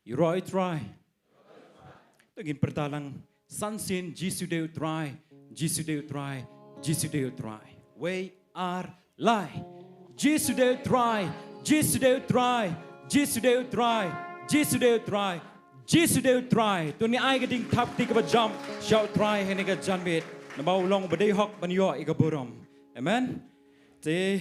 Iroi try. Tagin pertalang sansin Jisudeu try, Jisudeu try, Jisudeu try. We are lie. Jisudeu try, Jisudeu try, Jisudeu try, Jisudeu try, Jisudeu try. Tuni ai gading tap tik ba jump, shout try hene ga janbet. Nabau long badai hok ban yo iga borom. Amen. Te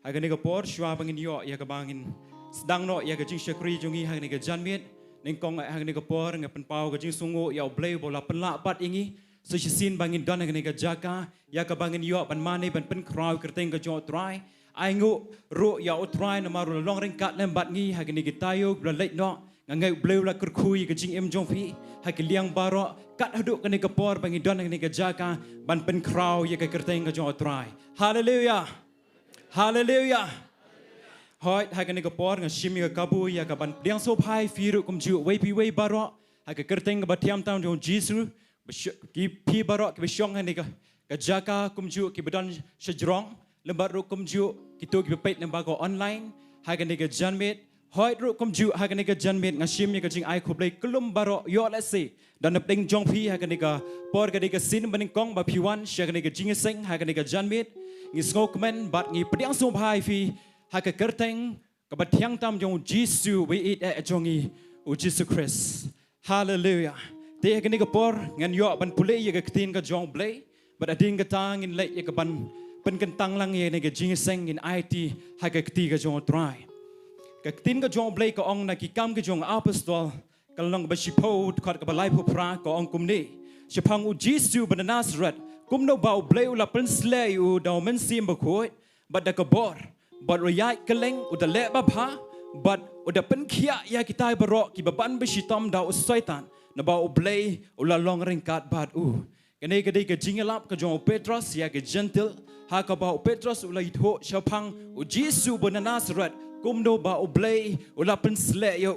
agani ga por shwa bangin yo ya ga bangin sedang no ya ga jing syakri jungi hagani ga janbet. Nengkong hagani ga por nga penpau ga jing sungu ya blei bola penla pat ingi. So sin bangin don hagani ga Jaka ya ga bangin yo ban mane ban pen kraw kerteng ga jo try. Ai ngu ro ya o try na maru long ring kat lem bat ngi hagani ga tayo bla leit no ngai blei la kerkhui ga jing em jong phi hagi liang baro kat haduk hagani ga por bangin don hagani ga Jaka ban pen kraw ya ga kerteng ga jo try. Hallelujah. Hallelujah. Hoi hagani ga por nga shimi ga kabu ya ga ban diang so phai firu kum ju wei pi wei baro hagi kerteng ga batiam tam jong jisu ki pi baro ki bishong hani ga Jaka kum ju ki badon shajrong lembar ru kum ju ki to ki peit lembar go online hagani ga janmet hoi ru kum ju hagani ga janmet nga shimi ga jing ai khublei klum baro yo let's see dan ding jong phi hagani ga por ga ga sin baning kong ba phiwan shagani ga jingiaseng hagani ga janmet ngi skokmen bat ngi pediang so phai fi haka kerteng kabatiang tam jong Jisu we eat at jongi u Jesus Christ. Hallelujah. Te hagani ga por ngan yo ban pule ye ga Ktien U Blei but ading ga tang in late ye ga ban pen kentang lang ye ga jingiaseng in IT haka Ktien ga jong try. Ka Ktien U Blei ka ong na ki kam ga jong apostol kalong ba shipo khat ka balai pu pra ka ong kumni. Shapang u Jisu ban Nazareth kum no ba u Blei u la pen slay u da men sim ba khoi but da ka bor but rayai keleng udah leba bah but udah penkia ya kita berok ki beban besitom da usaitan naba ublei ula long ringkat bat kene gede ke jingelap ke jong Petrus ya ke gentle ha ka ba Petrus ula itho shapang u Jisu ben Nazareth kumdo ba ublei ula pensle ya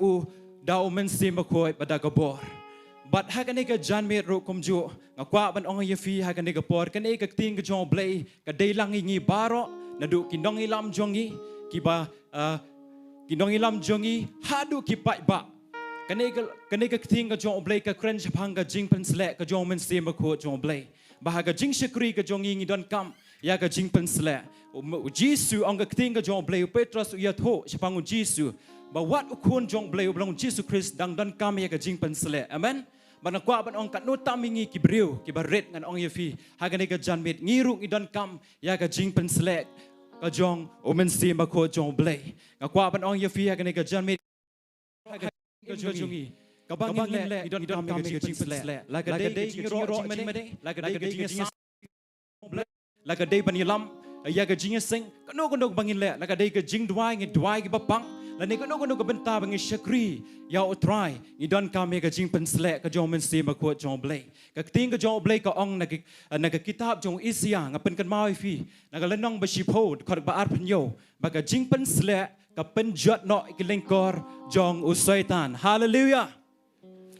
da men sim khoi bada ka bor but ha kene ke janmet ro kumju ngakwa ban ong ye fi ha kene ke por kene ke Ktien U Blei ka deilang ngi baro nadu kindong ilam jongi kiba kindong ilam jongi hadu kipai ba kane ka Ktien U Blei ka kren chapang ka jing pensle ka jong men sim ko jong blei bahaga jing syakri ka jongi ngi don kam ya ka jing pensle Jisu ong ka Ktien U Blei Petrus ya tho chapang Jisu ba wat ukun jong blei blong Jesus Christ dang don kam ya ka jing pensle amen bana kwa ban ong kat no tamingi kibriu kibaret ngan ong yefi hagane ka janmet ngiru idon kam ya ka jing pensle ka jong omen sim ko jong blei ka kwa ban ong yefi hagane ka janmet ka jongi ka bangin le idon kam ka jing pensle la ka dei jingiaroh jingmane la ka dei jingiasyllok la ka dei banilam ya ka jingiaseng ka no bangin le la ka dei ka Jingduwai ngi duai ki bapang la ni ka no ka Bynta bangi syakri ya utrai idon kami ka jing pensle ka jong men sim ko jong blei ka Ktien U Blei ka ong na ka kitab jong isya nga pen kan mau fi na ka lenong ba shipo khot ba ar pnyo ba ka jing pensle ka pen jot no ikilengkor jong usaitan. Hallelujah.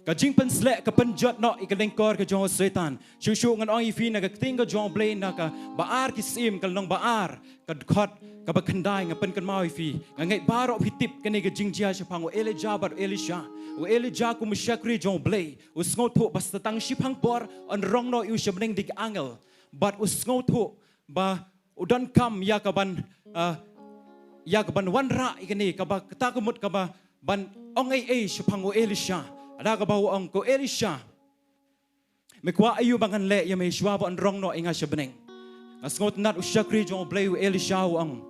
Ka jing pensle ka pen jot no ikilengkor ka jong usaitan shushu ngan ong fi na ka Ktien U Blei na ka ba ar kisim ka lenong ba ar ka khot ka ba khandai nga pen kan mau fi nga ngai baro pitip kane ka jingjia shapang Elijah bar Elisha Elijah ku musyakri jong blei usngotho basta tang shipang por on rong no yu shabneng dik angel but usngotho ba udon kam ya ka ban wanra ikani ka ba takumut ka ba ban ong ai shapang Elisha ada ka ba ong ko Elisha mekwa ayu bangan le ya me shwa on rong no inga shabneng ngasngot nat usyakri jong blei Elisha ong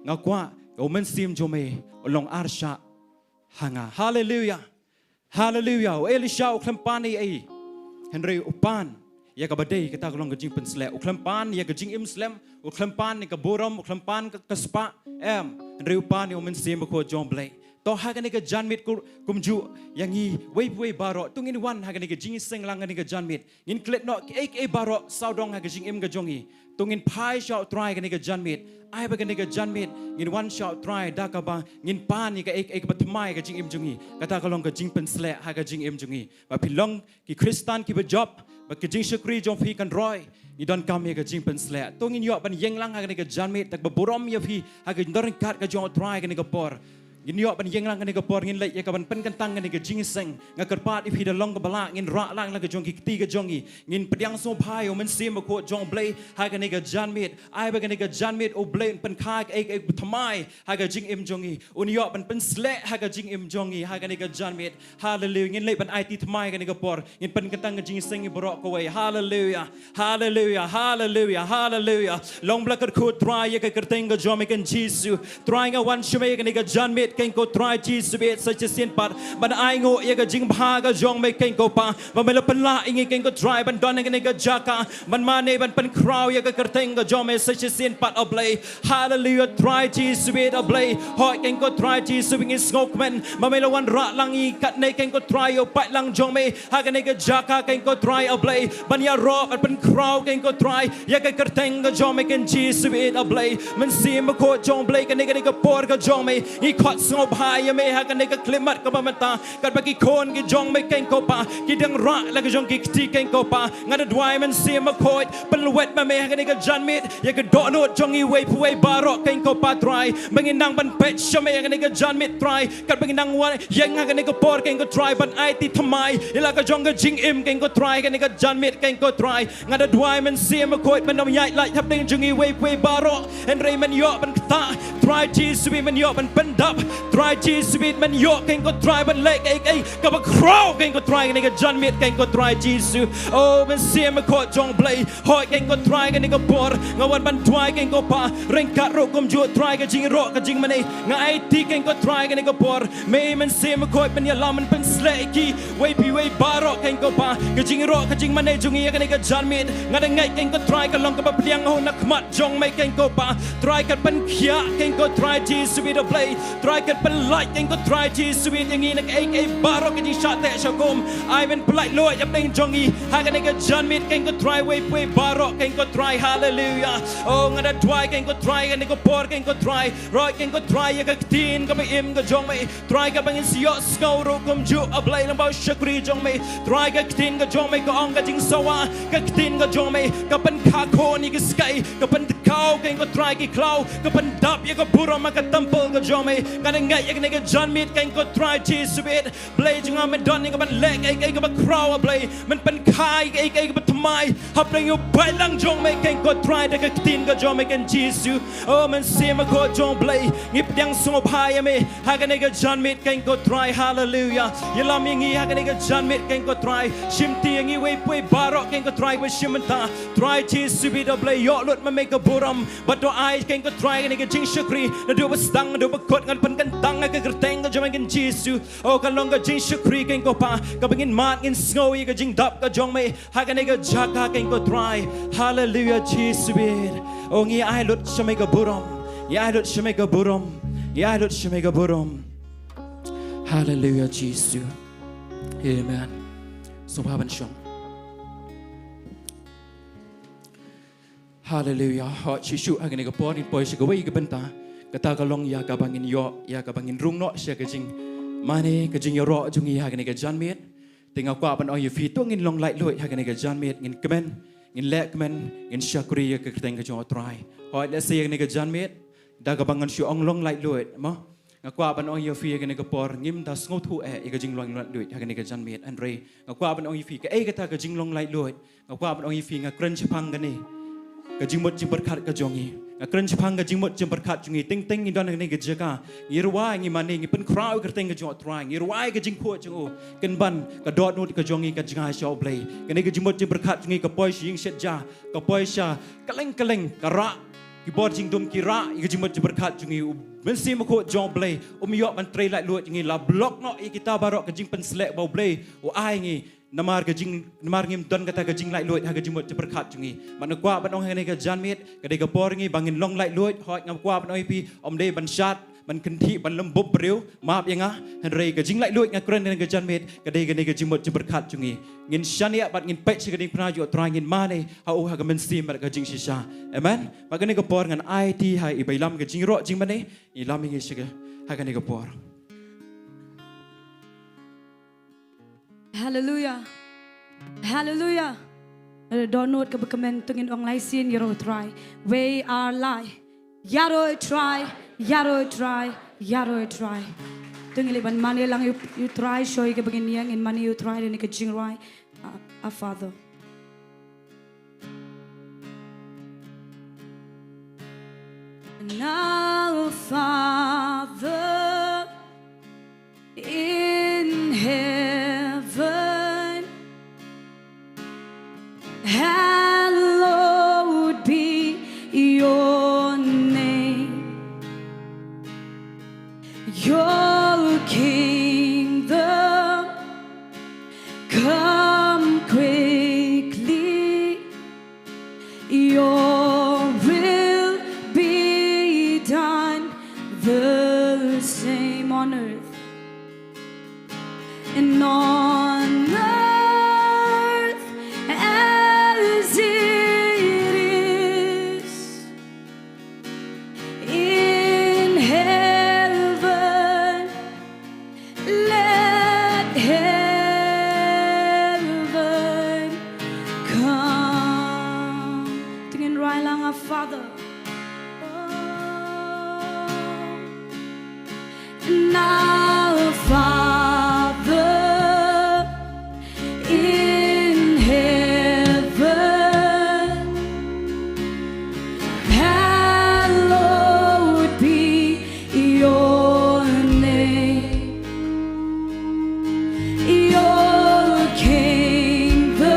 ngakwa omen sim jome olong arsha hanga. Hallelujah. Hallelujah. Elisha uklempani ai Henry upan ya ka badai kita kolong jing pensle uklempan ya ka jing imslem uklempan ka borom uklempan ka kaspa Henry upan omen sim ko jong blei to hagani ka janmit kumju yangi wei baro tungin wan hagani ka jingiaseng langani ka janmit ngin klet no ek baro saudong haga jing im ka jongi tungin pai shau try ka janmit ai ba ka janmit ngin one shau try da ka ba ngin pan ni ka ek patmai ka jing im jongi kata kalong ka jing pensle haga jing im jongi ba pilong ki Kristan ki ba job ba ka jing syakri jong phi kan roy ni don kam ka jing pensle tungin yo ban yeng lang haga ka janmit tak ba borom ya phi haga ndor kat ka jong try ka por ngin yo ban yeng lang kan ga por ngin lek ya ka ban pen kan tang kan ga jingiaseng ngakarpat if hida long ga balak ngin ra lang la ga jong ki ti ga jongi ngin pediang so phai o men sim ko jong blei ha ga ga janmit ai ba ga ga janmit o blei pen kha ek thamai ha ga jing im jongi un yo ban pen sle ha ga jing im jongi ha ga ga janmit hallelujah ngin lek ban ai ti thamai ga ga por ngin pen kan tang ga jingiaseng borok ko wei hallelujah hallelujah hallelujah hallelujah long bla ka khut try ya ka kerteng ga jom kan Jesus try ga wan shme ga janmit keng ko try Jesus bet such a sin part ban ai ngo ye ga jing bha ga jong me keng ko pa ban me la pan la ingi keng ko try ban don ga Jaka ban mane ban pan crow ye ga kerteng ga jom me such a sin part of blay hallelujah try Jesus bet of blay hoi keng ko try Jesus wing is smoke man ban me la wan ra lang i kat ne keng ko try yo pat lang jong me ha ga Jaka keng ko try of blay ban ya ro ban pan crow keng ko try ye ga kerteng ga jom me keng Jesus bet of blay man sim ko jong blay ga por ga jong me i khot sngop hai me ha kan ga klimat ka bamata kan bagi kon gi jong me ken ko pa ki dang ra la ga jong ki ti ken ko pa ngada dwai man sim ma khoi pan wet ma me ha kan ga jan mit ye ga do no jong i wei pui barok ken ko pa try bangin nang ban pet shame ha kan ga jan mit try kan bangin nang wa yang ha kan ga por ken ko try ban ai ti thamai ila ga jong ga jing im ken ko try kan ga jan mit ken ko try ngada dwai man sim ma khoi man nom yai lai thap ding jong i wei pui barok en rei man yo ban ta try Jesus we man yo ban pen dap try Jesus with man yo ken ko try ban lek ai ka ba crow ken ko try ken ga jan mit ken ko try Jesus oh man sim ko jong blai hoi ken ko try ken ga por ngawan ban try ken ko pa ren ka ro kom ju try ga jingiaroh ka jingmane nga ai ti ken ko try ken ga por me man sim ko ban ya lam ban sleki wei pi wei baro ken ko pa ga jingiaroh ka jingmane jungi ken ga jan mit nga da ngai ken ko try ka long ka ba pliang ho nak mat jong me ken ko pa try ka ban khia ken ko try Jesus with a blade try ka ban light ken ko try Jesus with yang ni nak ai baro ka ji shat te shakom ai ben polite lo yap ding jongi ha ka ga jan mit ken ko try wei pui baro ken ko try hallelujah oh ngada try ken ko try ken ko por ken ko try roi ken ko try ya ka tin ka ba im ka jong me try ka bangin siyo skau ro kom ju a blai lang ba shakri jong me try ka tin ka jong me ka ong ka jing sawa ka tin ka jong me ka pan kha ko ni ka sky ka pan kau ken ko try ki klau ka pan dap ya ka puro ma ka tampol ka jong me ka ngai ya ka jan mit ken ko try Jesus bit blai jung am don ni ka ban lek ai ka ba crow blai man pan khai ai ka ba tmai hap lang yo bai lang jong me ken ko try da ka tin ka jong me ken Jesus oh man sim ko jong blai ngip yang so bhai me ha ka ga jan mit ken ko try hallelujah ya lam ngi ha ka ga jan mit ken ko try shim ti ngi wei pui barok ken ko try with shimanta try Jesus bit blai yo lut ma me ka buram but do ai ken ko try ga jing shakri na do ba stang do ba kot ngan pan kan tang ka kerteng ka jong ken Jesus oh ka long ka jing shakri ken ko pa ka bangin mat ngin sngoi ka jing dap ka jong me ha ka ga Jaka ken ko try hallelujah Jesus bit oh ngi ai lut shame ka buram ya lut shame ka buram ya lut shame ka buram hallelujah Jesus amen so pa ban shong hallelujah ha chi shu ha ga por ni poi shi ga wei ga Bynta kata ka long ya ka bangin yo ya ka bangin rung no sia ka jing mane ka jingiaroh jungi ha ga jan met tinga kwa ban oi fi to ngin long lai loi ha ga jan met ngin kemen ngin lek kemen ngin shakri ka keteng ka jo try hoi le se ga jan met da ka bangan shu ong long lai loi mo ngakwa ban oi fi ga ga por ngim da sngo thu e ga jing long loi ha ga jan met an re ngakwa ban oi fi ka e ka ta ka jing long lai loi ngakwa ban oi fi nga kren chapang ga ni ka jingmot jing berkat ka jongi kren chapang ka jingmot jing berkat jungi ting ting ni don ni ga Jaka irwai ngi mane ngi pen crowd ka ting ka jo trying irwai ka jing kho jungu kan ban ka dot nut ka jongi ka jingai shaw blai ka ni ka jingmot jing berkat jungi ka poi shing shet ja ka poi sha kaleng kaleng ka ra ki bor jing dum ki ra ka jingmot jing berkat jungi men si ma kho jong blai yo ban trei lai luat jungi la block no i kita barok ka jing pen selek bau blai o ai ngi namar ka jing namar ngim don kata ka jing lai luat ha ka jingmot jing berkat jungi man kwa ban ong ne ka jan mit ka de ka por ngi bangin long lai luat hoi ngam kwa ban oi pi om de ban shat ban kenti ban lembub breu maaf ya nga han rei ka jing lai luat nga kren ne ka jan mit ka de ka ne ka jingmot jing berkat jungi ngin shania bat ngin pech ka ding pna jo tra ngin mane ha o ha ka men sim ka jing shisha amen ba ka ne ka por ngan IT hai i bailam ka jingiaroh jing mane i lam ngi shiga ha ka ne ka por hallelujah hallelujah don't know ka comment tungin ong lai sin yaro try we are lie yaro try Yaro try. Tungili ban money lang you try show you begin young in money you try and Jingduwai our Father. Now Father in heaven, hallowed be your name. Your kingdom come quickly. Your will be done, the same on earth and on earth as it is in heaven. Let heaven come. Tingin right lang our Father. Now Father in heaven, hallowed be your name. Your kingdom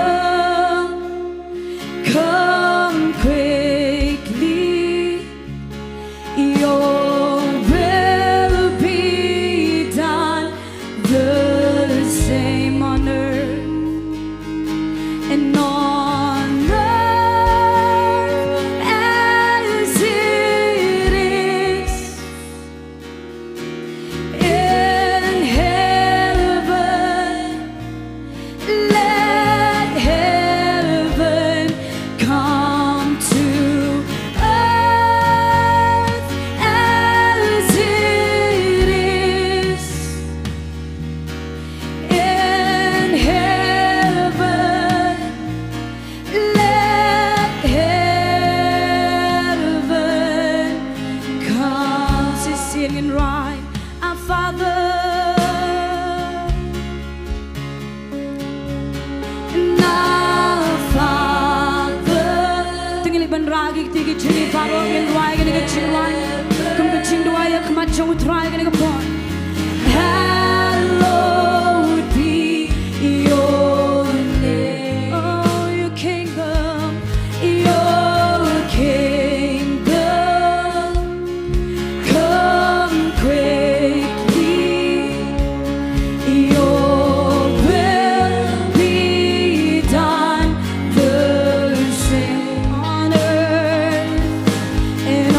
come quickly. Your will be done, the same on earth and on earth as it is in heaven. Let heaven come to earth as it is in heaven. Let heaven come. She's singing right, our Father. Now Father. Tingili ban ragi tigi chini paro ngin ruai gani ga chingwai. Kum ga chingduwai ya kama chong try gani ga pon. Hallowed be your name. Oh, your kingdom come quickly. Your will be done, the same on earth and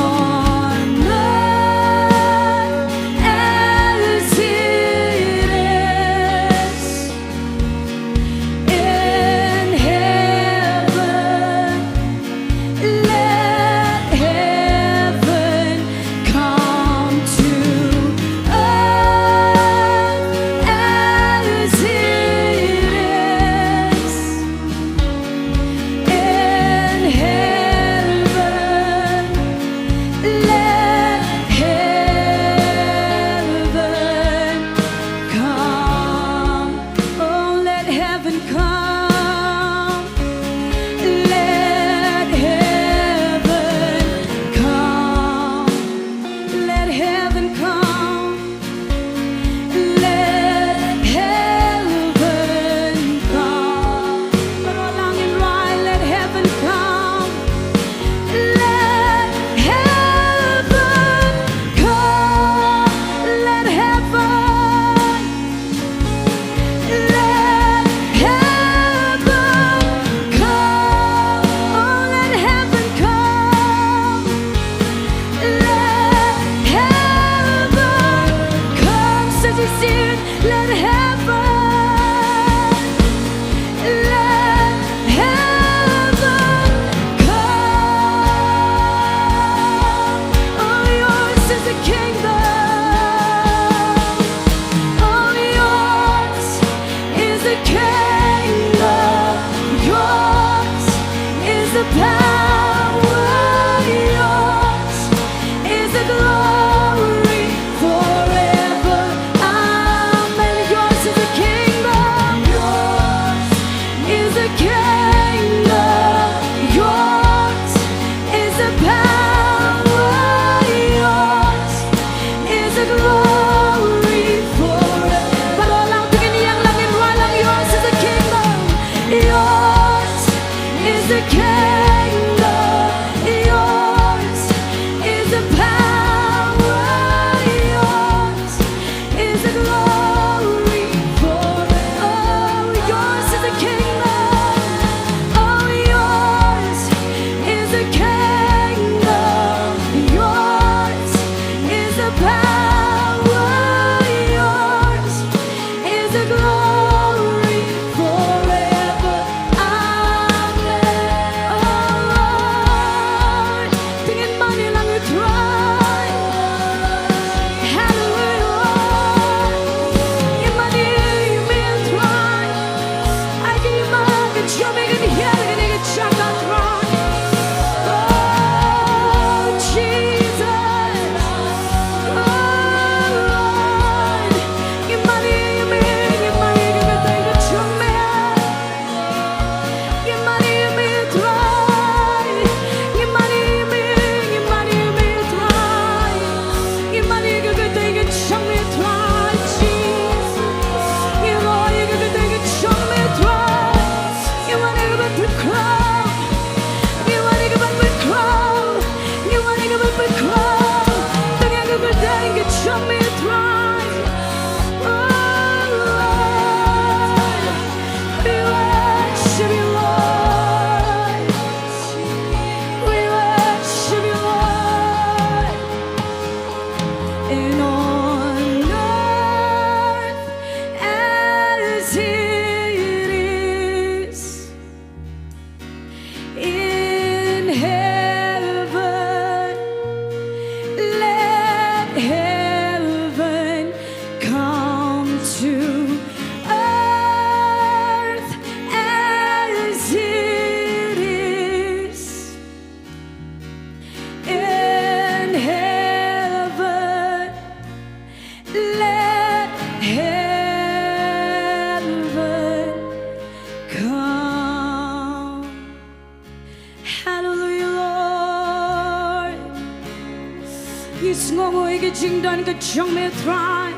Sngi ige Jingduwai ige jongme try.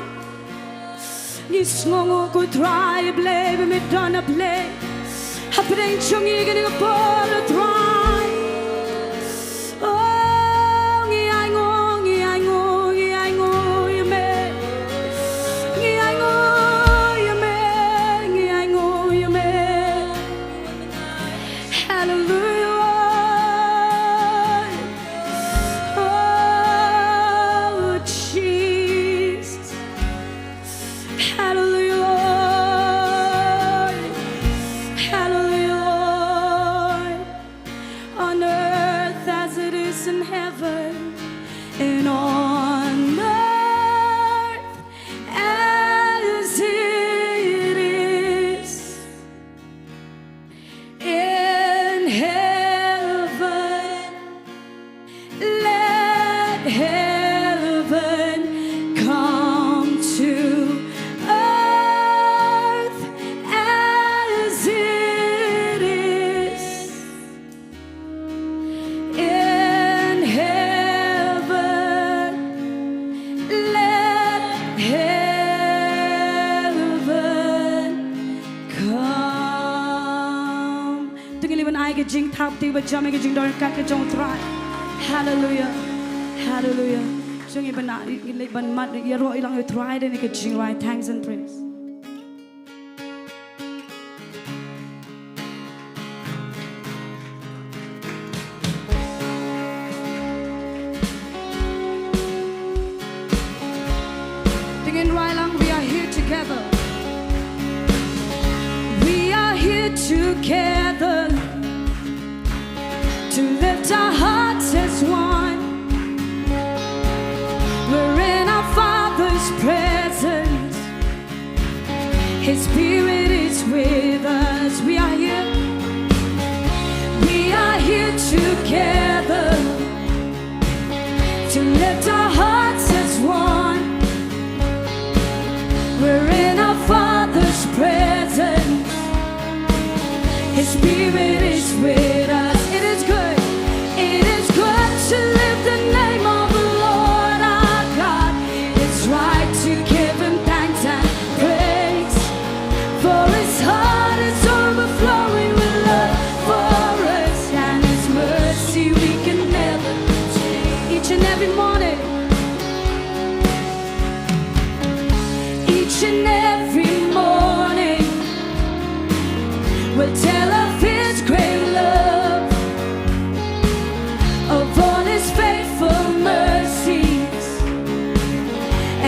Ni Sngi go try Blei me done Blei. Hapring Chongi ige bol try. Oh, ngi ai ngo you me. Ngi ai ngo you me. Hallelujah. In heaven and on earth as it is in heaven. Let heaven come to earth as it is. Jing tap ti ba jam ke jing dor ka ke jong try. Hallelujah. Hallelujah. Jong i bana i ban mat i ro ilang i try den ke jing right. Thanks and praise. Dingin right lang, we are here together. We are here together to lift our hearts as one. We're in our Father's presence. His Spirit is with us. We are here. We are here together to lift our hearts as one. We're in our Father's presence. His Spirit is with us. It is good. It is good to lift the name of the Lord our God. It's right to give Him thanks and praise. For His heart is overflowing with love for us, and His mercy we can never change. Each and every morning, each and every morning, we'll tell of His great love, of all His faithful mercies,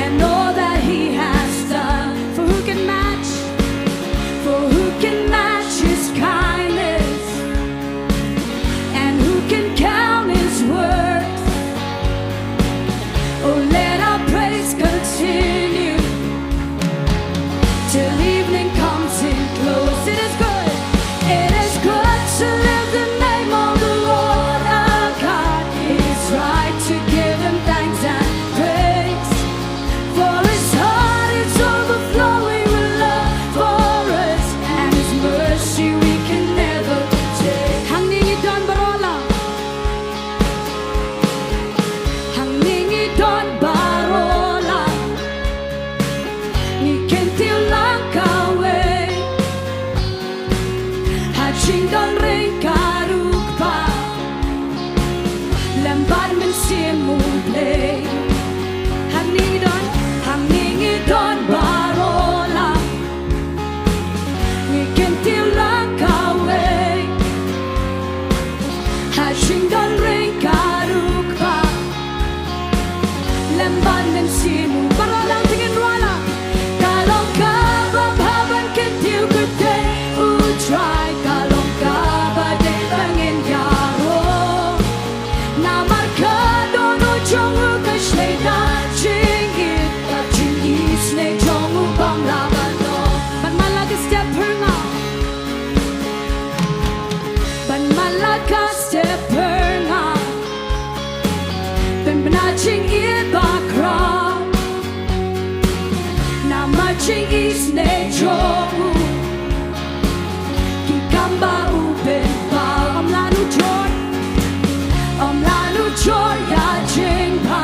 and all that He has done. For who can match? For who can match His kindness? And who can count His worth? Oh, let our praise continue till evening comes in close. It is good. It is good to live the name of the Lord our God. It is right to give Him thanks and praise. For His heart is overflowing with love for us, and His mercy we can never take. Hangne donbor, hangne donbor, ni kentiu langkawe. Jingdon ring karukpa, lamban men simu Blei. Hangne don barola, ni kentiu langkawe. Jingdon ring karukpa, lamban men simu barola tingin rola. Kalong kaba paban kentiu kute utrai. Isne jomu ki kamba uben pa om lanu joy ya jingpa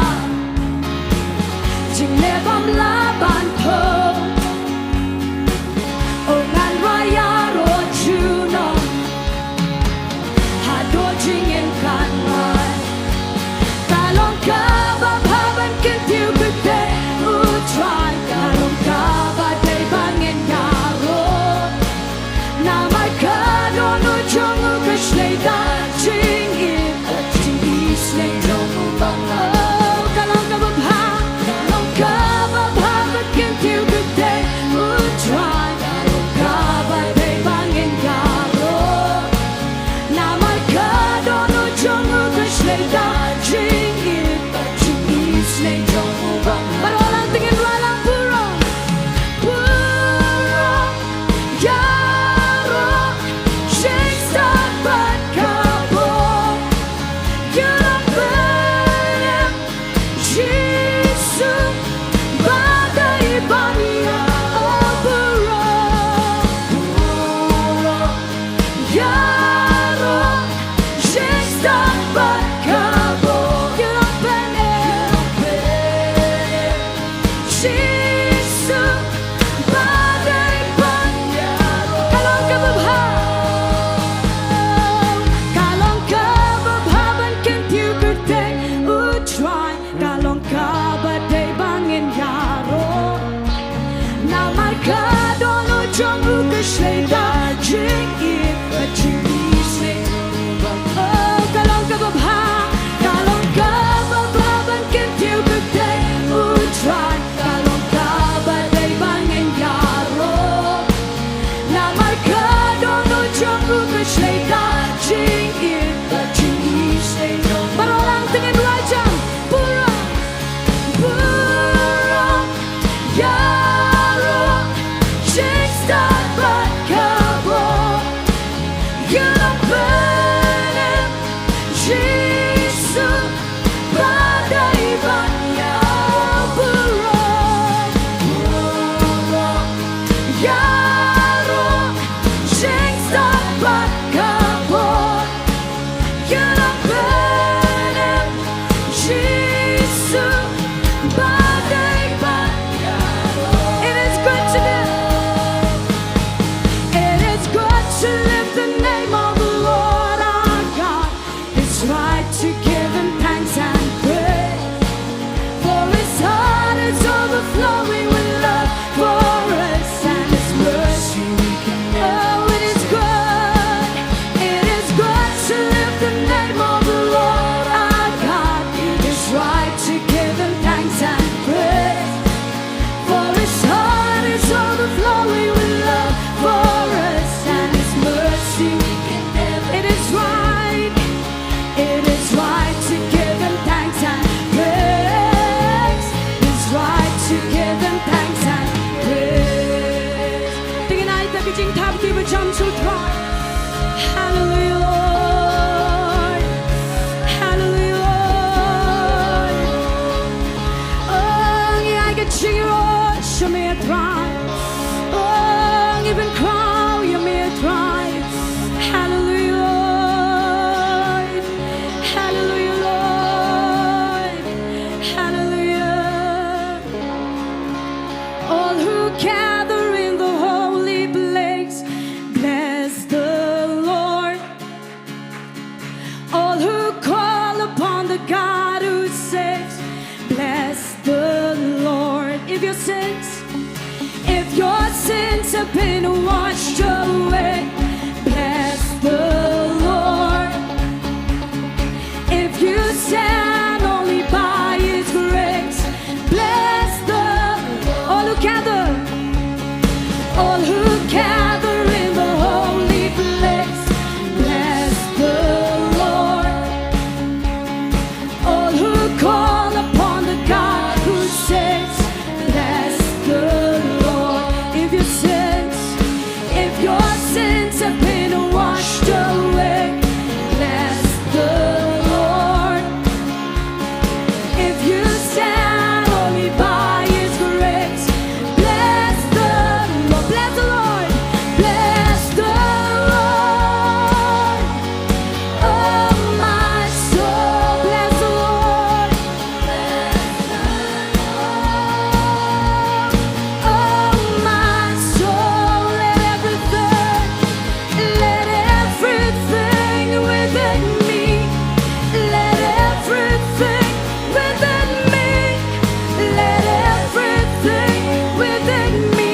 cái chính tham khi với trong số thoại. Hallelujah Lord, Hallelujah Lord. Oh, nghe ai cái jingiaroh cho mẹ thrive. Oh, nghe bên crown ya mẹ thrive. Hallelujah Lord, Hallelujah Lord, Hallelujah. All who gather in the holy place, bless the Lord. All who call upon the God who saves, bless the Lord. If your sins have been washed away, bless the Lord. If you stand only by His grace, bless the all who gather in the holy place, bless the Lord. All who call upon the God who saves, bless the Lord. If your sins have been washed away, bless the Lord. If you stand only by His grace, bless the Lord. Bless the Lord. Bless the Lord. Oh my soul, bless the Lord. Oh my soul, let everything within me, let everything within me, let everything within me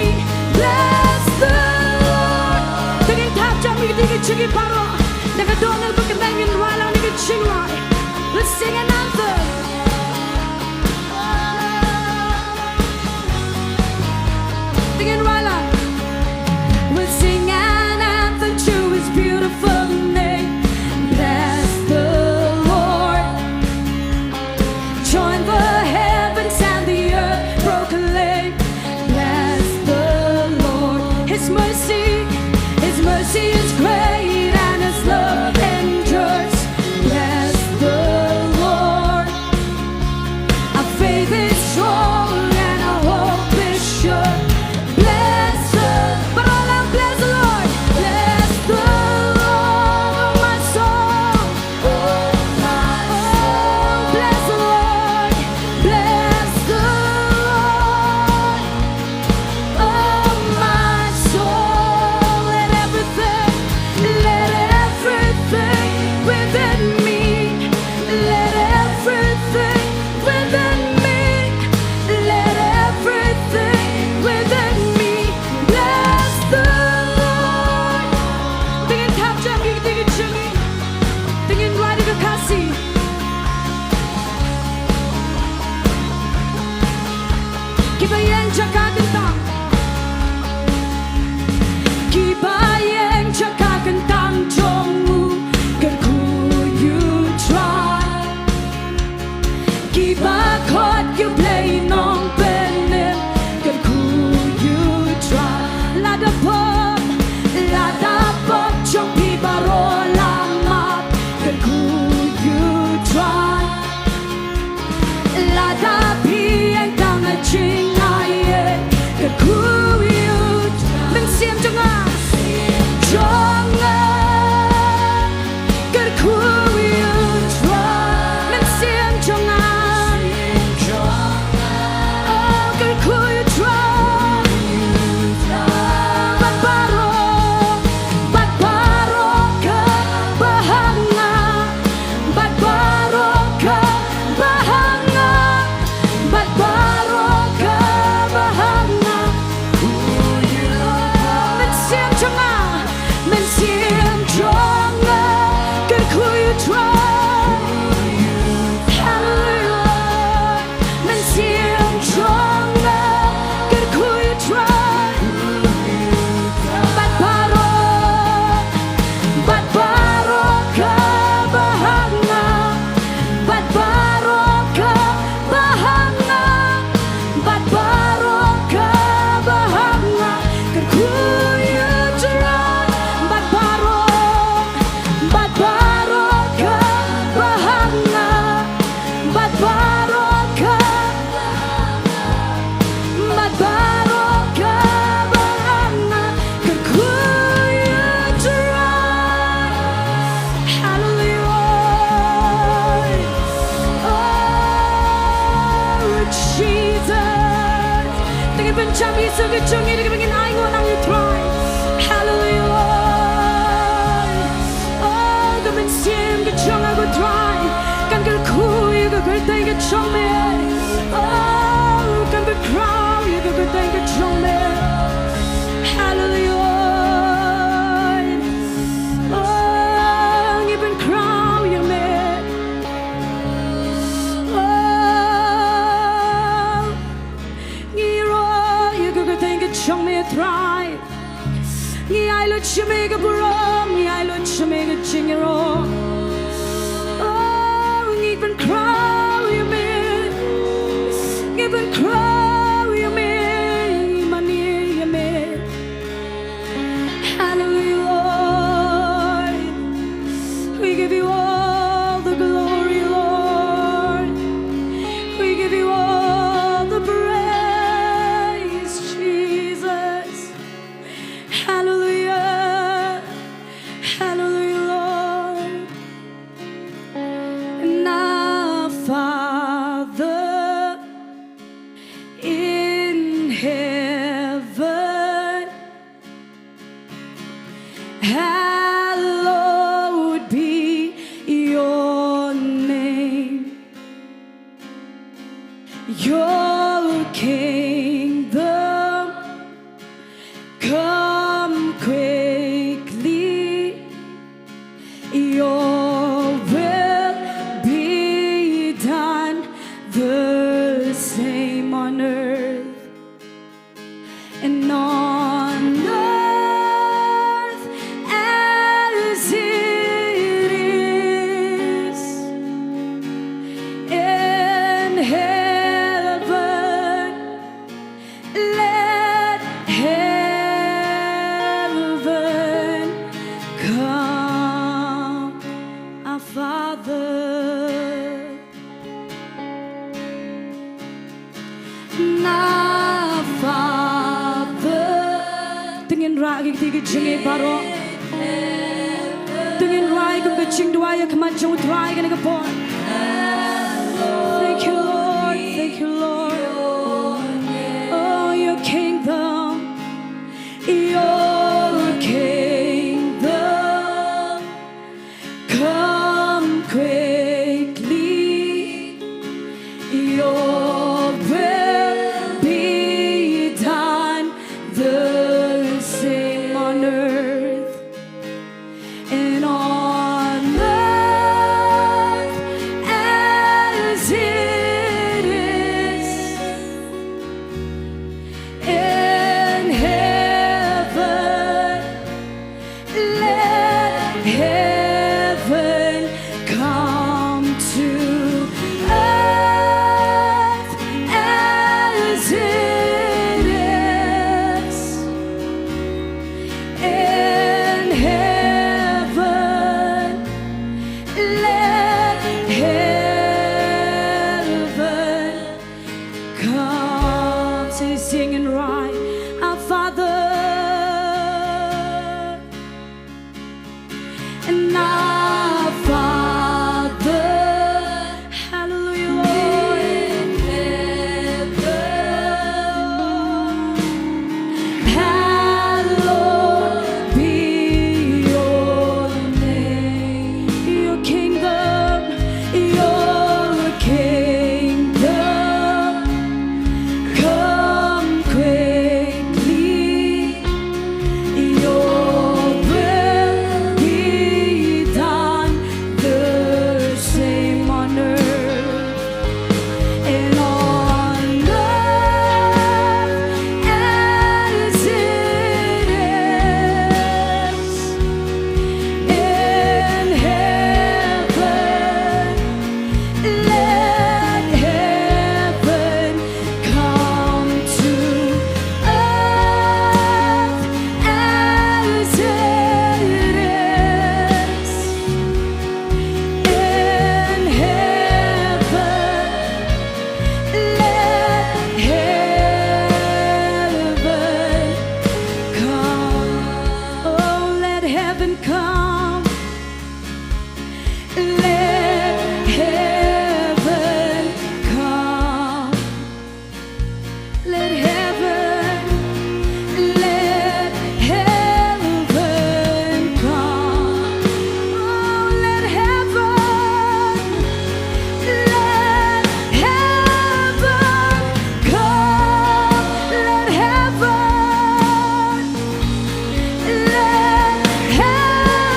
bless the Lord. Dengan tahap jam kita cegi paro, dengan donal berkembangin walau dengan Jingduwai. Let's sing an anthem. Dengan walau, we'll sing an anthem to His beautiful name. Bless the Lord. Join the heavens and the earth proclaim. Bless the Lord. His mercy is great and His love endures. Bless the Lord. Our faith is strong and our hope is sure. Bless the, but all out, bless the Lord. Bless the Lord, oh my soul. Oh my soul, bless the Lord. Bless the Lord. Oh my soul, let everything within me, let everything within me, let everything within me bless the Lord. Dengan tahap jam kita cegi, dengan wadi kekasih. Kita yang Jaka kentang, kita yang Jaka kentang Jongkyrkhu you try. Kita Ktien U Blei Nongpoh you try. Lada pop trong pi baro lama Kyrkhu you try. Lada pi anh tao na chinh ai Kyrkhu you try. Mình xiêm trong à Kyrkhu you try. Mình xiêm trong à Kyrkhu you try. Bat baro I look to make a bro, I look to make a jingiaroh. Oh, even crow you mean, even crow you mean, money you mean. Hallelujah, Lord. We give you all the glory, Lord. We give you all the praise, Jesus. Hallelujah, hallelujah, Lord. And our Father in heaven, hallowed be your name. Your kingdom come quickly. Your will be done, the same on earth and on earth as it is in heaven. Let heaven come, our Father. Our Father, tingin ragi tiga jingi baro, tingin ragi kum ke Jingduwai kemat Sohthri kan kepon. Thank you, Lord. Thank you, Lord. Oh, your kingdom, your kingdom, come quickly. Your will be done, the same on earth and on earth as it is in heaven. Let heaven come to earth as it is in heaven. Let heaven come. Say, sing and write, our Father and our Father. Hallelujah, Lord. In heaven, hallowed be your name. Your kingdom, come quickly. Your will be done, the same on earth and on earth as it is in heaven. Let heaven come to earth as it is in heaven. Let heaven come. Oh, let heaven come. Let heaven come. Let heaven come. Oh, let heaven come. Let heaven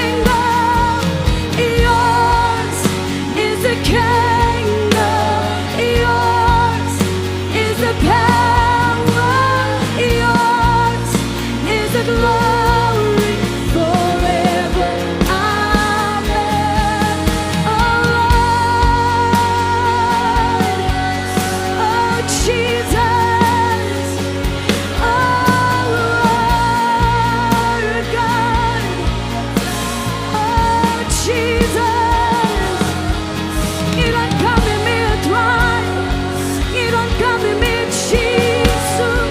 kingdom. Yours is the kingdom. Yours is the power. Yours is the glory forever. Amen. Oh Lord, oh Jesus, oh Lord God, oh Jesus. You don't come in me dry. You don't come in me Jesus.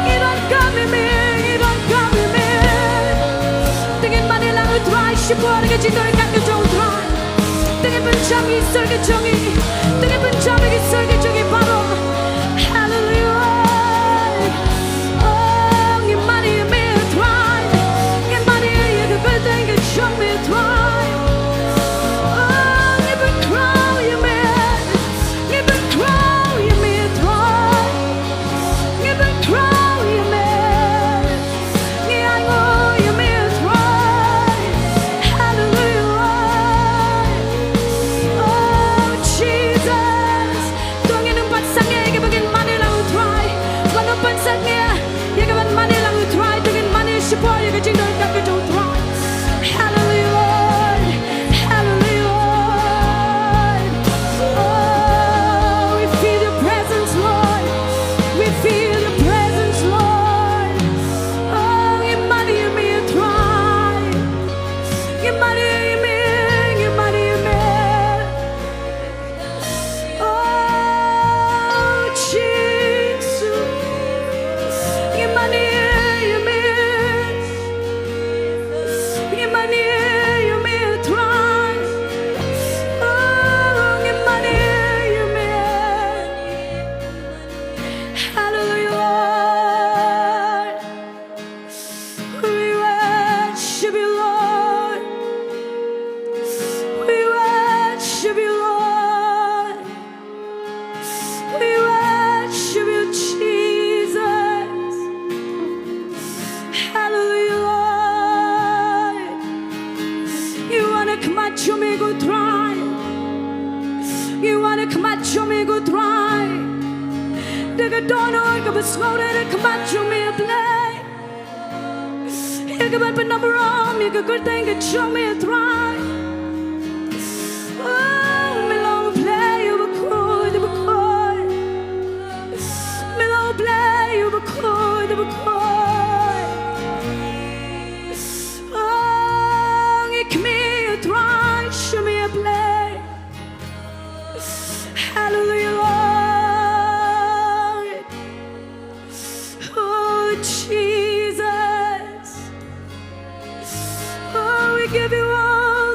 You don't come in me. You don't come in me. Tingin Manila dry. Shibuan ka jingdoh ikat ka jauh dry. Tingin penjangi surga jongi. Tingin penjangi surga jongi baru. Hallelujah. Oh, ngimani me dry. Ngimani you the good thing ka jong me dry. Oh, ngibin crow you man. Ngibin crow you me dry. Ngibin crow you man. Ngiango you me dry. Hallelujah. Oh Jesus, tuangin ng pagsangya, ikibagin money lang utry. Kung ang pagsangya, ikibagin money lang utry. Tuangin money sipo, ikibagin jingdoh ikat ka jauh utry. Hallelujah, Lord. Hallelujah, Lord. Oh, we feel your presence, Lord. We feel your presence, Lord. Oh, your money you may try. Your money you may, your money you may. Oh, Jesus. Your money you may. Your money you may try. Oh, your money you may. Hallelujah, Lord. We worship you, Lord. We worship you, Lord. We worship you, Jesus. Hallelujah, Lord. You wanna come at you, me go try. You wanna come at you, me go try. Daga dono ka besngore de come at you, me play. You can put number on, you can good thing to show me a try. Oh, me long play, you were cool, you were cool. Me long play, you were cool, you were cool. Oh, give me a try, show me a play. Hallelujah, Lord. Oh, Jesus. Oh, we give you all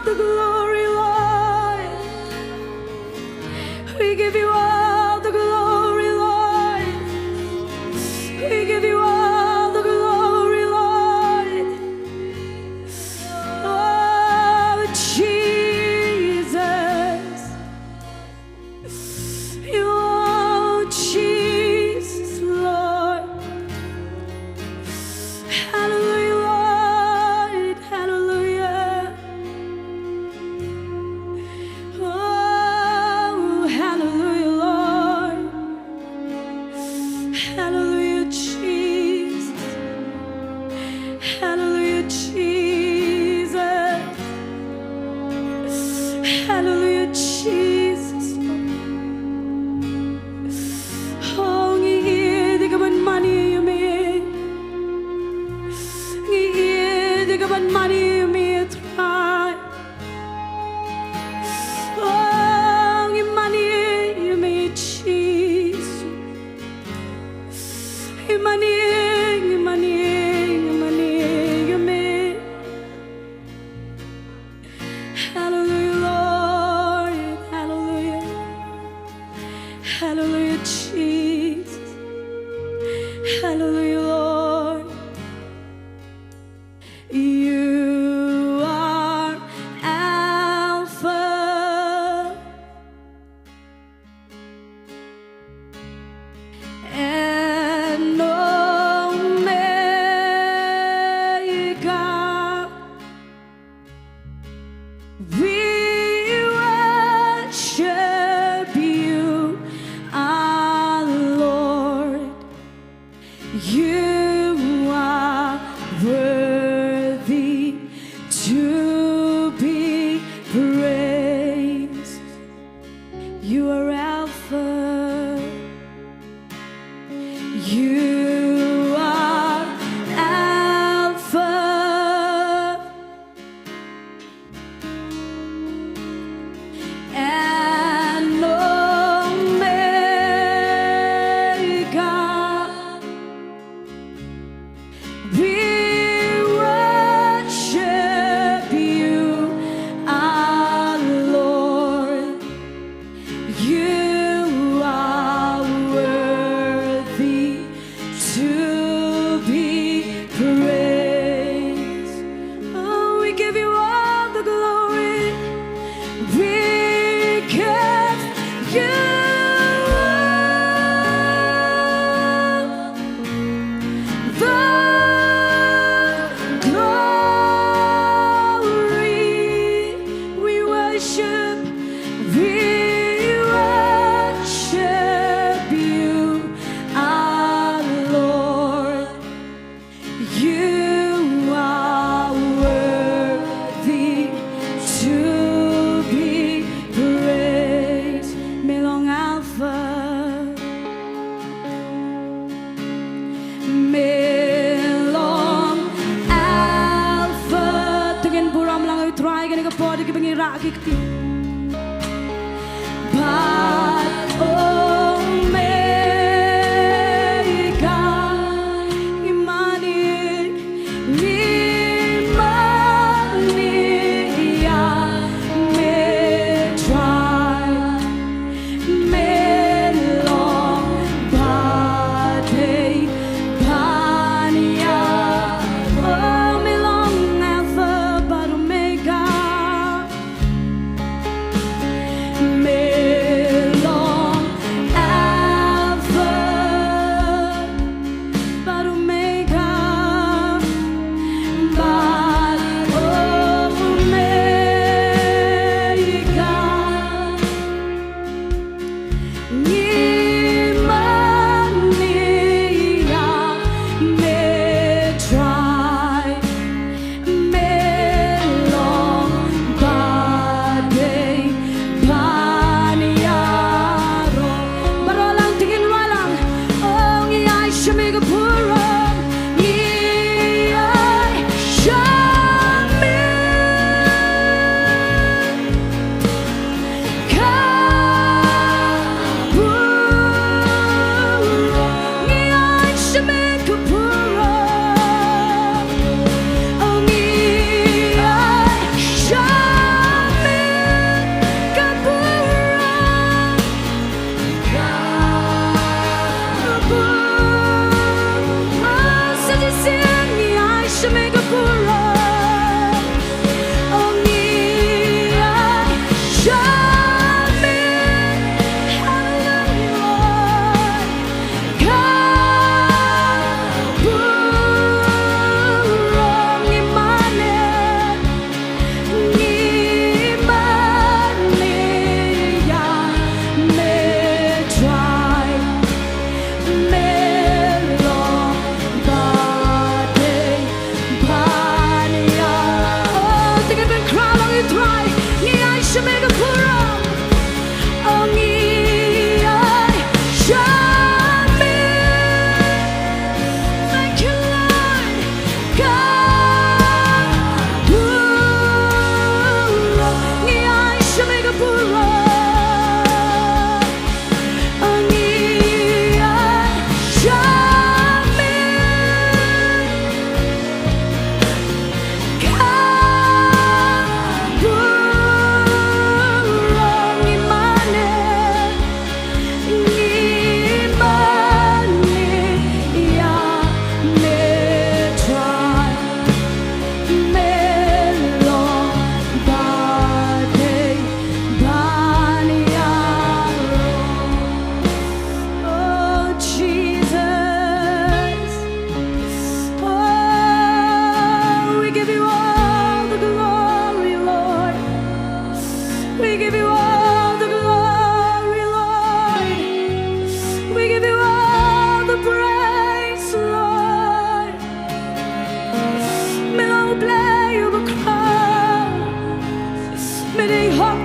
We worship you, our Lord. You are worthy to be praised. You are Alpha. You are Alpha and Omega. We worship you, our Lord. You are worthy to be praised. Oh, we give you all the glory. We give you the glory. We worship you, our Lord. You are worthy to be praised. Melong Alpha, Melong Alpha. Dengan buram lang ay try ka na kapod ka pangiraki ka. But Omega, Imani, Limania, may try, may long, Bade, Pania. Oh, may long Alpha, but Omega. May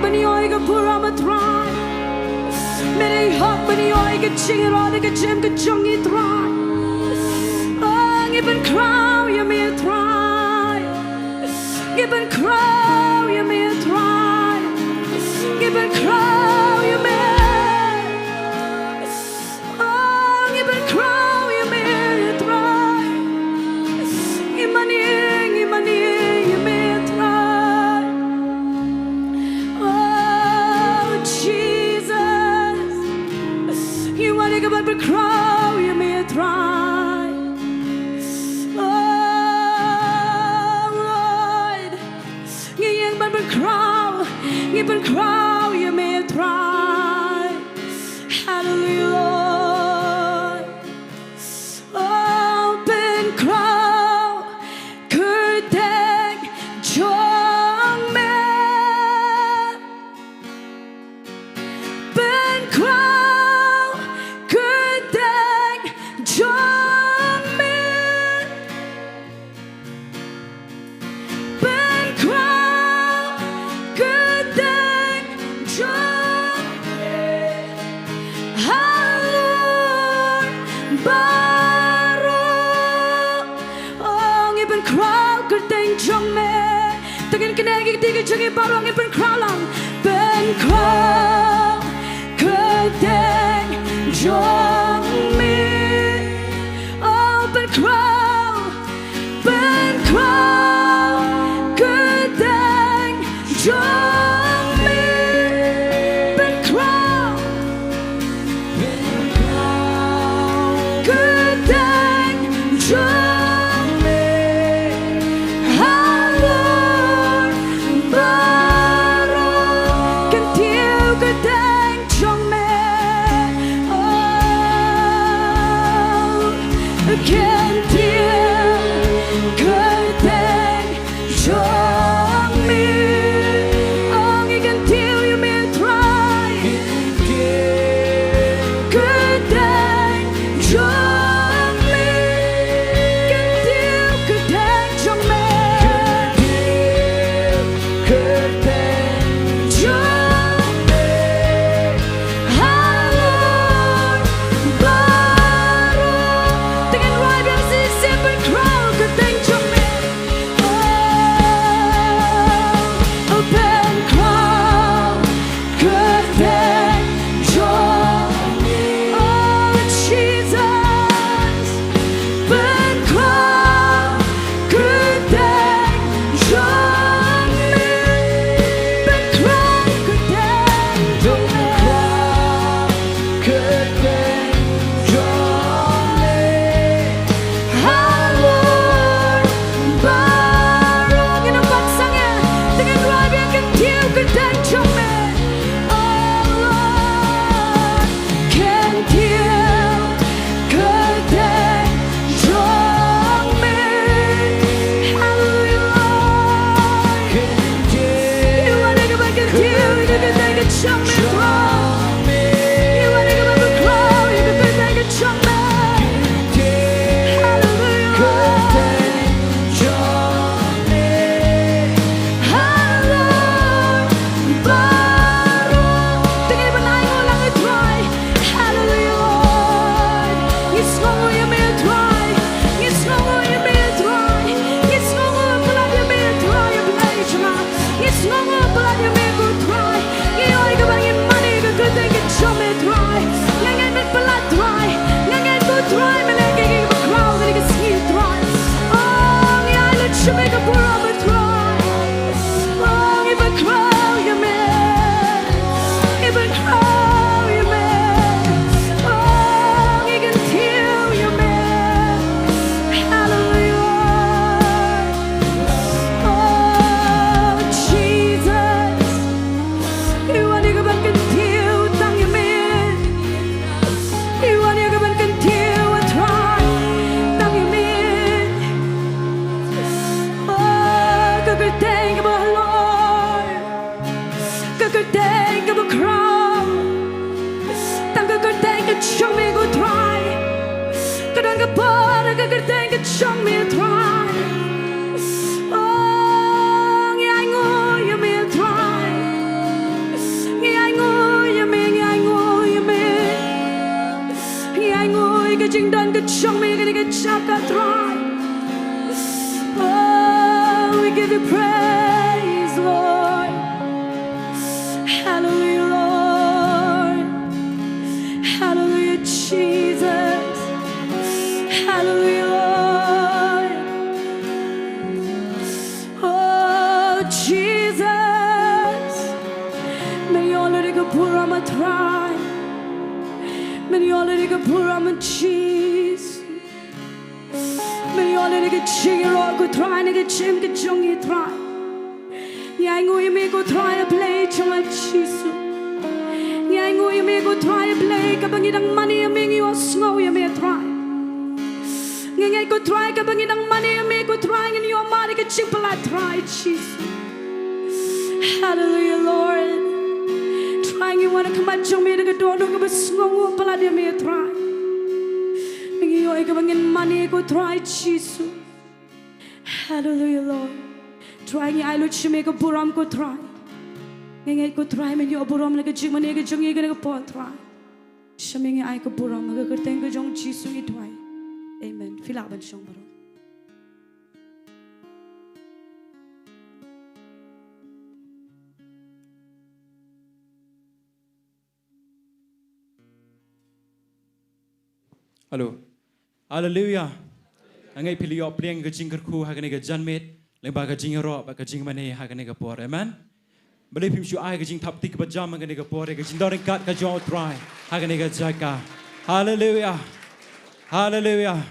bani oi ka pura ma try Many hot bani oi ka jingiaroh ka jim ka jongi try Given crow you may try Given crow you may try Given crow you may Given crow you may try Imani you may try Oh Jesus You want to give up a crow you may try Given crow, you may try. Hallelujah, Lord. Open crow, curtain, jingmane. Open crow, curtain, jingmane. Open crow. Jangi barang ipan kralang ben crow kedeng jongme oh ben crow kedeng jongme ben crow kedeng jongme puram a try. Many already go puram a cheese. Many already go jingiaroh go try and get chim get jungi try. Yang we may go try to play chama cheese. Yang we may go try to play kabangidang money a ming you snow you may try. Ngay go try kabangidang money a may go try and your money get chimple I try cheese. Hallelujah, Lord. Trying you want to come at me to get door to go snow up a me try. You are going money go try cheese. Hallelujah, Lord. Trying I look to make a buram go try. Ngay go try me your buram like a jingmane get jungi get a pot try. Shaming I go buram like a tango jong cheese you try. Amen. Fill up and show me. Hello. Hallelujah. Angai pili yo pliang ke jingkyrkhu hakane ke janmet lengba ke jingiaroh ba ke jingmane hakane ke por. Amen. Beli pim shu ai ke jing thap tik ba jam hakane ke por ke jing doring kat ke jo try hakane ke Jaka. Hallelujah. Hallelujah.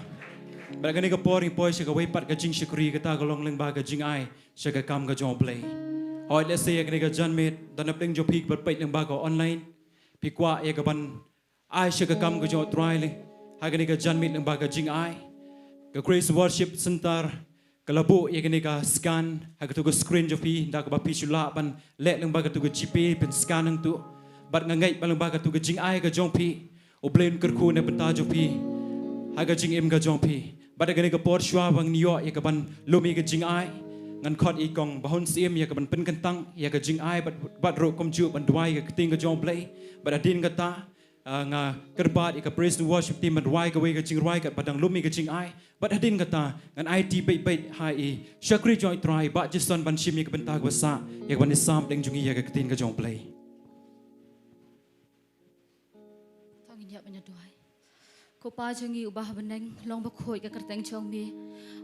Ba hakane ke por poi se ke wei pat ke jing shukri ke ta golong lengba ke jing ai se ke kam ke jo blei. Hoi let's say hakane ke janmet dan pling jo pik ba pait lengba ko online. Pikwa ye ke ban ai se ke kam ke jo try le. Hakane ka janmit ng baga jing ai ka Grace Worship Center ka labo yakane ka scan hagatu ka screen jo pi da ka ba pisula pan let ng baga tu ka GP pen scan ng tu bat ngai balang baga tu ka jing ai ka jong pi o blame kyrkhu na Bynta jo pi haga jing im ka jong pi bat gane ka por shwa bang niyo ya ka ban lumi ka jing ai ngan khot I kong bahon sim ya ka ban pen kantang ya ka jing ai bat ro kom ju ban Jowai ka ting ka jong blei bat adin ka ta nga kerbat ika praise and worship team Jowai ka wei ka Jingduwai ka padang lumi ka jing ai but hadin kata ngan IT bait hai Shakri joy try ba jison ban shim ka Bynta ka sa yak ban sam deng jungi ya ka tin ka jong play thang nya banya duai ko pa jangi ubah beneng long ba khoi ka kerteng chong mi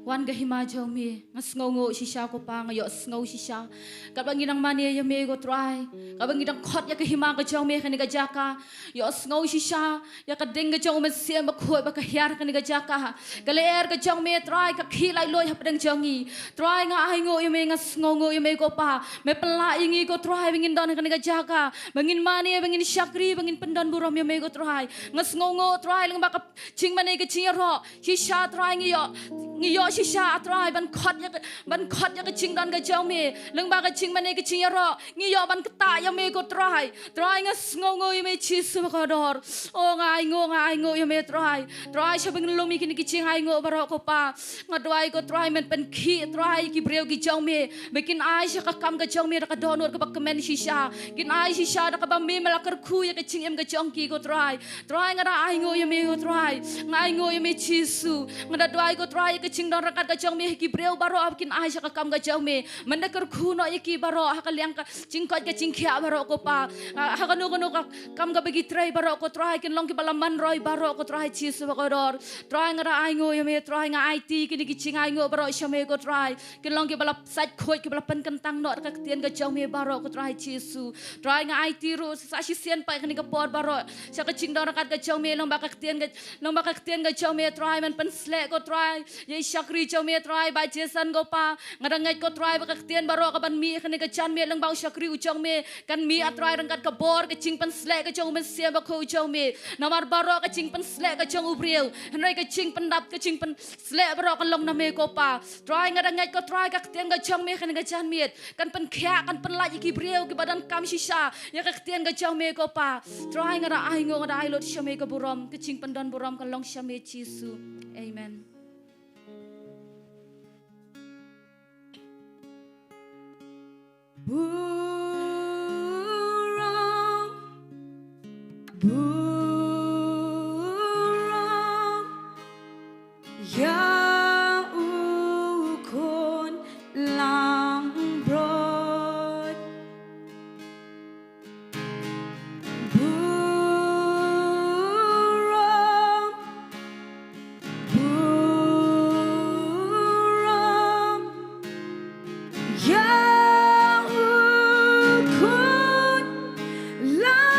wan ga hima chong mi ngas ngo shisha ko pa ngayo ngo shisha ka bangi nang mani ya me go try ka bangi nang khot ya ka hima ka chong mi khani ka Jaka yo ngo shisha ya ka deng ga chong me sem ba khoi ba ka hyar khani ka Jaka ka le er ka chong me try ka khilai loi hap deng chongi try nga ai ngo ya me ngas ngo ya me ko pa me pla ingi ko try bangin don khani ka Jaka bangin mani bangin Shakri bangin pendon burom ya me go try ngas ngo try lang ba ka jingmane ka jingiaroh shisha try ngiyo shisha try ban khot ya ka jingdon ka jong me leng ba ka jingmane ka jingiaroh ngiyo ban kata ya me ko try ngas ngo ya me chis ka dor o ngai ngo ya me try sa bang lumi kini ki jing ai ngo baro ko pa ngadwai ko try men pen khi try ki breu ki jong me bekin ai sa ka kam ka jong me ka donor ka bak men shisha kin ai shisha da ka ba me mala kyrkhu ya ka jing em ka jong ki ko try ngada ai ngo ya me ko try ngai ngo ya me chisu ngada dwai ko try ka jing don rakat ka jong me ki breu baro kin ai sa ka kam ka jong me menda kyrkhu no ki baro ha ka liang ka jing kot ka jing khia baro ko pa ha ka no ka kam ka bagi try baro ko try kin long ki balaman roi baro ko try chisu ko dor try ngada ai ngo ya me try nga IT kini ki jing ai ngo baro sa me ko try kin long ki bala sat khoi ki bala pen kentang no ka tien ka jong me baro ko try chisu try nga IT ro sa si sien pa kini ka por baro sa ka jing don rakat ka jong me long ba ka tien ka jong me try man pen slek ko try ye Shakri jong me try ba Jason go pa ngada ngai ko try ba ka tien baro ka ban mi kini ka chan me lang ba Shakri u jong me kan mi atry rang ka bor ka jing pen slek ka jong men sia ba ko jong me namar baro ka jing pen slek ka jong u breu hanai ka jing pen dap ka jing pen slek baro ka long na me ko pa try ngada ngai ko try ka tien ka jong me kini ka chan me kan pen khia kan pen la ki breu ki badan kam shisha ya ka tien ka jong me ko pa try ngada ai ngo ngada ai lot shame ka burom ka jing pen don burom ka long shame chisu amen Buram ya ukon lang brod Buram ya ukon lang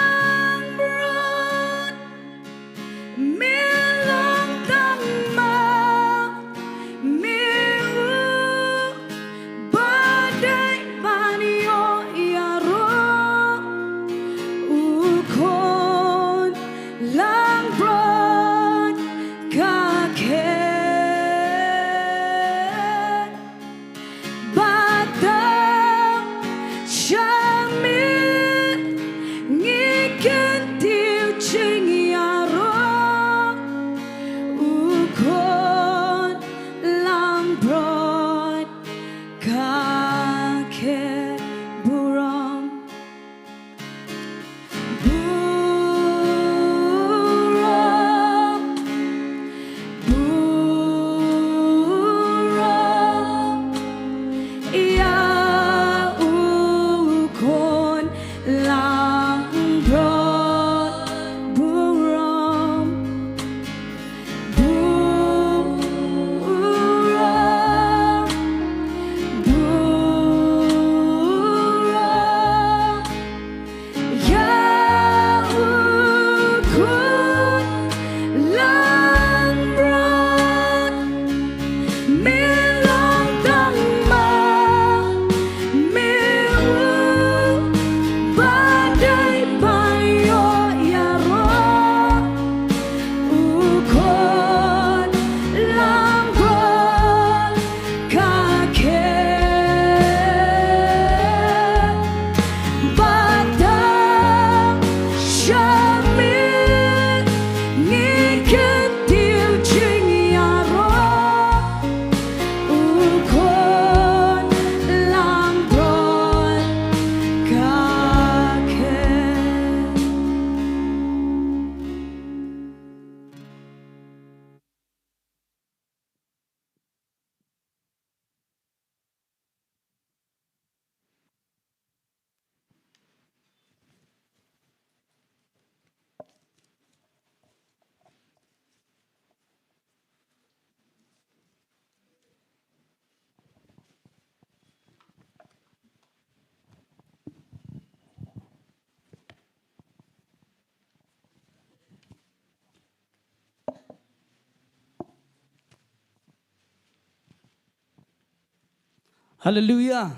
Hallelujah.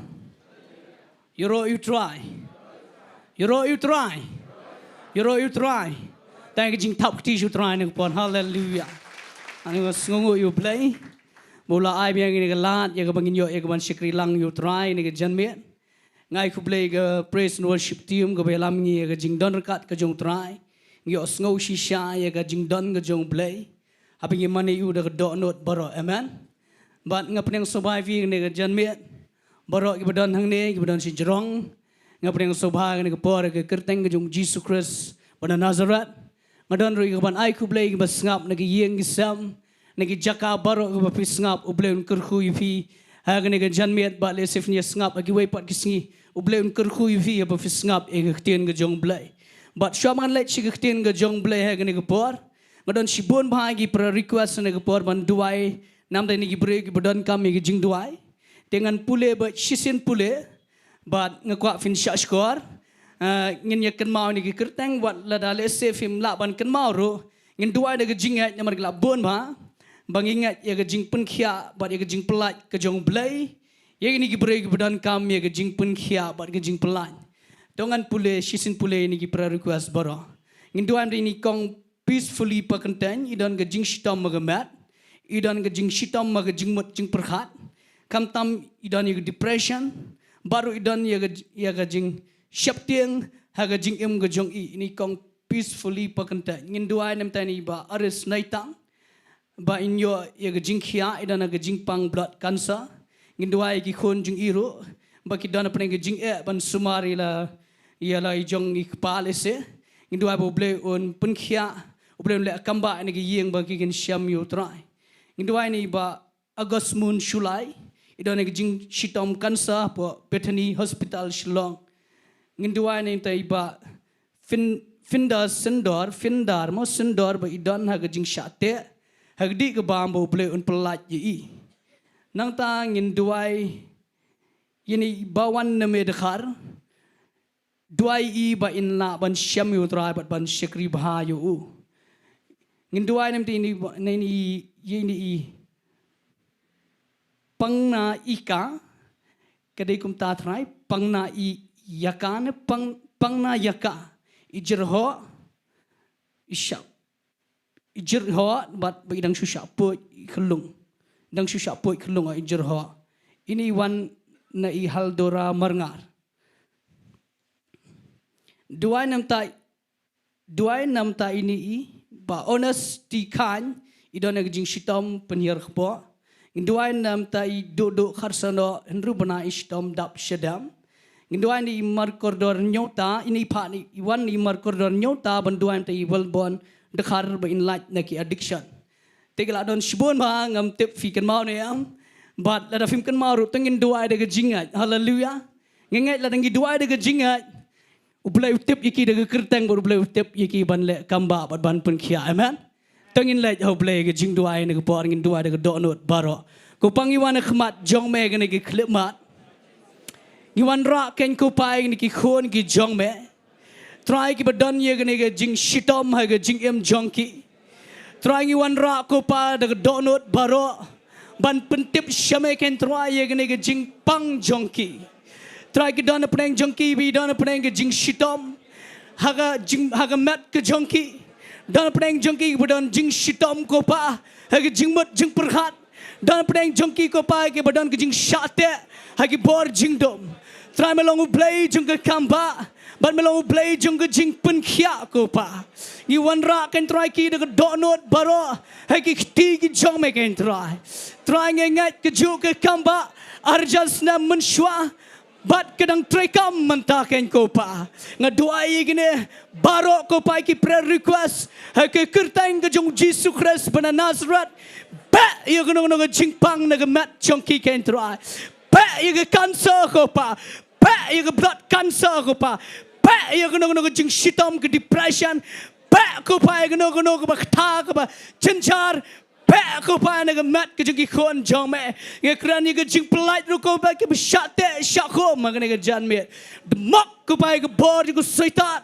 You roll, you try. You roll, you try. You roll, you try. Thank you, Jing top you try. Hallelujah. And it was Sngi U Blei. Mawlai biang ini kelat, ya kebangin yo, ya keban Shikri lang you try, ni kejanmet. Ngai ku Blei ke praise and worship team ke belam ni ya ke Jingdon rekat ke jong try. Yo Sngi shisha ya ke Jingdon ke jong Blei. Apa yang mana you dah ke dok not baro, amen. But ngapeng surviving ni kejanmet. Baro ke badan hangne, ke badan si jerong. Ngapeng survive ni ke por ke kerteng ke jong Jesus Christ pada Nazareth. Ngadon rui ke ban ai ku Blei ke basngap ni ke yeng gisam. Nagi Jaka baro ke bapi sngap ubleun kyrkhu ifi hag nagi janmet ba le sefnia sngap agi wei pat kisngi ubleun kyrkhu ifi ya bapi sngap e Ktien U Blei but shaman let si Ktien U Blei hag nagi por ngadon si bon bahagi pra request nagi por ban duai nam dai nagi bre ki bodon kam nagi Jingduwai dengan pule ba sisin pule but ngakwa fin sha skor ngin yakan mau nagi kerteng wat la dale sefim la ban kan mau ro ngin duai nagi jingat nyamar la bon ba bang ingat ya ke jing pun khia bat ya ke jing pelat ke jong Blei ya ini ki beri ke badan kam ya ke jing pun khia bat ke jing pelat dongan pule sisin pule ini ki pra request baro nginduan ini kong peacefully pakantan idan ke jing shitam magamat idan ke jing shitam mag jing mot jing perhat kam tam idan ya ke depression baru idan ya ke jing syaptieng ha ke jing em ke jong ini kong peacefully pakantan nginduan nam tani ba ares naitang ba inyo ya ke jingkia idana ke jingpang blood cancer Jingduwai ki khon jingiaroh ba ki dana pneng ke jing ban sumari la ya la jong ik palese Jingduwai bo Blei on punkhia ublem le kamba ni ke yeng ba ki ken syam yu trai Jingduwai ni ba August moon July idana ke jing shitom cancer po Bethany hospital Shillong Jingduwai ni tai ba findar mo sendor ba idan ha ke jing syate hagdi ke bambu Blei un pelat ye nang ta Jingduwai ini bawan na medkhar duai i ba in la ban syam yu trai bat ban Shikri Bhai Jingduwai nam ini ini pangna ika kadai kum ta trai pangna i yaka ne pangna yaka ijirho isyap ijirho bat bidang susah poi kelung dang susah poi kelung ijirho ini wan na i haldora marngar duai nam ta ini i ba honesty kan idona jing shitom penhir khpo duai nam ta i do kharsano henru bana istom dap shadam duai ni markordor nyota ini pa ni wan ni markordor nyota ban duai ta i walbon dekhar ba in light naki addiction tegla don shibon ba ngam tip fi kan mau ne am but la da fim kan mau ru tengin duai de jingat hallelujah ngengai la tengi duai de jingat ublai tip yiki de kerteng bor ublai tip yiki ban le kamba bat ban pun khia amen tengin le ublai ge jing duai ne por ngin duai de do not baro ko pangi wan khmat jong me ge ne ge khlemat ni wan ra ken ko pai ni ki khon ki jong me try ki badan ye gane ke jing shitom ha ke jing em jongki try ngi wan ra ko pa de donot baro ban pentip shame ken try ye gane ke jing pang jongki try ki don pneng jongki bi don pneng ke jing shitom ha ga mat ke jongki don pneng jongki badan jing shitom ko pa ha ke jing mot jing perhat don pneng jongki ko pa ke badan ke jing shate ha ki bor jingdom try melong Blei jung ke kamba ban melong Blei jung ke jing pun khia ko pa ni wan ra ken try ki de do not baro ha ki ti ki jong me ken try ngengat ke ju ke kamba arjas na menshwa bat kedang try kam menta ken ko pa ngaduai gine baro ko pa ki prayer request ha ke kertang ke jung Jesus Christ bana Nazareth ba ye gno no jing pang na mat jong ki ken try ba ye ke cancer ko pa ba ye ke blood cancer ko pa ba ye gno jing shitom ke depression ba ko pa ye gno ko ba kha ko ba chenchar pek ko pa na mat ke jing khon jong me nge krani ke jing pelait ru ko ba ke syate syako magane ke jan me demok ko pa ke bor ko syaitan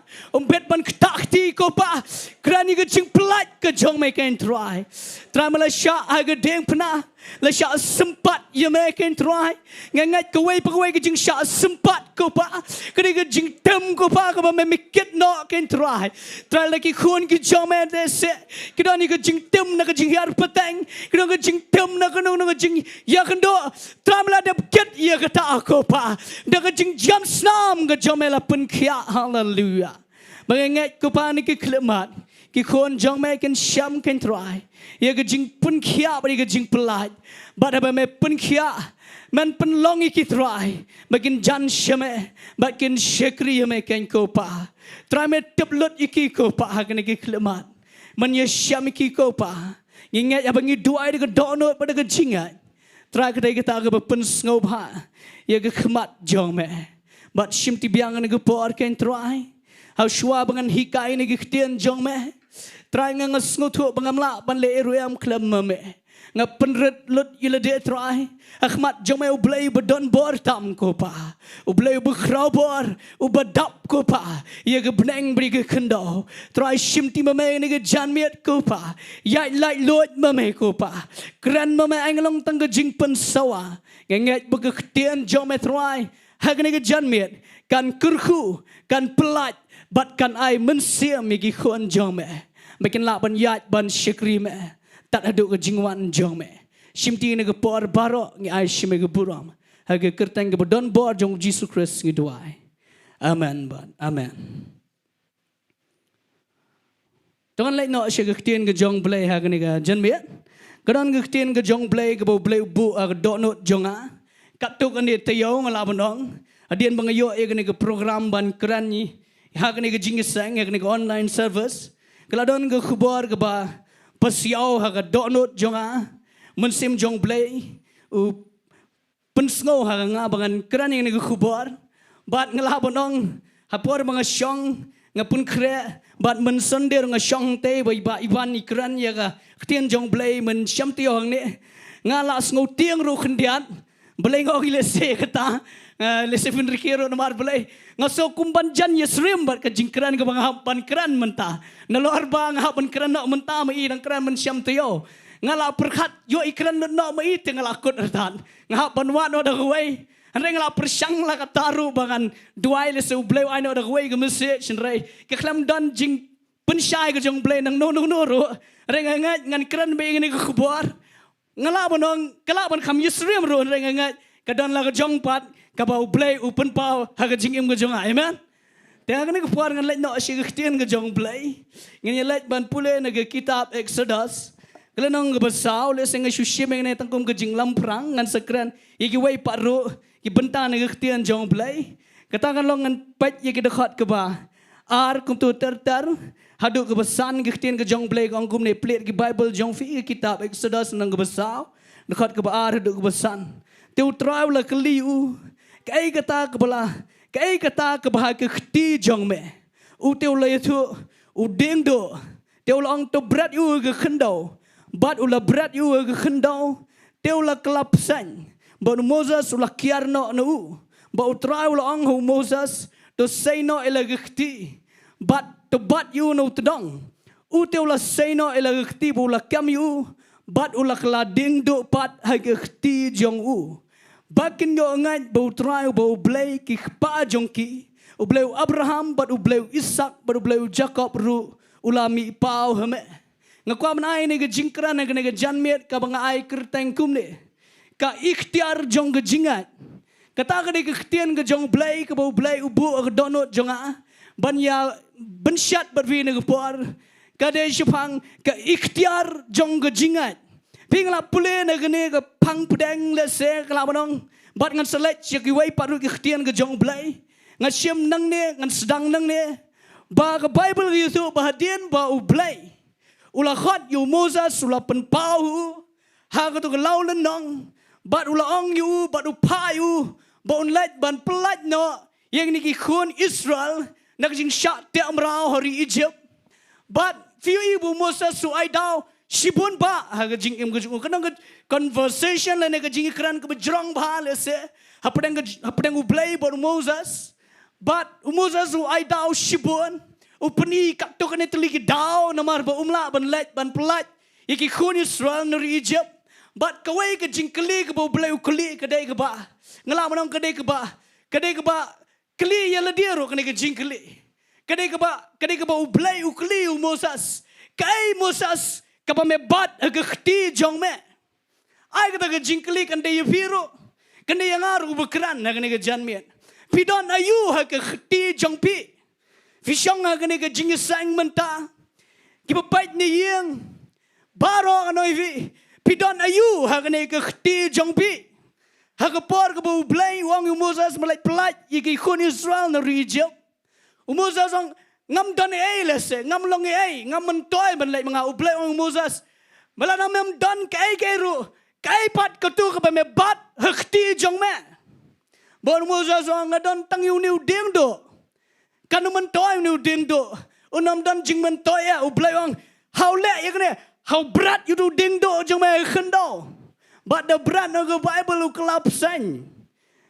bet ban takti ko pa krani ke jing pelait ke jong me ken try malaysia aga deng pena la sya sempat ye me ken try ngangat ko wei ke jing sya sempat ko pa kini ke jing tem ko pa ko me mikit no ken try lagi khon ke jong me de se kidani ke jing tem na ke jing yar petang kidani ke jing tem na ke no ke jing ya kendo tramla de kit ye ke ta ko pa de ke jing jam snam ke jong me la pun khia hallelujah mengengat ko pa ni ke klemat ki khon jong me ken sham ken try ye ke jing pun khia bari ke jing pelat but ba me pun khia man pun long ki try makin jan shame makin shekri me ken ko pa try me teplut iki ko pa ken ki klemat man ye sham ki ko pa ngingat ya bangi duai de donot pada ke jingat try ke kita ke pun ngop ha ye ke khmat jong me but shim ti biang ne ke por ken try how shwa bangan hikai ne ke ktien jong me try nga ngasngutu bangamla ban le ruam klam me nga penret lut ile de try akhmat jome u blei donbor tam ko pa u blei bu khrabor u badap ko pa ye ge bneng bri ge kynduh try shimti me ne ge janmiet ko pa ya lai lot me ko pa kran me anglong tang ge jing pen sawa nget bu ge ktien jome try ha ge janmiet kan kyrkhu kan pelat bat kan ai mensia mi gi khon jome makin la ban yat ban shikri me tak aduk ke jingwan jong me shimti ne ke por baro ngi ai shime ke buram ha ke kertang ke donbor jong Jesus Christ ngi duai amen ban amen Jangan lai no she ke ktien ke jong blei ha ke ne ke jan me kadon ke ktien ke jong blei ke bo blei bu a donot jonga katuk ane tayo ngala bonong adien bangayo e ke ne ke program ban kran ni ha ke ne ke jingiaseng ke ne ke online service keladon ke khubor ke ba pasiau ha ke donot jonga mensim jong blei u pensngo ha nga bangan kran ni ke khubor bat ngala bonong hapor banga syong ngapun kre bat men sonder nga syong te bai ba iban ikran ya ka ktien jong blei men syam ti hong ne ngala sngo tiang ru khndiat blei ngo ile se kata le se fin rikero namar blei ngaso kumban jan yesrim bat ka jingkran ka banga ban kran menta nalor bang ha ban kran no menta mai dang kran men syam ti yo ngala perkhat yo ikran no mai te ngala kut ratan ngah ban wa no da wei Reng la persang la kataru bangan duai le se bleu ai no da wei ke message rei ke klam don jing pensyai ke jong bleu nang no ro reng ngat ngan kran be ngene ke khubor ngala bonong kala ban kham yisrem ro reng ngat ke don la ke jong pat ka bau bleu upen pau ha ke jing im ke jong amen te ngene ke por ngan le no se ke ktien ke jong bleu ngene le ban pule na ke kitab Exodus kelenong ke besau le seng shushim ngene tangkum ke jing lam prang ngan sekran iki wei paru ki Bynta ne Ktien jong blei katakan longan pet ye ke dekat ke ba ar kum tu ter haduk ke besan ke Ktien ke jong blei kong kum ne plet ke Bible jong fi ke kitab Exodus nang ke besau dekat ke ba ar haduk ke besan teu trau la ke liu kai kata ke bala kai kata ke ba ke khti jong me u teu la tu u Diengdoh teu long to brat u ke kynduh bat u la brat u ke kynduh teu la kelap san But Moses ulah kiar no nu, but try ulah ang Moses to say no elagakti, but to bat you no tedong. Ute ulah say no elagakti ulah kam you, but ulah kala Diengdoh pat hagakti jong u. Bakin yo ngat bau try bau blei ki pa jong ki, ubleu Abraham but ubleu Ishak but ubleu Jacob ru ulah mi pau hame. Ngakwa manai ne ke jingkran ne ke janmet ka banga ai kerteng kum ne. Ka ikhtiar jong ke jingat kata ke ke ktien ke jong blei ke bau blei ubu ke donot jonga ban ya bensyat berwi ne ke por ka de shpang ke ikhtiar jong ke jingat pingla pule ne ke pang pedang le se kala bonong bat ngan select ye ki wei paru ke ktien ke jong blei ngasim nang ne ngan sedang nang ne ba ke Bible yu ba hadien ba u blei ula khat yu Moses ula pen pau ha ke tu ke lau le nong Bat ulang you, bat upa you, bat unlet ban pelat no, yang ni khun Israel nak jing syak te amrau hari Egypt. But few ibu Moses su ai dau Shibun ba haga jingim gujung kanang conversation la nega jingi kran ke bejrong ba le se hapdeng U Blei bor Moses but Moses u ai dau shibun upni kak to kane teli ki dau namar ba umla ban let ban pelat iki khun Israel neri Egypt but kawai ke jingkli ke bo Blei u kli ke dai ke ba ngala manong ke dai ke ba kli ya la dia ro kane ke jingkli ke dai ke ba U Blei u kli u Moses kai Moses kapa me bat aga khti jong me ai kata ga jingkli kan de yiro kan de yang aru bekran na kan ga janmian pidon ayu ha ga khti jong pi fishong ha kan ga jingiaseng menta ki bait ni yeng baro anoi vi pidon ayu ha kan ga khti jong pi ha ga por ga U Blei wang Moses malai pelat yi khun Israel na Egypt Moses wang ngam don ai lese ngam long ai ngam mentoi ban lai mga U Blei ong Moses malana mem don kai ru kai pat ketu ke me bat khti jong me bon Moses ong ngadon tang yu niu Diengdoh kan mentoi niu Diengdoh unam don jing mentoi ya U Blei ong how le ya kene how berat you do Diengdoh jong me Khynnah but the berat no go Bible u kelap sen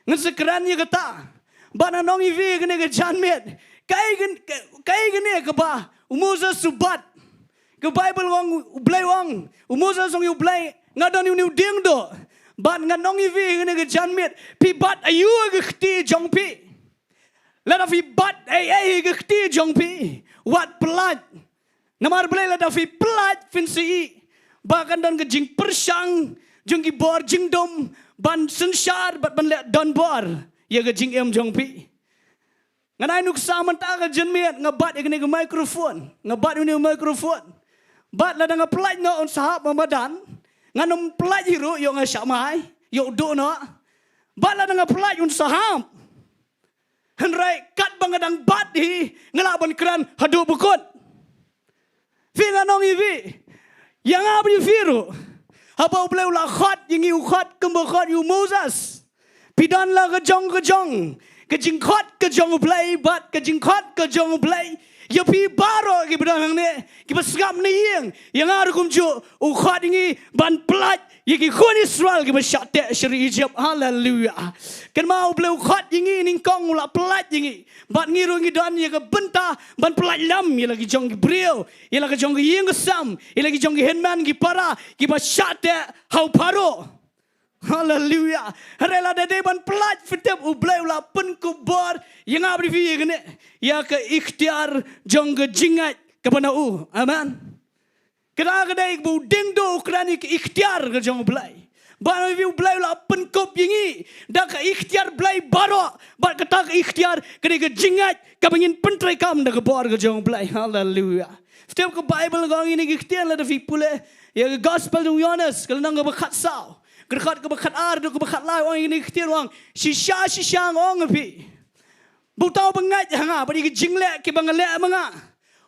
ngesekran ye kata bana nong ivi kene ke janmet kai gini ke ba Moses subat ke Bible wang U Blei wang Moses wang U Blei ngadon yu Diengdoh bat nganong ivi gini ke janmet pi bat ayu ke khti jong pi lada fi bat ai ke khti jong pi wat pelat namar Blei lada fi pelat fin si bahkan don ke jing persang jing bor jingdom ban sensar bat ban le donbor ya ke jing jong pi nganai nuk sama ta ka jenmiat ngabat ikni ke microphone ngabat ini microphone bat la dang pelaj no on sahab mamadan nganom pelaj hiru yo ngasak mai yo do no bat la dang pelaj on sahab henrai kat bangadang bat hi ngalaban kran hadu bukut fi nganong ivi yang abri firu apa Blei la khat yingi u khat kembo khat yu Moses pidan la ke jong ke jingkot ke jong U Blei bat ke jingkot ke jong U Blei ya pi baro ke bedang ne ki basgam ne yang aru kum ju u khat ngi ban pelat ye ki khun Israel ke basyate syri Egypt haleluya kan mau U Blei u khat ngi ning kong ula pelat ngi bat ngiru ngi dan ye ke Bynta ban pelat lam ye lagi jong ki brio ye lagi jong ki yeng sam ye lagi jong ki henman ki para ki basyate hau paro haleluya rela de ban pelat fitep U Blei la pen kubor yang abri fi gene ya ke ikhtiar jong ke jingat ke bana u amen kena kedai bu Diengdoh krani ke ikhtiar ke jong U Blei bana fi U Blei la pen kop yingi da ke ikhtiar Blei baro bat kata ke ikhtiar ke jingat ke bangin pentrai kam da ke bor ke jong U Blei haleluya fitep ke Bible gong ini ke ikhtiar la da fi pule ya ke gospel du Yohanes kalau nang ke bekat sao kerkat ke bekat ar ke bekat lai orang ini khtiar wang shisha ong pi butau bengat hanga bagi ke jingle ke bangle manga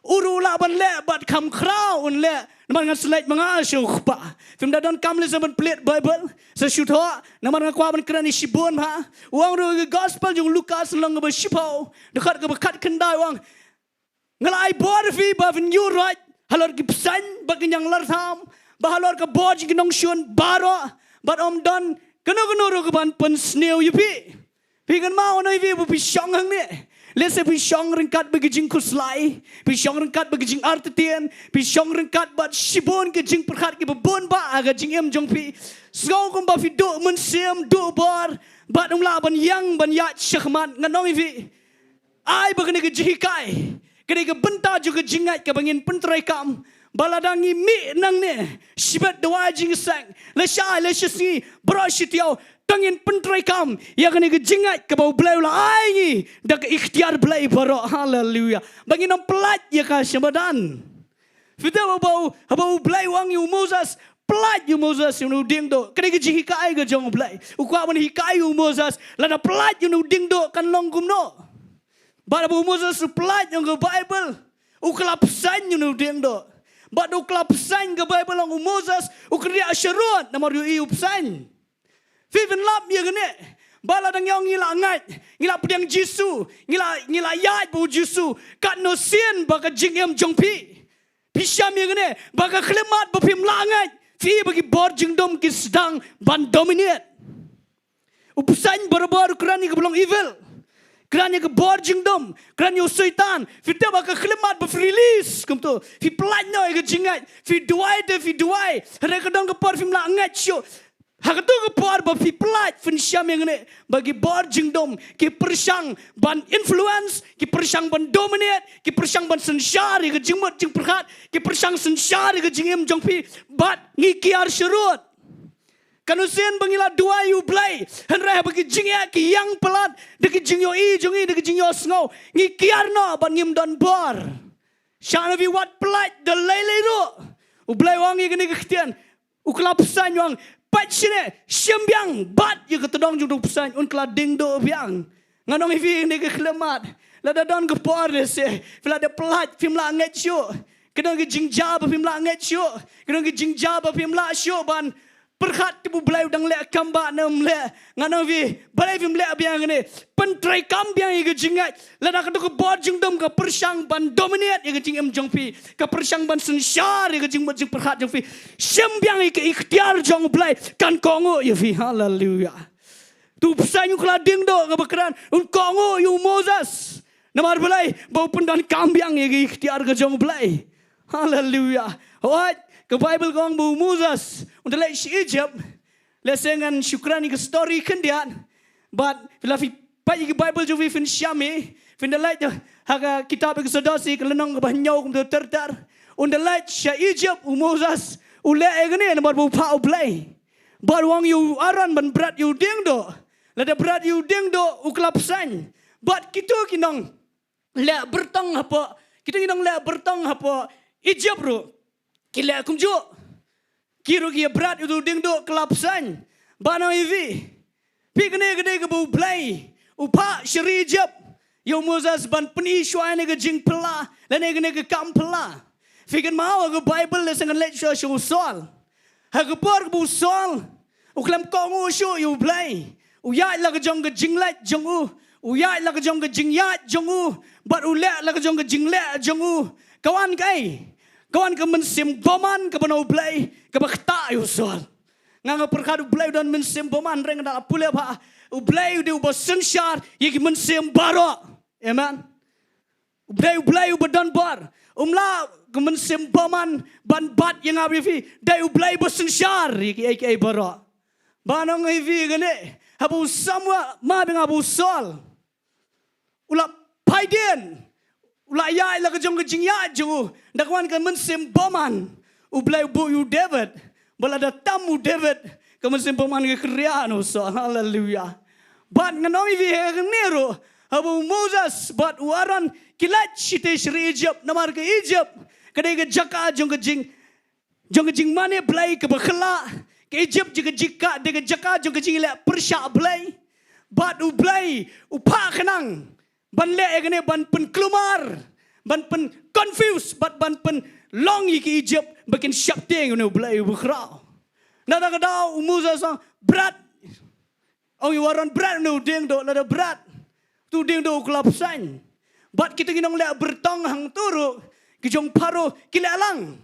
uru la ban le bat kam krau un le naman ngan slide manga syukpa film dadon kam le zaman plate Bible sa shutho naman ngakwa ban krani shibon ha wang ru ke gospel jung Lukas long ke shipo dekat ke bekat kendai wang ngalai bor fi ba vin you right halor ki psan bagi yang lar tham ba halor ke bor jing nong shun baro but don kena ro ke ban pen sneu yupi pigan mau no ivi bu pisong hang ne lese pisong ringkat bagi jing kuslai pisong ringkat bagi jing artetian pisong ringkat bat shibon ke jing perkhat ke bebon ba aga jing jong pi sgau kum ba fi do men sem do bor bat umla ban yang ban ya syahman nganong ivi ai bagane ke jihikai kene ke Bynta juga jingat ke bangin pentrai kam baladangi mi nang ne sibat Jowai Jingiaseng le shy le Sngi bro shitiao tangin pentrai kam ya kene ke jingat ke bau Blei la ai ni dak ikhtiar Blei baro haleluya bangin om pelat ya ka semadan fita bau Blei wang yu Moses pelat yu Moses yu Diengdoh kene ke jihikai ke jong Blei ukwa ban hikai yu Moses la da pelat yu Diengdoh kan longgum no bara bu Moses pelat yu ke Bible uklap san yu Diengdoh but uklap san ke Bible long Moses ukria syarut namar yu iup san Viven lap ya gene bala dang yang ngila ngat ngila pedang Jisu ngila yat bu Jisu kat no sien ba ka jingem jongpi Pisham yang ni bagi kelemat bapim langat. Fi bagi bor jingdom ki sedang ban dominate. Upusan berbar kerana ke belong evil. Kerana ke bor jingdom, kerana syaitan. Fi dia bagi kelemat berrelease kum tu. Fi pelan noi ke jingat. Fi duai. Hari kedong ke por fi langat syo. Hak tu ke por bapi pelat fin syam yang ni bagi bor jingdom ki persang ban influence, ki persang ban dominate, ki persang ban sensyar ke jingmut jing perhat, ki persang sensyar ke jingim jongpi bat ngikiar syurut. Kanusian bangila Jinggiasyllok U Blei, henrah bagi jingya ki yang pelat, deki jingioi jongi deki jingiasengo, ngikiar no ban ngim donbor. Syanavi wat pelat de lele ro. U Blei wangi kini ke Ktien U pesan wang Pat sini, sembiang bat je ketedong judul pesan unkla Diengdoh biang. Nganong ivi ni ke kelemat. Lada don ke por se. Fila de pelat film la nget syo. Kedong ke jingjab film la nget syo. Kedong ke jingjab film la syo ban perhat tibu belai udang le kamba nam le. Nganong ivi balai film le biang ni. Pentrai kambiang ke jingat. Lada kedong ke bor jingdom ke persang ban dominate ke jingem jongpi. Ke persang ban sensyar ke jingmut jing perhat jongpi. Sembiang ke ikhtiar jong belai kan kongo ya fi haleluya. Tu pesan yu kala Diengdoh ke bekeran un kongo yu Moses. Namar belai bau pendan kambiang ya ke ikhtiar ke jong belai. Haleluya. What? Ke Bible gong bau Moses untuk lek Egypt. Lesengan syukrani ke story kendian. But bila fi pai ke Bible ju fi fin syami, fin the light haga kitab ke sedasi ke lenong ke banyau kum tertar. Un the light sya Egypt u Moses ule egene namar bau pa belai. Bar wang yu aran ban berat yu Diengdoh. Lada berat yu Diengdoh u kelapsan. But kita kinong lek bertang apa? Kita kinong lek bertang apa? Egypt ru. Kila kumjo. Kiro kia berat yu Diengdoh kelapsan. Bana ivi. Pi kene ke bau belai. Upa syari Egypt. Yu Moses ban peni syuai ne ke jing pela. Lene ke kam pela. Fikan mau ke Bible le sangan let show sol. Haga por bu sol. Uklam kongu show yu blai. Uyat la ke jong ke jinglat jongu. Uyat la ke jong ke jingyat jongu. Bat ulet la ke jong ke jinglet jongu. Kawan kai. Kawan ke mensim boman ke bana blai ke bakta yu sol. Nganga perkadu blai dan mensim boman reng da pule ba. Blai de ubah sensyar ye ke mensim baro. Amen. Blai ubah umla kemensim paman ban bat yang abifi dai ublai bersensyar ki baro banong ivi gane habu samwa ma beng abu sol ula paiden ula yai la kejong kejing ya ju dakwan kemensim paman ublai bu yu David balada tamu David kemensim paman ke krian so haleluya ban nganong ivi nero habu Moses bat waran kilat shite shri Egypt namar ke Egypt kadai ke Jaka jong ke jingmane Blei ke bakhla ke Egypt ke Jaka de ke Jaka jong ke jingla persya Blei bat u Blei upa kenang ban le egne ban pen kelumar ban pen confused ban pen long ke Egypt bakin syap teng u Blei bakhra nada kadau Moses berat oh waran berat nu Diengdoh lada berat tu Diengdoh kelapsan bat kita kinong le bertong hang turu kijong paro kilalang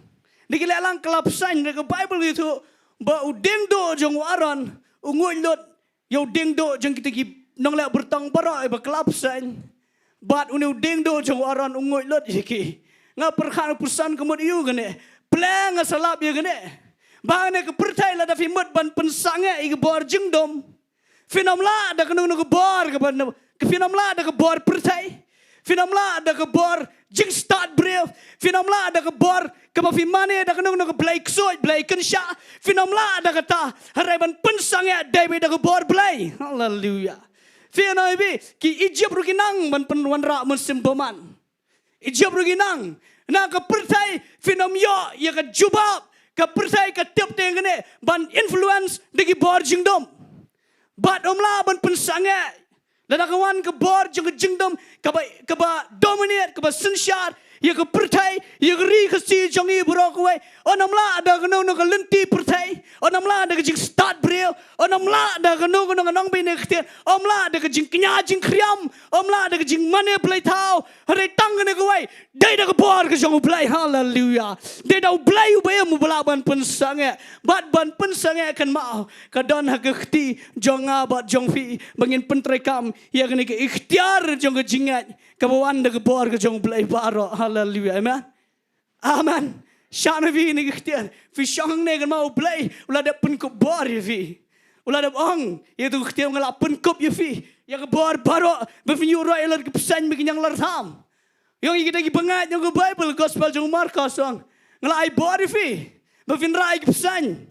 di kilalang kelapsan ke Bible itu ba Diengdoh jong waran ungulot yo Diengdoh jong kita ki nong le bertong bara ba kelapsan bat unu Diengdoh jong waran ungulot iki nga perkhan pusan kemud yu gane plang salap ye gane ba ne ke pertai la da fi mud ban pensange i bor jingdom finamla da kenung ke bor ke ban ke finamla da ke bor pertai finamla ada ke bor jing start brave finamla ada ke bor ke mafimane ada kenung ke Blei ksoi Blei kensha finamla ada kata haraiban pensang ya David ada ke bor Blei haleluya fina ibi ki Egypt ruginang ban penwan ra musim paman Egypt ruginang na ke pertai finam yo ya ke jubab ke pertai ke tiap tengene ban influence degi bor jingdom bat omla ban pensang ya lada kawan ke bor jeng jingdom kaba dominate kaba sensyar ya ke pertai ya ke ri ke si jongi bro kuai onamla ada kenong no ke lenti pertai Onamla da jing start brio. Onamla da ganung nong bine Ktien. Omla da jing knya jing kriam. Omla da jingmane Blei tau. Hare tang ne gawai. Dai da bor ke jong Blei. Hallelujah. Dai da Blei u be mu bala ban pen sange. Bat ban pen sange kan mau. Kadon ha ke khti jonga bat jong fi bangin pen trekam ya ke ikhtiar jong ke jingat. Kabawan da bor ke jong Blei baro. Hallelujah. Amen. Amen. Shana vi ni ikhtiar. Fi shang ne kan mau Blei. Ula da pen ko bor ya fi. Ula da ong. Ya tu ikhtiar ngala pen kop ya fi. Ya ke bor baro. Befinyu ro elar ke pesan bikin yang lar tham. Yang kita lagi bengat yang ke Bible gospel jong Markus ong. Ngalai bor ya fi. Befin rai ke pesan.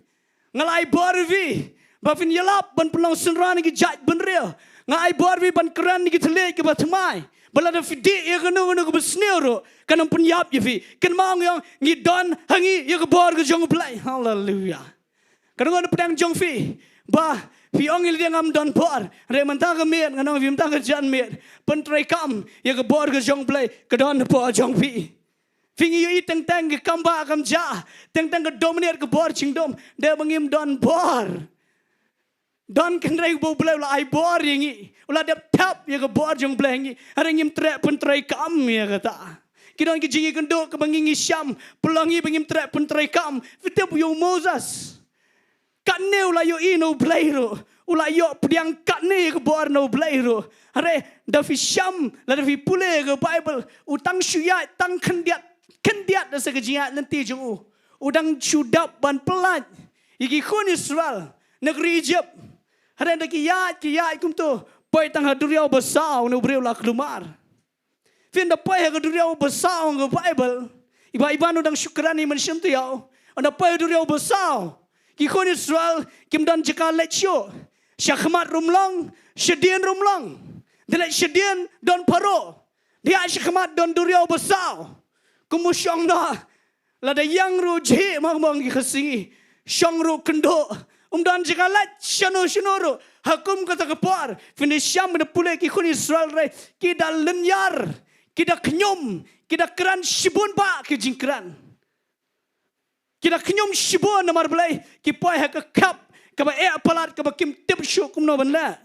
Ngalai bor ya fi. Befin yelap ban pelang senran ki jat ben real. Ngalai bor fi ban keran ki telek ke batamai. Bala da fidi ya kanu ke besnero. Kanang penyap ya fi. Kan mau yang ngidon hangi ya ke bor ke jong Blei. Hallelujah. Kanang ada pedang jong fi. Bah fi ong il dia ngam don bor. Re mentang ke met kanang fi mentang ke jan met. Pen trai kam ya ke bor ke jong Blei. Ke don bor jong fi. Fingi yu teng teng ke kamba kam ja. Teng teng ke dominate ke bor Jingdom. Dia mengim don bor. Don kendrai bo Blei ula ai bor yangi. Ula dep tap ya ke bor jong Blei yangi. Hari ngim trek pen trai kam ya kata. Kita orang jingi kynduh ke bangingi Syam. Pelangi bangim trek pen trai kam. Fitep yo Moses. Katne ula yo ino Blei ro. Ula yo pediang katne ke bor no Blei ro. Hare da fi Syam la da fi pule ke Bible. Utang syuyat tang kendiat da se kejiat nanti jong udang syudap ban pelat. Iki khun Israel negeri Egypt. Hare da kiyat kum tu. Pai tang haduriau besar no breu la kelumar. Fin da pai haduriau besar ke Bible. Iba no dang syukrani mention tu yau. Anda pai haduriau besar. Ki khun Israel kim dan Jaka lecho. Syakmat rumlong, syedien rumlong. Delek syedien don paro. Dia syakmat don duriau besar. Kumusyong dah. Lada yang ru je mang ki khasingi. Syong ru kynduh. Dan Jaka let syano ru. Hakum kata kepar. Fin Syam da pule ki khun Israel re. Ki da lenyar. Ki da kenyum. Ki da keran shibun ba ki jingkran. Kita kenyum shibun namar Blei. Ki pai ha ke kap. Kaba palat kaba kim tip syuk kum no benda.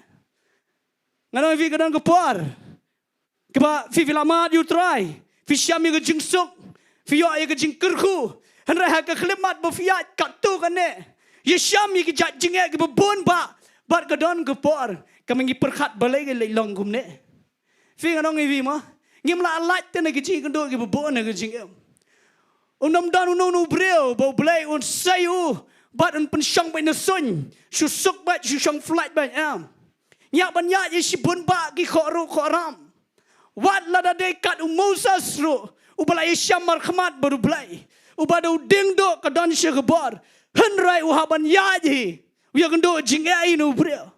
Ngano vi kadang kepar. Kaba fi lamat you try. Fi Syam ke jingsuk. Fi yo ke jingkyrkhu. Henra ha ke khlemat bo fiat kat tu kan ne. Ye Syam ke jat jinge ke bebon ba. Bat kadon kepar. Kama ngi perkhat balai ke leilong kum ne. Fi ngano ngi vi ma. Ngim la alat te ne ke jing kynduh ke bebon ke jingem. Unam dan ununu breu bo Blei un sayu. Bat un pensyang bai nasun. Susuk bat susang flight bat am. Nyak banyak ye shibun ba ki khoru khoram. Wat la da dekat Moses ru. Ubala ye Syam marhamat baru Blei. Ubada Diengdoh ka dan she gebor. Henrai uhaban yaji. Uya kynduh jingai nu breu.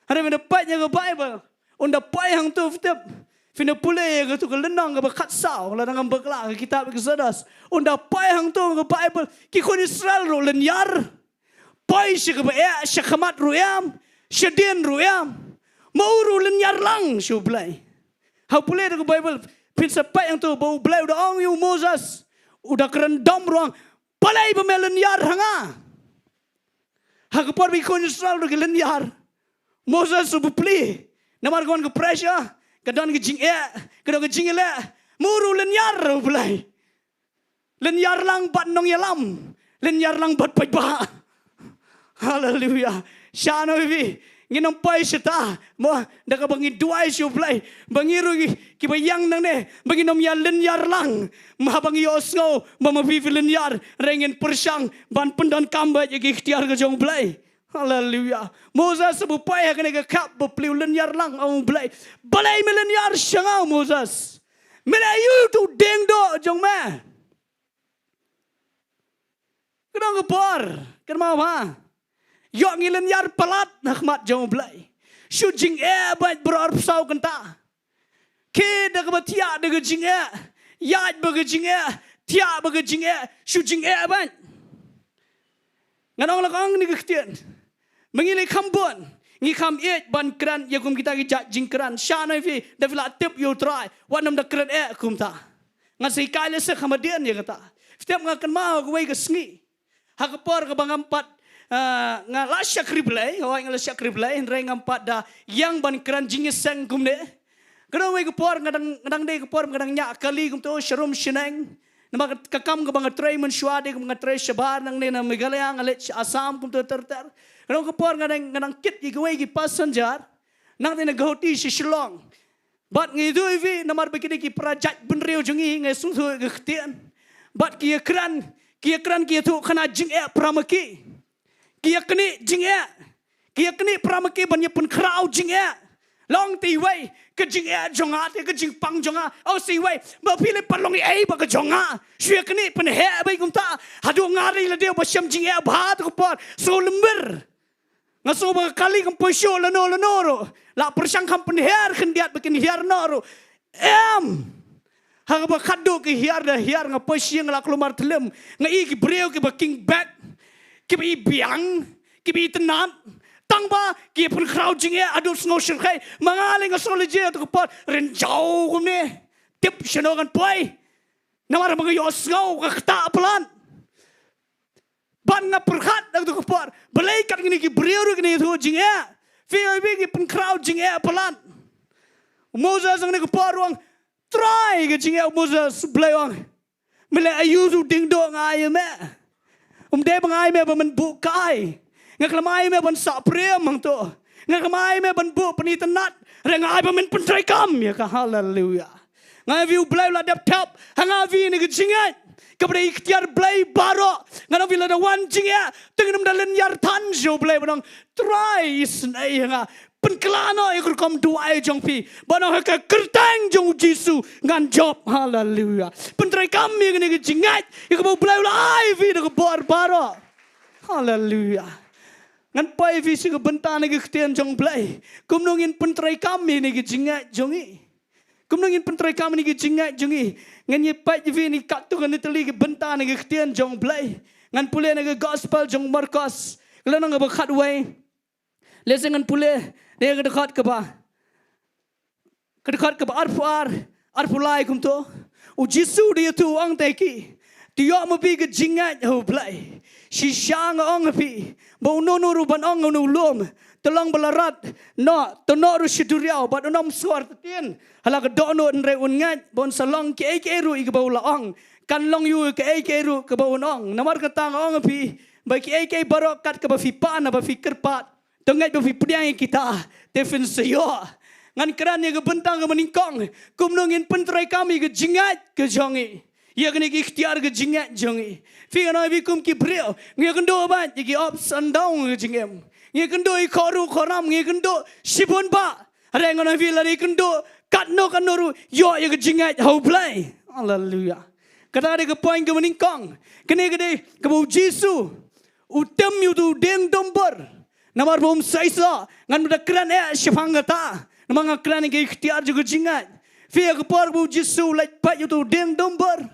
Hari me dapat ke Bible. Unda pai hang tu ftep. Fina pule ke tu ke lenang ke bekat sau. La dengan bekla ke kitab ke sadas. Unda pai hang tu ke Bible. Ki khun Israel ru lenyar. Pai she ke syakhamat ruyam. Syedien ruyam. Mau ru lenyar lang syu Blei. Hau pule ke Bible. Pin sepai yang tu bau Blei udah ong yu Moses. Udah kerendam ruang. Palai pemelenyar hanga. Hakapor bi khun Israel ru ke lenyar. Moses su bupli. Namar kon ke pressure. Kadang ke kadang ke jingele. Muru lenyar ru Blei. Lenyar lang bat nong yalam. Lenyar lang bat paiba. Hallelujah. Shano vi. Nginam pai seta. Mo da ka bangi duai syu Blei. Bangi ru ki bayang nang ne. Bangi nom ya lenyar lang. Ma bangi osngo. Ma vi lenyar. Rengin persang. Ban pendan kambat ye ikhtiar ke jong Blei. Hallelujah. Moses sebupai kena ke kap bepeliu lenyar lang au Blei. Balai melenyar syangau Moses. Melayu tu Diengdoh jong me. Kena kepor. Kena mau ha. Yok ngilenyar palat nakmat jong Blei. Shujing bat beror pesau kenta. Ke da ke batia da ke jing Yat ba ke jing tia ba ke jing shujing bat. Nganong lakang ni ke Ktien. Mengilai kambon. Ngi kam ban keran ya kum kita ki jingkran. Syana fi da vila tip you try. Wanam da keran kum ta. Ngan sei kale se khamadian ya kata. Setiap ngakan mau ke wei ke Sngi. Hakapor ke bangampat ngala syak Ri Blei, hoi ngala syak Ri Blei, hendrai ngampat da yang ban keran Jingiaseng kumne. Kadang we kepor kadang de kepor kadang nyak kali kum to sharum shineng. Nama kakam ke bang tray mensuade ke bang tray shabar nang ne na Meghalaya ngalet Assam kum to terter. Kadang kepor kadang kit i we gi passenger. Nang de na gauti si Shillong. Bat ngi du vi namar bekide ki prajat benreu jungi ngai sung thu ke Ktien. Bat ki kran ki tu khana jing pramaki. Kia kini pramaki banyak pun crowd jing long ti wei ke jing jonga te ke jing pang jonga au si wei ba pile palong ai ba ke jonga shwe kini pen he bai kum ta hadu ngari la dia ba syam jing ba tu por so lember ngaso ba kali kum posyo la no ro la persang kam pen her khendiat bikin her no ro hang ba khadu ke her nga posyo ngla klumar thlem ngai ki breu ki ba king back ki bi biang ki bi tenat tangba ki pun crowd jing adu sngo shirkai mangaling astrology tu pot renjau kumne tip shinogan poi namar mga yo sngo ka kta plan ban nga perkhat tu pot belai kat ngini ki breu ngini tu jing fi ki pun crowd jing plan Moses ang ni ko pot ruang try ke jing Moses belai wang mele ayu tu Diengdoh ngai me de bangai me ban bukai ngaklamai me ban sa prem mang to ngaklamai me ban bu penitanat rengai ban pentrai kam ya ka haleluya ngai view blai la dap tap hanga vi ni jingat kepada ikhtiar blai baro ngana vi la da wan jinga tengnam dalan yar tan jo blai banang try isnai nga penkelano ikut kom duai jongpi banang ka kertang jong jisu ngan job haleluya pentrai kami ni jingat ikut blai la ai vi de bor baro haleluya ngan pai vi si ke Bynta ni ke Ktien jong blai kum nongin pentrai kami ni ke jingat jongi kum nongin pentrai kami ni ke jingat jongi ngan ye pai vi ni kat tu kan teli ke Bynta ni ke Ktien jong blai ngan pule ni ke gospel jong Marcos kelana nge bakhat wei lesen ngan pule dia kedekat ke ba arpulai kum to u jisu dia tu ang teki dia mabi ke jingat ho blai si syang ong pi bo no ruban ong no lom telang belarat no tono ru siduriau bat nom suar tien hala ke dono nre ungat bon salong ke ru i ke bau la ong kan long yu ke ru ke bau ong namar ke tang ong pi ba ke barok kat ke ba fi pa na ba fi kerpat tengat ba fi pediang kita defin seyo ngan keran ye ke bentang ke meningkong kum nongin pentrai kami ke jingat ke jongi ya kini ki ikhtiar ke jingat jongi fi kana vi kum ki breu nge kendo ban ki ups and down ke jingem nge kendo I khoru khoram nge kendo sibon ba are ngana vi la kendo katno kanoru yo ye ke jingat ho blai haleluya kata de ke point ke meningkong kene ke de ke bu jisu utem yu tu deng donbor namar bom saisa ngan beda kran shifangata namang kran ke ikhtiar juga jingat fi ke por bu jisu like pa yu tu deng donbor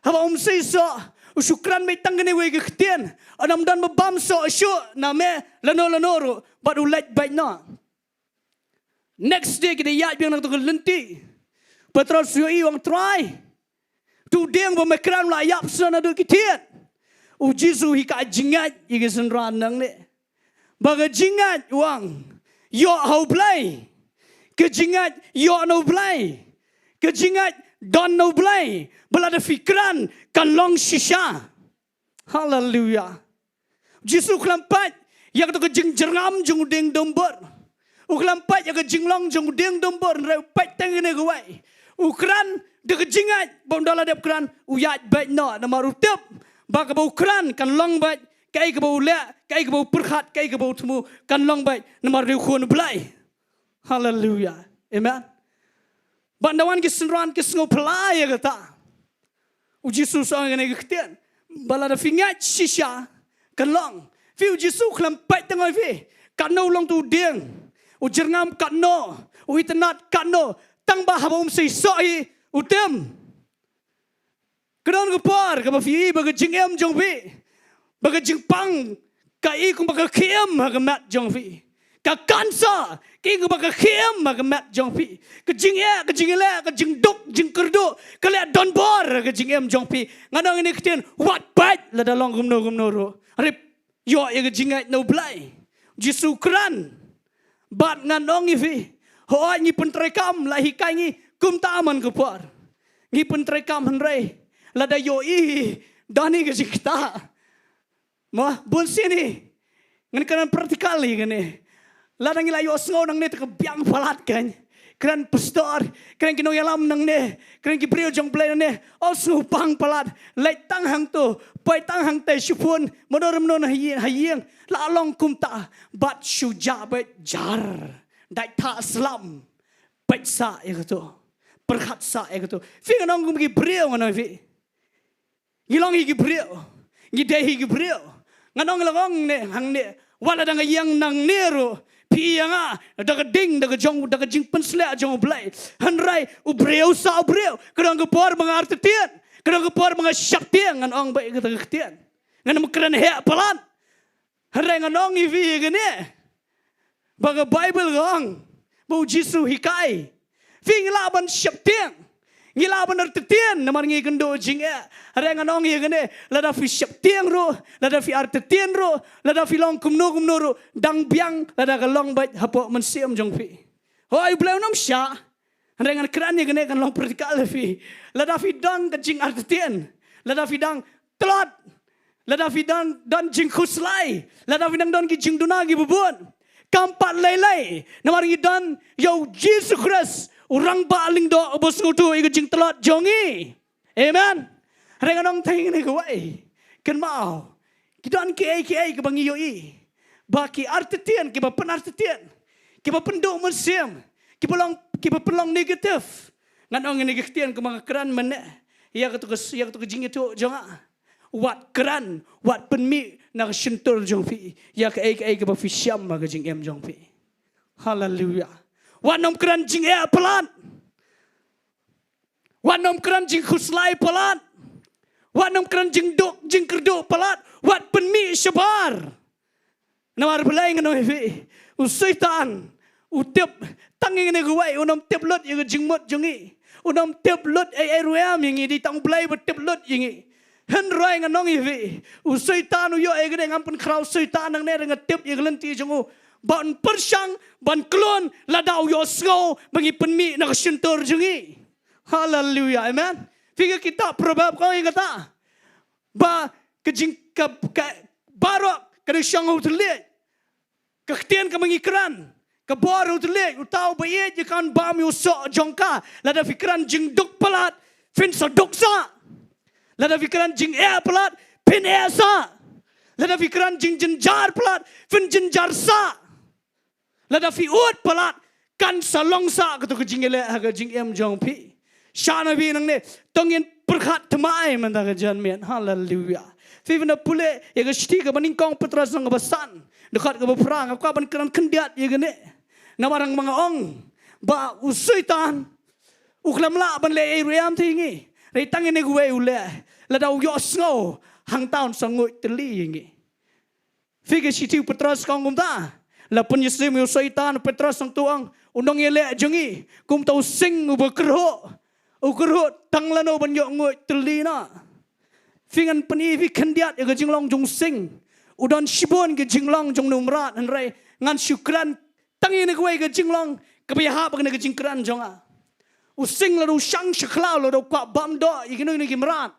haba saisa usukran me tangane we ke Ktien anam dan babam so shu na me lano ro but u like by na next day ke ya biang tu lenti petrol sui wang try tu deng bo me kran la yap sana do Ktien u jisu hi ka jingat i ke senran nang ne baga jingat wang yo ho blai ke jingat yo no blai ke jingat don no blai belada fikran kan long shisha haleluya jisu klampat yak to ke jingjerngam jung ding donbor u klampat yak ke jinglong jung ding donbor re pat tengene ke wai ukran de ke jingat bom dala dep kran u yat bat no na maru tep ba ke bau kran kan long bat kai ke bau le kai ke bau perkhat kai ke bau temu kan long bai namar riu khun blai haleluya amen bandawan ke senran ke sngo plai ya kata u jisu sang ne ke Ktien bala da fingat shisha kan long fi u jisu khlam pai tengoi fi kan no long tu ding u jerngam kan no u itnat kan no tang ba habom sei soi u tem kron ke par ke ba fi ba ke jingem jong fi baga jingpang ka I kum baga khiem ha mat jong fi ka kansa ki kum baga khiem ha mat jong fi ka jingya ka jingile ka jingduk jingkyrkhu ka le donbor ka jingem jong fi nganong ini Ktien wat bat la dalong gumno ro rip yo ye jingai no blai jisu kran bat ngan ong ivi ho ni pentrekam la hikai ni kum ta man kupor ni pentrekam hanrei la da yo I dani ke jikta ma bun sini ngan kan praktikal ni ngene la dang la yo sngo nang ne te biang palat kan kran pastor kran ki no yalam nang ne kran ki brio jong play ne o su pang palat lai tang hang tu pai tang hang te shupun modor non hayeng la long kum ta bat shuja bet jar dai tha slam bet sa e to perkhat sa e to fi nong kum ki brio ngon fi ngilong hi ki brio ngi dei hi ki brio nganong langong ne hang ne wala dang yang nang nero Piyanga daga ding daga jong daga jing pensle jong blai hanrai ubreu sa ubreu kadang kepor mga artetian kadang kepor mga syaktian ngan ong bai kata ketian ngan mekran he palan hanrai ngan ong ivi gene baga bible gong bu jisu hikai fing laban syaktian ngilaban artetian namar ngi kendo jinge hanrai ngan ong gene lada fi syaktian ro lada fi artetian ro lada fi long kumno ro dang biang lada ka long bai hapo mensiam jong fi hoi bleu nom sya hanrai ngan kran ni gene kan long praktikal fi lada fi dang ka jing artetian lada fi dang telot lada fi dang dan jing khuslai lada fi dang don ki jing duna gi bubun kampat lelai namar ngi dan yo Jesus Christ orang baling do bos ngutu iku jing telot jongi amen rengan nong thing ni kuai kan mau kidan ki ke bangi yo I baki artetian ki ba pen artetian ki ba penduk musim ki pelong negatif ngan ong negatif ke mga kran men ya to jing itu jonga wat kran wat penmi na shintur jong fi ya ke ba fi syam ma jing em jong fi hallelujah wat nom kran jing pelan wat nom kran jing khuslai pelan wat nom kran jing jingkyrkhu pelan wat penmi syabar namar belai ngono fi usaitan utip tanging ne guai unom tip lot ye jingmot jongi unom tip lot ruam yengi di tang blai betip lot yengi hen roi nganong fi usaitan yo gede ngampun kraw saitan nang ne dengan tip ye lenti jongu ban persang ban klon ladau yo sgo bagi penmi nak sentur jengi haleluya amen fikir kita probab kau yang kata ba kejing ke barok ke syang utle ke Ktien ke mengikran ke bor utle utau baye je kan bam yo so jongka lada fikiran jing duk pelat fin so duk sa lada fikiran jing pelat pin sa lada fikiran jing jenjar pelat fin jenjar sa lada fi ut pelat kan salong sa ketu ke jingele ha jing em jong pi shana bi nang ne tongin perkhat tmai man da jan men haleluya fi na pule ye ke sti ke baning kong petras nang basan dekat ke perang aku ban kran kendiat ye gene na barang mga ong ba usuitan uklam la ban le riam thingi rei tangin ne gue ule lada yo snow hang taun sangoi teli ngi fi ke sti petras kong kumta la penyesim yo syaitan petras sang tuang undang yele jengi kum tau sing ubekerho tanglano ban yo ngoi telina fingan penivi kendiat ye jinglong jong sing udan shibon ke jinglong jong numrat hanrai ngan syukran tangi ne kwe ke jinglong kebiha bag ne ke jingkran jonga using la do shang shklau la do kwa bam do yikino ne kimrat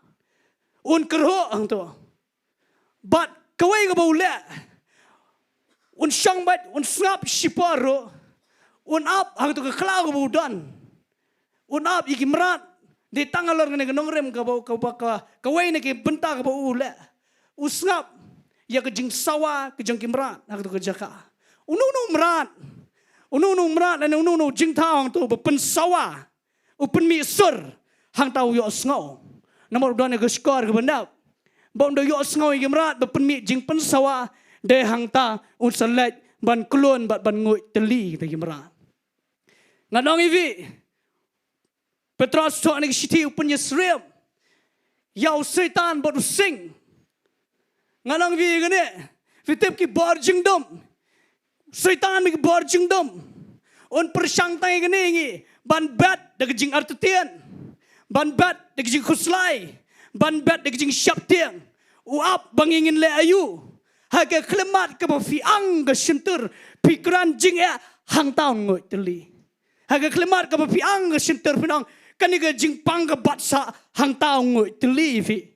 un kerho ang to bat kwe ke bole un shang bat un snap shiparo un up hang to ke klau ke budan un up ikimrat di tangalor ngene ke nongrem ke bau ke wei ne ke Bynta ke bau ule usngap ya ke jing sawa ke jing kimrat hang to ke Jaka unu mrat dan unu jing taong tu pen sawa upen mi sur hang tau yo sngo nomor don ke skor ke bendap bom do yo sngo kimrat pen mi jing pen sawa de hang ta un selek ban klon ban ngoi teli te kimrat ngadong ivi Petros so nek shiti upen yesrem yau setan bot sing ngadong vi gene fitep ki bor jingdom setan mi bor jingdom on persang tai gene ngi ban bat de jing artetian ban bat de jing khuslai ban bat de jing syaptiang uap bangingin le ayu Hake klemat ke fiang ke sentur pikiran jing hang taun ngoi teli. Hake klemat ke fiang ke sentur pinang kan ke jing pang ke batsa hang taun ngoi teli fi.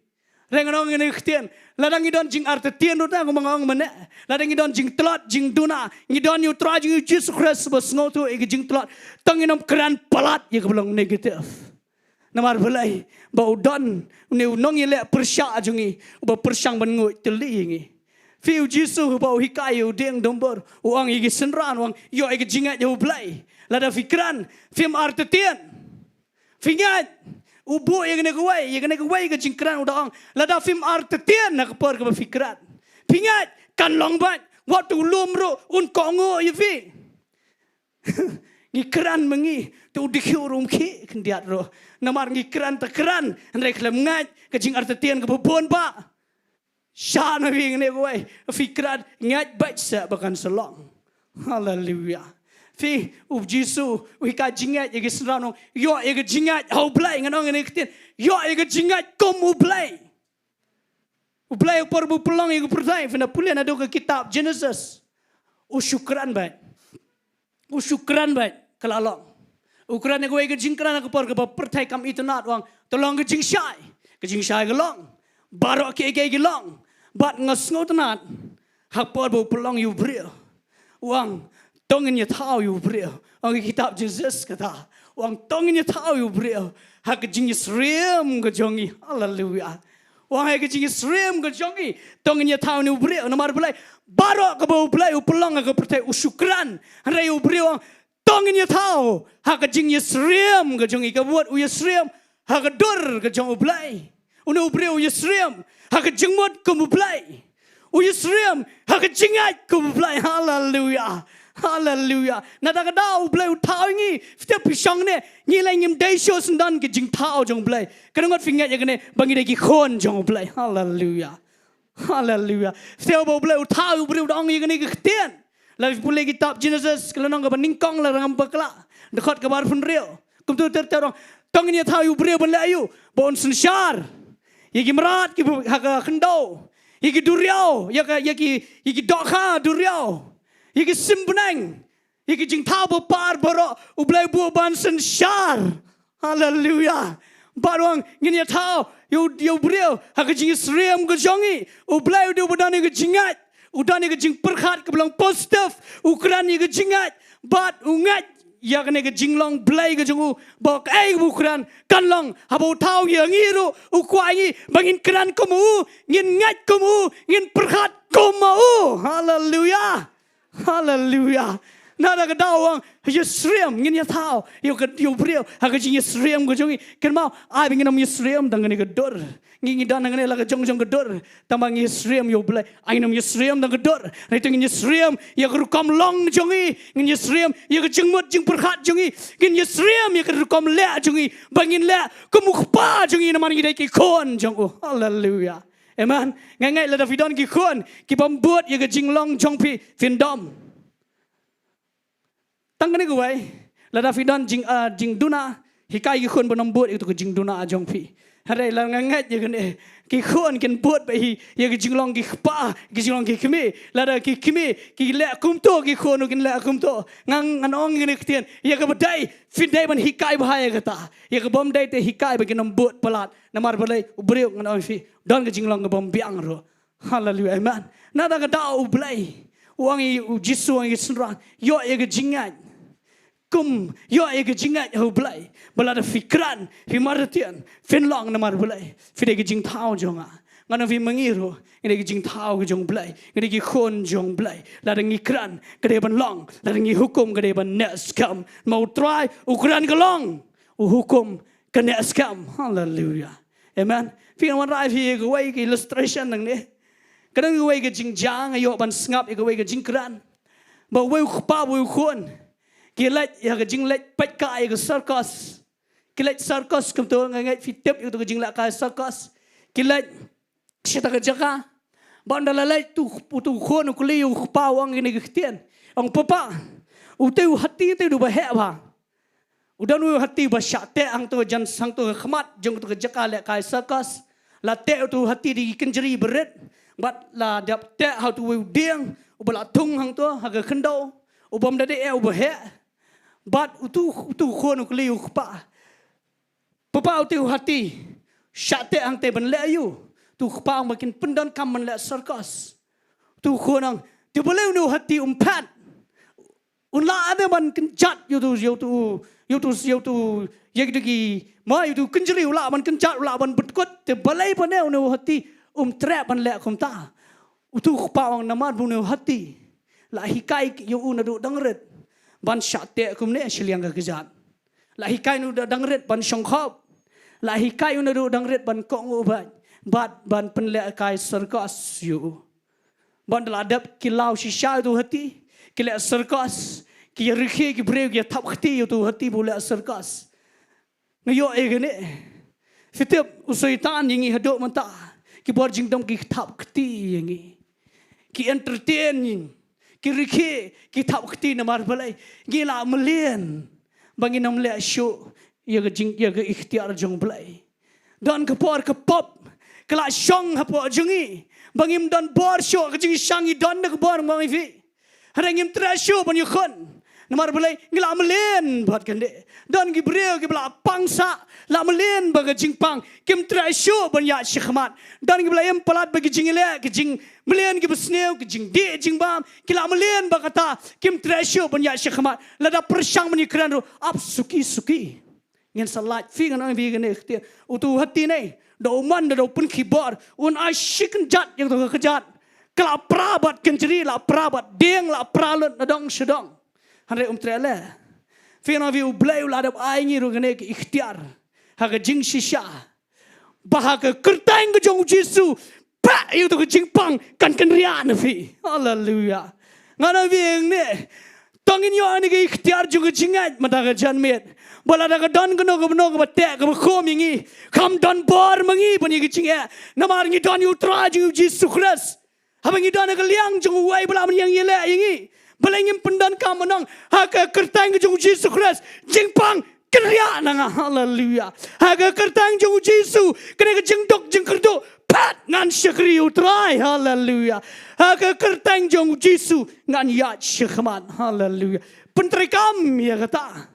Renganong ini Ktien ladang idon jing arte tien rota ngomong mana. Ladang idon jing telat jing duna idon you try jing Jesus Christ bos ngotu ke jing telat tanginom keran palat ye ke belong negatif. Namar belai bau don ni nong ile persya jungi ba persyang ban ngoi teli ngi. Fiu Jisu bau hikayu deng donbor uang igi senran uang yo igi jingat U Blei. Lada fikiran film arte tien. Fingat ubu yang kena kuai ke jingkran udang. Lada film arte tien nak per ke fikiran. Fingat kan longbat waktu lumro un kongo yefi. Ngikran mengi tu dikiurum ki kendiat roh. Namar ngikran tekeran andai kelem ngat ke jing arte tien ke bubon pak. Syah nabi ngene kowe fikiran ngat baca bahkan Shillong. Haleluya. Fi Jisu ka jingat ye gesranong yo ye jingat U Blei nganong ngene Ktien yo ye jingat kom U Blei. U Blei por bu pelong ye pertai fina pulian ado ke kitab Genesis. Usyukran baik. Usyukran baik kelalong. Ukuran ye kowe ye jingkran ke por ke pertai kam itu nat wang tolong ke jingsyai ke long. Barok ke long. Bat ngasngo tenat. Hak por bu pelong yu brio. Wang tongin ye tau yu brio. Ang kitab Jesus kata. Wang tongin ye tau yu brio. Hak jingiasyllok ke jongi. Haleluya. Wang hak jingiasyllok ke jongi. Tongin ye tau yu brio. Namar belai. Barok ke bu belai u pelong ke pertai usyukran. Handai yu brio wang tongin ye tau. Hak jingiasyllok ke jongi. Ke buat u yasyllok. Hak dur ke jong U Blei. Unu brio u yasyllok. Hak jengmot ke U Blei. U yasyllok. Hak jingat ke U Blei. Haleluya. Haleluya. Nada kada U Blei utau ngi. Fita pisang ne. Nilai ngim daisyo sendan ke jing tau jong U Blei. Kenangot fingat ya kene. Bangi dagi khon jong U Blei. Haleluya. Haleluya. Fita U Blei utau U Blei udang ya kene ke Ktien. Lalu pulai kitab Genesis. Kelanong ke beningkong lah rangam bakla. Dekat ke barfun rio. Kumtu tertarong. Tongin ya tau U Blei belayu. Bon sensyar. Yaki merat ki haka kynduh. Yaki duriau. Yaki Jaka duriau. Yaki simpeneng. Yaki jing tau bopar borok. U Blei buah ban sensyar. Haleluya. Barwang ngini tau. Yu brio. Haka jingiasyllok ke jongi. U Blei udah badani ke jingat. Udah ni ke jing perkhat ke belang positif. Ukuran ni ke jingat. Bat ungat. Ya kena ke jinglong Blei ke jongu bok ukuran kanlong habau tau ya ngiru ukwai bangin keran kamu ngin ngat kamu ngin perkhat kamu. Haleluya. Haleluya. Nada ke dawang yasyllok ngin ya tau yo brio ha ke jingiasyllok ke jongi ken mau ai bingin nam yasyllok dang ke dor ngingi dan ngene la ke jong ke dor tambang yasyllok yo Blei ai nam yasyllok dang ke dor rai teng yasyllok ya ke rukam long jongi ngin yasyllok ya ke jengmot jing perkhat jongi ngin yasyllok ya ke rukam le jongi bangin le ke mukpa jongi naman ngi ki kon jong. Haleluya. Amen. Ngai la Davidon ki kon ki pambuat ya ke jinglong jong pi findom. Tangkane gue, lada Davidon jingduna hikai ki kon benembut itu ke jingduna ajong pi. Hari la ngangat je kene ki kon ken buat bai ya ki jinglong ki pa ki jinglong ki kimi lada ki kimi ki le kumto ki kon ken le kumto ngang anong ngene Ktien ya ke bedai findai ban hikai bahaya kata ya ke bom dai te hikai bagi nembut pelat namar balai ubriu nganong fi don ke jinglong ke bom biang ro. Haleluya. Amen. Nada ke da U Blei uang Jisu uang senrang yo ya ke jingat kum yo ye ke jingat U Blei balada fikiran himartian finlong namar Blei fide ke jing tau jonga ngana fi mengiru ngene ke jing tau ke jong Blei ngene ke khon jong Blei lada ngikran ke ban long lada ngi hukum ke ban neskam mau try ukuran ke long hukum ke neskam. Haleluya. Amen. Fi wan rai fi ke wai ke illustration nang ne kadang ke wai ke jing jang ayo ban ngap ke wai ke jingkran ba wai khpa wai khon kilat ya ke jinglet pat ka ya ke circus kilat circus kum tu ngai fitep itu ke jingla ka circus kilat sita ke Jaka banda lalai tu khon ku liu pa wang ini ke Ktien ang papa uteu hati tu du bahe ba udan u hati ba syate ang tu jan sang tu khmat jong tu ke Jaka le ka circus la te tu hati di kenjeri berit but la dap te how to will dieng ubala tung hang to haga kynduh ubam dade e ubahe but utu khon ukli ukpa papa utu hati syate ang te ban le ayu tu khpa makin pendon kam man le circus tu khonang tu boleh nu hati umpat unla ada ban kencat you tu yegdegi ma you tu kenjri ula ban kencat ula ban betkut te balai paneu nu hati trap ban le komta utu khpa ang namad bu nu hati la hikai you una du dangret ban syate kumne Shillong ka kejat la hikai nu dangret ban songkhop la hikai una du dangret ban kong ubat ban penle kai circus you ban ladap kilau shisha tu hati kila circus ki rikhi ki breu ki thap khti tu hati bula circus ngayo egene fitep usaitan yingi hadok manta ki bor jingdom ki thap khti yingi ki entertain ki rikhi ki thap khti namar balai gila melian bangin nam le show ya ga ikhtiar jong blai dan kapor kapop kala shong hapo jungi bangim dan bor show ke jing shangi dan ke bor mangi fi harangim tra show ban yukon namar balai ngila melen bat kende dan gi breu gi bla pangsa la melen baga jingpang kim tra show ban ya shikhmat dan gi bla em palat bagi jingile ke jing melen gi besneu ke jing de jingbam kila melen bagata kim tra show ban ya shikhmat lada persang mani kran ro ap suki ngin salat fi ngan vi gane khti utu hati nei do man do pun khibor un ai shikin jat yang to kejat kala prabat kenjri la prabat deng la pralun dong sedong hare trele fina vi ublei la dap ai ngi ro gane ikhtiar ha ga jing shisha bah ga kertang ga jong jisu pa yu to jing pang kan ria na fi hallelujah ngana vi ne tongin yo ani ga ikhtiar jong jingat mata ga janmet bola daga don gno ga te ga khom ngi kham don bor mangi bani gi chinge namar ngi don yu tra ju jisu khras habangi don ga liang jong wai bola man yang yele ngi balangim pendan kam nong ha ka kertang jong jisu khras jingpang kriya nanga hallelujah ha ga kertang jong jisu kene ga jingdok jingkyrkhu pat ngan syakri utrai hallelujah ha ga kertang jong jisu ngan ya sykhman hallelujah pentrekam ya kata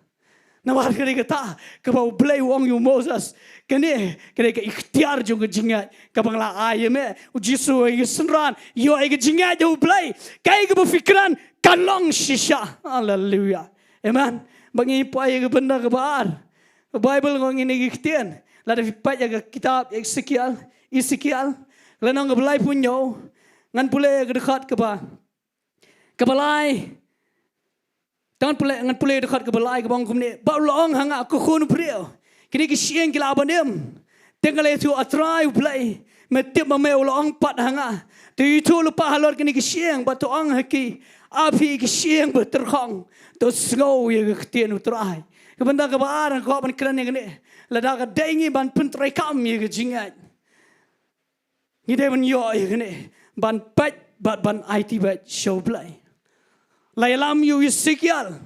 namar kene kata ke bau blai wong yu Moses kene ke ikhtiar jong jingat ke bangla ayeme jisu ai senran yo ai jingat jo blai kai ke berfikiran kalong shisha hallelujah amen bangi pai ke benda ke bar bible ngong ini ikhtian la da fipat ya kitab Ezekiel lanang ke blai punyo ngan pule ke dekat ke ba ke balai tangan ngan pule dekat ke balai ke bang kumne ba long hanga ku khun priu kini ki sieng kila abanem tengale tu atrai blai metip ma meu long pat hanga tu itu lupa halor kini ki sieng ba tu ang haki api ki sieng ba terkhong tu snow ye ktien utrai ke benda ke bar ko ban kran ye ne lada ka daingi ban pentrai kam ye jingat ni de ban yo ye ne ban pat ban IT bat show blai Lailam yu Ezekiel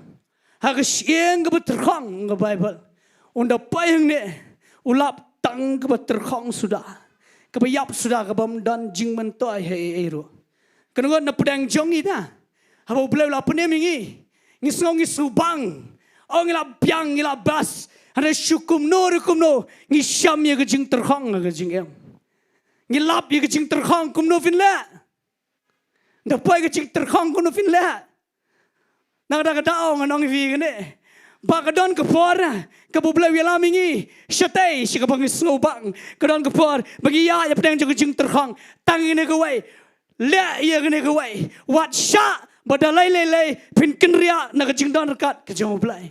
hagas yang ke terkhong ke Bible unda payang ne ulap tang ke terkhong sudah ke bayap sudah ke bam dan jingman toy he ero kenangan na pedang jongi ta habo bleu la penem ngi subang ong la piang la bas ada syukum no ngi syam ye ke jing terkhong ke jing em ngi lap ye ke jing terkhong kum no fin la da pay ke jing terkhong kum no fin la nang da daong nang vi ne ba ka don ka por ka bu ble wela mingi shatei shi ka bang snow bang ka don ka por bagi ya pedang jing terkhong tang ne ka wai le ye ne ka wai wat sha badalai le pin kinria na ka jing don kat ka jong blai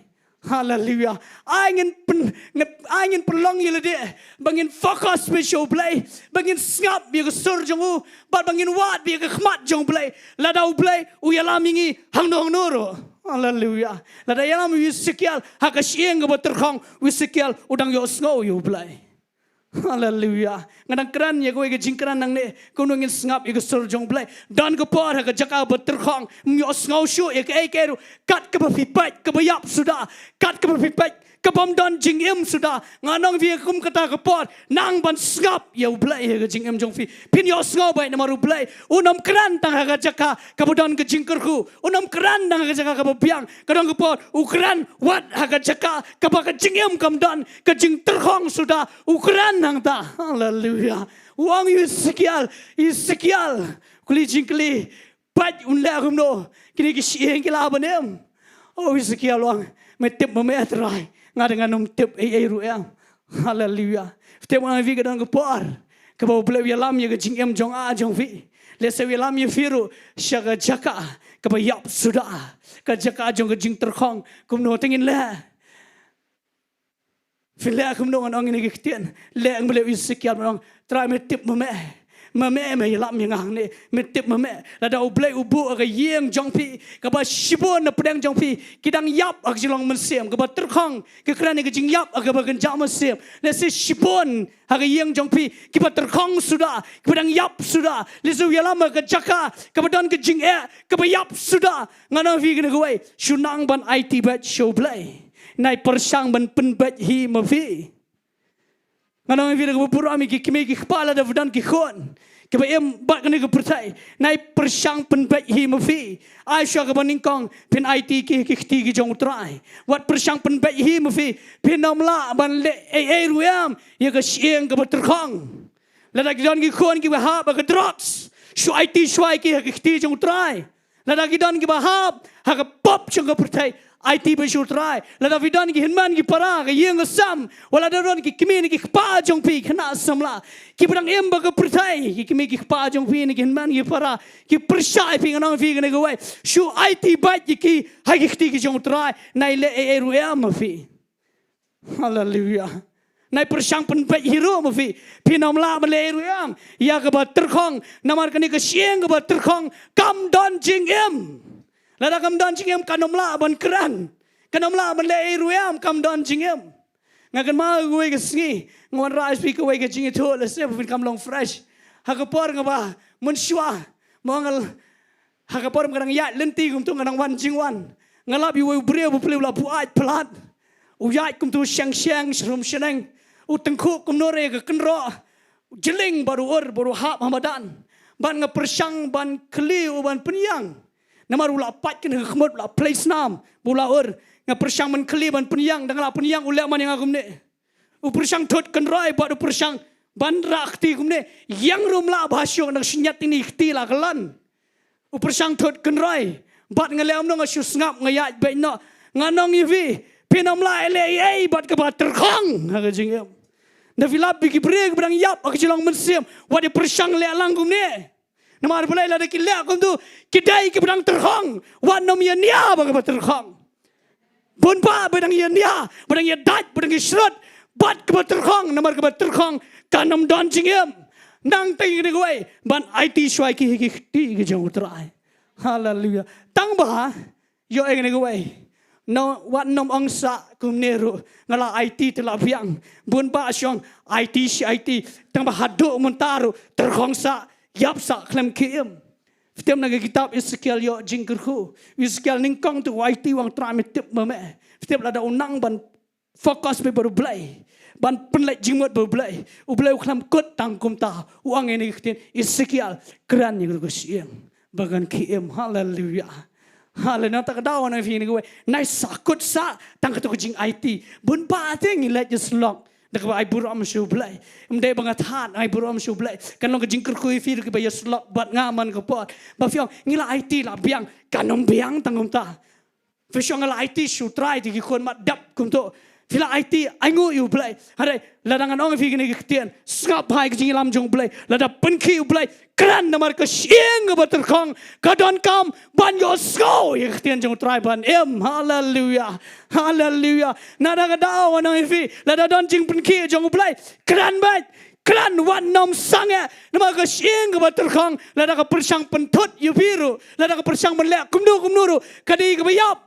hallelujah angin pelong ye le de bangin fokus be show blai bangin ngap bi ka sur jong ba bangin wat bi ka khmat jong blai la dau blai u yala mingi hang noro hallelujah la da yala mi Ezekiel ha ka sieng ka terkhong Ezekiel udang yo snow yo blai hallelujah ngadang kran ye ko ge jingkran nang ne ko ngin ngap ye ka sur jong blai dan ka por ha ka Jaka terkhong yo snow shu ye ka ru kat ka pipat ka bayap sudah kat ka pipat kapam don jingim sudah nganong vi kum kata kapot nang ban ngap ya U Blei ke jingim jong fi pin yo sngo bai na maru Blei unam kran tang ha Jaka kabudon ke jingkyrkhu unam kran tang ha Jaka kabiang kadang kapot ukran wat ha Jaka kabak jingim kam don ke jing terkhong sudah ukran nang ta haleluya uang Ezekiel kuli jingkli pat unla kumno kini kisieng kila banem oh Ezekiel uang metip memetrai ngadeng anum tip ruang haleluya tip ang vi kadang kapor kabaw Blei yalam ya jingim jong a jong vi lese yalam ya firu syaga Jaka kabayap sudah ka Jaka jong ke jing terkhong kumno tengin la Fila kumno ang ini Ktien le ang Blei Ezekiel ang try metip mame yalam yang hangne metip mame lada U Blei ubu aga yeng jongpi kaba shibon na pedang jongpi kidang yap aga Shillong mensiam kaba terkhong ke kerana ke jing yap aga bagan jam mensiam lese shibon aga yeng jongpi kiba terkhong sudah kibadang yap sudah lesu yalam aga Jaka kaba don ke jing kaba yap sudah ngana vi gena gawai shunang ban IT bat show Blei nai persang ban penbat hi mavi ngana vi gena pura mi ki kepala da vudan ki khon kaba em bat kena ke pertai nai persang penbat hi mavi Aisha kaba ningkong pin IT ki kti ki jong trai wat persang penbat hi mavi pin namla ban le ruam ya ka sieng kaba terkhong lada ki don ki khon ki bahab ka drugs shu IT shwai ki kti jong trai lada ki don ki bahab ha ka pop jong ka pertai IT bersyur try. Lada vidan ki hinman ki para ki yeng asam. Wala daron ki kimi ki kpa jong pi kena asam la. Ki pedang em baga pertai ki kimi ki kpa jong pi ni ki hinman ki para ki persai pi nganong fi kena gawai. Shu IT bait ki hai ki kti ki jong try. Nai le ruam fi. Hallelujah. Nai persang penbait hero fi. Pinam la le ruam. Ya ka ba terkhong namar kani ka sieng ka ba terkhong kam don jing em. Lada kam don jingem kanomla ban keran kanomla ban le ruam kam don jingem ngakan ma gue ke Sngi ngon rais pi gue ke jingiaroh le se fin kam long fresh hakapor ngaba mun shwa mongal hakapor kadang ya lenti kum tu nganang wan jingwan ngalap yu bre bu ple la bu ai plat u ya kum tu syang shrum sheneng u tengku kum nore ke kenro jeling baru hap hamadan ban ngapersang ban kli u ban penyang Namar ula pat kena khmot ula place nam bula nga persang men kli ban penyang dang la penyang ula man yang agumne u persang thot kan rai ba u persang ban rakti gumne yang rum la bhasyo nang sinyat ini khti la kalan u persang thot kan rai bat ngalem no nga shu ngap ngayat be no nganong yivi pinam la ele bat ka bat terkhong ha jingem na vilap bi kibreg brang yap ak Shillong mensiam wa de persang le lang gumne Namar Blei la de ki le kum tu kidai ki pedang terkhong wan nom ya nia ba ka terkhong bun pa pedang ya nia pedang ya dat pedang ya shrot bat ka terkhong namar ka terkhong kanom don jingem nang tai ni goi ban IT shwai ki ti ki jong trai hallelujah tang ba yo eng ni goi no wat nom ong sa kum neru ngala IT tela biang bun pa syong IT tang ba hadu muntaru terkhong sa Yap sa klem kiem. Fitem naga kitab Ezekiel yo jingkyrkhu. Ezekiel ningkong tu IT wang trai metip mame. Fitem lada unang ban fokus be baru Blei. Ban penlek jingmot baru Blei. U Blei klem kut tangkum ta. Uang ini Ktien Ezekiel keran yang kusieng. Bagan kiem. Hallelujah. Hallelujah. Tak daw na fi ni gue. Nai sakut sa tang ketu jing IT. Bun ba ting let just lock. Dekat ai buru am shu Blei mdai bangat han ai buru am shu Blei kan long jingkyrkhu fi ke Jingiasyllok bat ngaman ke pot ba fiong ngila IT la biang kanom biang tangum ta fi syong ngila IT shu try ti kon mat dap kum to fila IT ai ngu U Blei hare ladangan ong fi ni Ktien ngap hai ke jingilam jong Blei lada penki U Blei kran namar ke sieng ke terkhong kadon kam ban yo sko ye Ktien jong try ban em hallelujah hallelujah nada ka daw anong fi lada don jing penki jong Blei kran bat kran wan nom sange namar ke sieng ke terkhong lada ka persang pentut yu biru lada ka persang melek kumnuru kadi ke bayap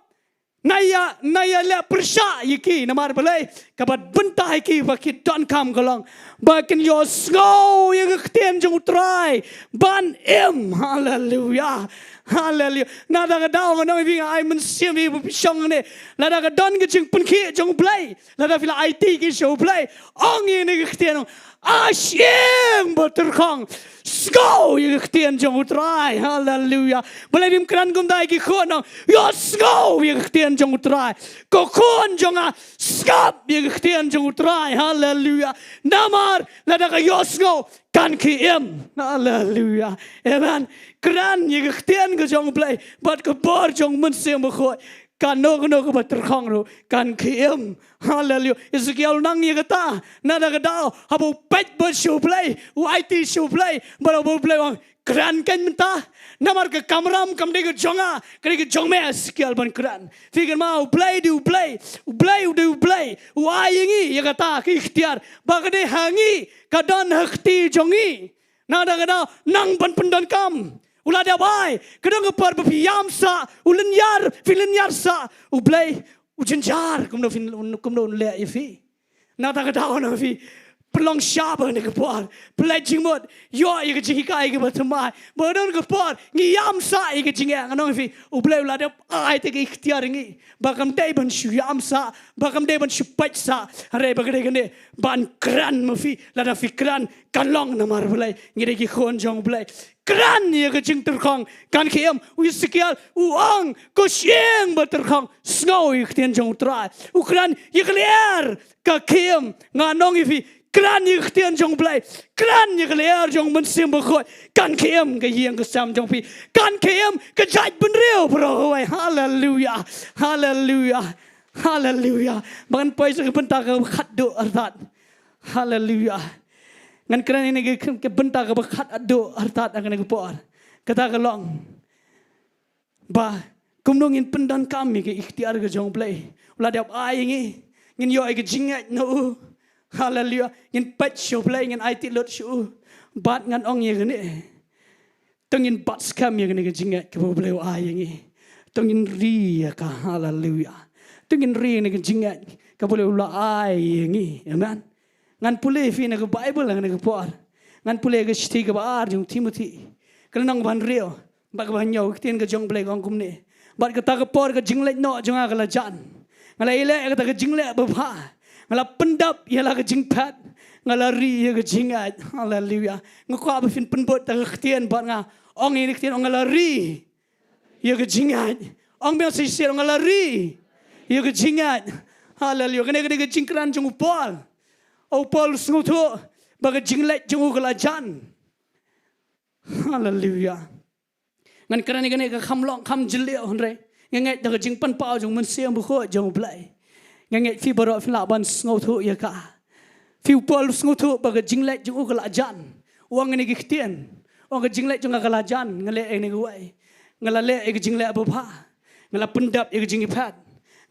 Naya le persya yiki namar Blei kabat Bynta yiki bakit don kam kolong bakin yo sngo ye Ktien jong try ban em hallelujah Hallelujah. Nada ka daw nong vi ai mun sim vi bu pisong ne. Lada ka don ke jing pun khi jong blai. Lada fila IT ke show blai. Ong ye ne Ktien asyeng boterkhong. Sko ye Ktien jong utrai. Hallelujah. Boleh bim kran kum dai ki khon. Yo sko ye Ktien jong utrai. Ko khon jong a skap ye Ktien jong utrai. Hallelujah. Namar lada ka yo sko kan kiem. Hallelujah. Amen. Kran ye Ktien ke jong blai. Bat ke bor jong mun sim khoi. Kan no ke baterkhong ro kan kiem. Hallelujah. Ezekiel nang ye kata nada ka daw habo pet bot show play IT show play baro play wang kran kan menta namar ke kamram kam de ke jonga ke jong me Ezekiel ban kran fikan mau play do play wai ngi ye kata ke ikhtiar bagade hangi kadon hakti jongi nada ka daw nang ban pendan kam ulah dia bai kedong ke par piyam sa ulen yar filen yar sa ublay Jingiaroh kumno le ifi. Nada ka daw na fi. Pelong syaba ni kapor. Pledging mod. Yo ye ke jingika ye ke batamai. Bodon kapor. Ngiyam sa ye ke jingiang anong fi. Ublay ulah dia ai te ke ikhtiar ngi. Bakam day ban syam sa. Bakam day ban syupat sa. Hare bagade kene ban kran mafi. Lada fi kran kanlong namar bulay. Ngide ki khon jong bulay. Kran ye ke jingkyrkhu kan kiem Ezekiel uang ko sieng baterkhong snow ye Ktien jong utrai ukran ye clear ka kiem nganong ifi kran ye Ktien jong blai kran ye clear jong mun sim khoi kan kiem ke yeng ke sam jong pi kan kiem ke jai ben reu bro hallelujah hallelujah hallelujah ban pai se Bynta ke khat do artat hallelujah ngan kran ini ke Bynta ke bakhat ado artat akan ke por kata ke long ba kumnong in pendan kami ke ikhtiar ke jong blai ulah dap ai ngi ngin yo ke jingat no hallelujah ngin pat show blai ngin IT lot show bat ngan ong ye ne tongin bat skam ye ke jingat ke blai ai ngi tongin ri ka hallelujah tongin ri ne ke jingat ke boleh ulah ai ngi amen ngan pule fi na ke Bible ngan ke por ngan pule ke sti ke bar jong Timothy kelenang ban rio bak ban nyau Ktien ke jong blai gong kum ne bat ke ta ke por ke jinglek no jong a jan ngala ile ke ta ke jinglek bapa ngala pendap ialah ke jingpat ngala ri ke jingat hallelujah ngakwa ba fin penbot ta ke Ktien bat nga ong ini Ktien ngala ri ye ke jingat ong biang sisir ngala ri ye ke jingat hallelujah kene ke jingkran jong upol Paul sengutu baga jinglek jong jan hallelujah ngan kerana kene ke khamlong kham jilio honre nganget daga jingpan pau jong mun siam bu kho jong blai nganget fi baro fi la ban sengutu ya ka fi Paul sengutu baga jinglek jong jan wang ni ke Ktien wang ke jinglek jong jan ngale ene wai ngala le ke jinglek bapa ngala pendap ke jingipat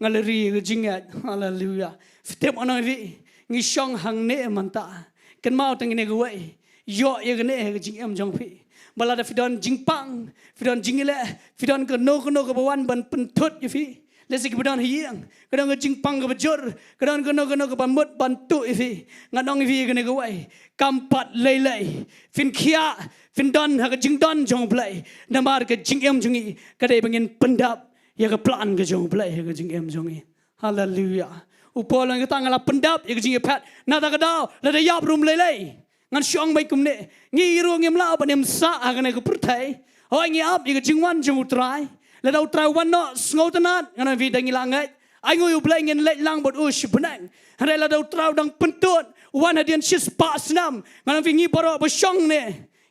ngala ri ke jingat hallelujah fitem ona vi ngi shong hangne manta kan mau tang ne goi yo ye ne ke jing em jong pi bala da fidon jingpang fidon jingile fidon ke no ke bawan ban pentut ye fi lesi ke bidon hiang kadang ke jingpang ke bejur kadang ke no ke ban mut ban tu ye fi ngadong ye ke ne goi kampat lei fin khia fin don ha ke jing don jong blai namar ke jing em jongi kadai bangin pendap ye ke plan ke jong blai ke jing em jongi hallelujah Upolang kita ngala pendap ye jing pat nada ka daw la da yap rum lei ngan syong bai kum ne ngi ru ngim la banem sa agane ku pertai hoi ngi ap ye jing wan jing utrai la da utrai wan no sngotanat ngana vi dangi langai ai ngoi ublai ngin let lang bot us benang hare la da utrai dang pentut wan hadian sis pa snam ngana vi ngi baro ba syong ne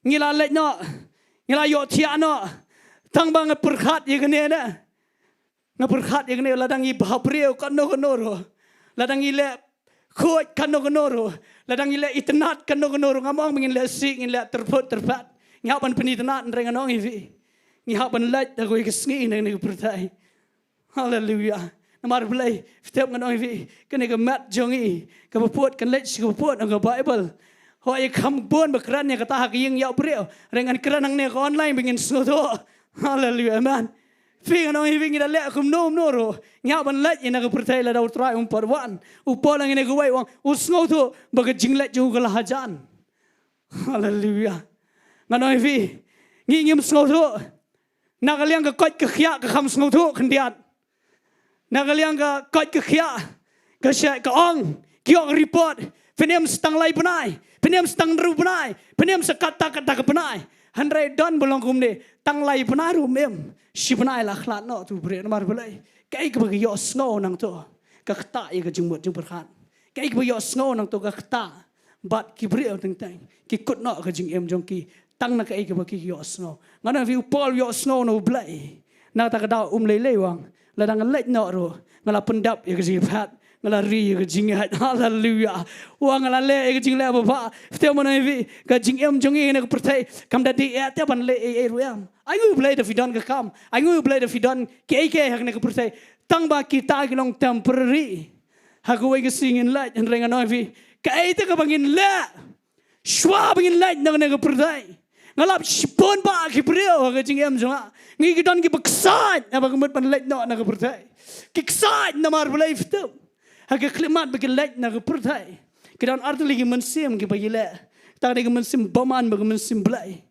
ngi la let no ngi la yo tia no tang bang perkhat ye gane na ngaperkhat ye gane la dang i babreu kan no ro ladang ile khoi kan no ro ladang ile itnat kan no ro ngamong mingin le sing in le terput terpat ngapan penitnat reng anong ivi ngapan laj da ko Sngi ne pertai hallelujah namar blai step nganong ivi kene ke mat jongi ke puput kan laj ke puput ang Bible hoi kham bon bakran ne kata hak ying yau breu rengan kran ang ne online mingin soto hallelujah man Fing anong hiving ina le kum nom noro nya ban let ina ke pertai la daw try parwan upolang ina guwai wang usngo to baga jinglet ju kala hajan hallelujah nganong hivi ngingim sngo to Nakaliang ka kot ka khia ka kham sngo thu khandiat. Nakaliang ka kot ka khia ka sha ka ong kiok report penem stang lai panai penem stang ru panai penem sakata kata ka panai handrai don bolong kumne tang lai panai ru mem si panai la khlat no tu bre mar belai kai ka bagi yo sngo nang to ka khta ye ka jingmut jing perkhan kai ka bagi yo sngo nang to ka khta bat ki bre teng teng ki kut no ka jing em jong ki tang na kai ka bagi yo sngo ngana vi pol yo sngo no blai na ta ka da lei wang la dang lek no ro ngala pendap ye ka ji phat ngala ri ka jing hat hallelujah wa ngala le ka jing le ba te mo na vi ka jing em jong e na ka pertai kam da di te ban le e ruam ai ngu blai da fi don ka kam ai ngu blai da fi don ke hak na ka pertai tang ba ki ta ki long temporary ha ko we ka sing in light and renga no vi ka ai te ka bangin le shwa bangin light na ka pertai ngalap spon ba ki brio ka jing em jong ngi ki don ki baksat na ba kumut pan light no na ka pertai ki ksat na mar blai ftu Hak klimat bagi lek na kepertai. Kita arti lagi mensim ke bagi lek. Tak ada mensim baman bagi mensim belai.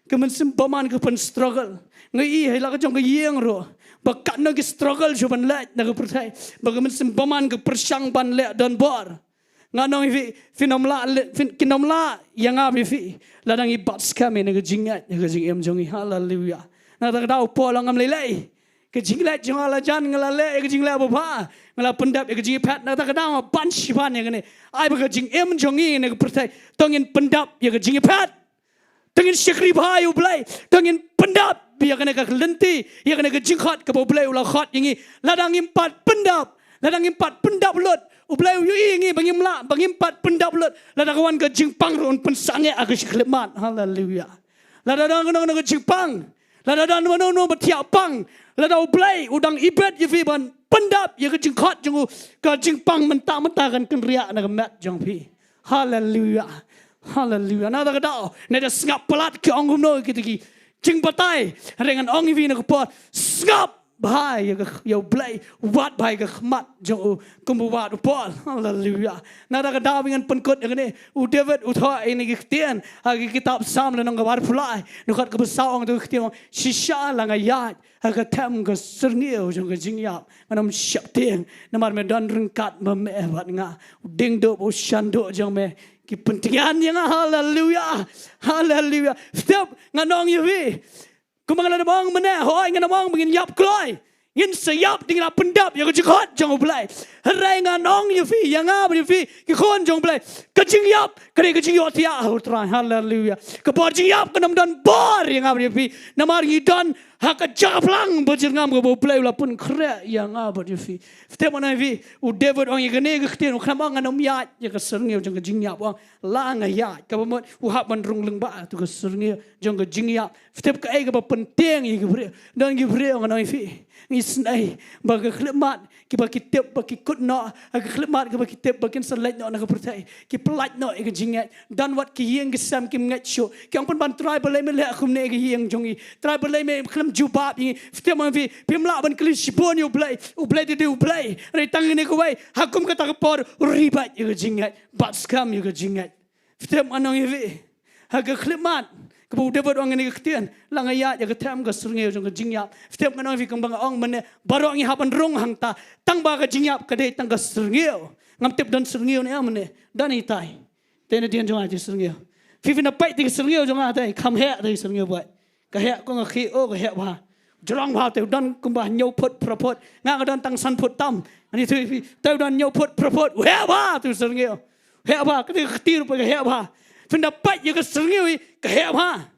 Ke mensim baman ke pen struggle. Ngai hai la ke jong ke yeng ro. Bakat na ke struggle jo ban lek na kepertai. Bagi mensim baman ke persang ban lek donbor. Nganong fi finomla yang abi fi. Ladang ibat kami na ke jingat na ke jingem jongi hallelujah. Na tak tahu polang am lelai. Ke jinglet jong ala jan ngalale ke jinglet apa ngala pendap ke jing pat na ta kadang ban sipan yang ni ai ba ke jing em jong ni ne ke pertai tongin pendap ya ke jing pat tongin Ri-Bhoi U Blei tongin pendap ya ke ne ke lenti ya ke ne ke jing khat ke bo blei ula khat yang ni ladang impat pendap lot U Blei U ngi bangim la bangim pat pendap lot ladang kawan ke jing pang ron pensange ag siklemat hallelujah ladang no ke jing pang ladang no betiak pang ladang U Blei udang ibet ye fi ban pendap ye ke jing khat jong ka jing pang mentah kan kenriak na mat jong pi hallelujah na da dau ne da ngap pelat ke ong no ki jing batai rengan ong vi na ko pot ngap bai ye Blei wat bai ke khmat jong kumbu wat pol hallelujah na da dau dengan penkut yang ni u David u tho ini ki Ktien agi kitab sam le nong war pulai nu khat ke besau ong tu Ktien shisha la ngayat aga tam ke Sngi jong ke jingiap manam siap tiang namar me don rengkat me bat nga Diengdoh bo shando jong me ki pentingan yang hallelujah step nganong ye vi kumangala na bang mena hoi ngana bang bingin yap kloi ngin sayap dingin pendap ya ke jikot jong Blei harai nganong ye vi yang ab ye vi ki khon jong Blei ke jingiap ke jingiatia ultra hallelujah ke bor jingiap ke nam don bor yang ab ye vi namar ngidon hak japlang berjengam ke bo Blei la pun kre yang ab ye vi te mana vi u David ong ye ne ke Ktien kham ong anom ya ye ke Sngi jong ke jingiap ong la nga ya ke bo u hap man rung lyngba tu ke Sngi jong ke jingiap te ke ai ke penting ye ke bre don ke bre ong noi vi isnai bagi khlemat ki bagi tip bagi kutno ag khlemat ki bagi tip bagi selait no na ke pertai ki pelat no ke jingat dan wat ki yeng ke sam ki ngat sho ki ang pun ban try belai me le khum ne ke yeng jongi try belai me khlem jubab ni fte man vi pimla ban kli sibon U Blei de U Blei re tang ni ko wai hakum ka ta ko por ribat ke jingat bat skam ke jingat fte man no vi ag khlemat Kebu David orang ini Ktien langayat ya ketam ke Sngi jong ke jingiap setiap kanong fi kembang ong mene baru ngi hapan rong hang ta tang ba ke jingiap ke dei tang ke Sngi ngam tip don Sngi ne amne dan itai tene dian jong aja Sngi fi na pai ti Sngi jong atai kham he dei Sngi bai ka he ko ngakhi o ka he ba jrong ba te don kumbah nyau phot propot nga ka don tang san phot tam ani tu fi te don nyau phot propot he ba tu Sngi he ba ke ti ru pa he ba pendapat ye ke Sngi ke he ba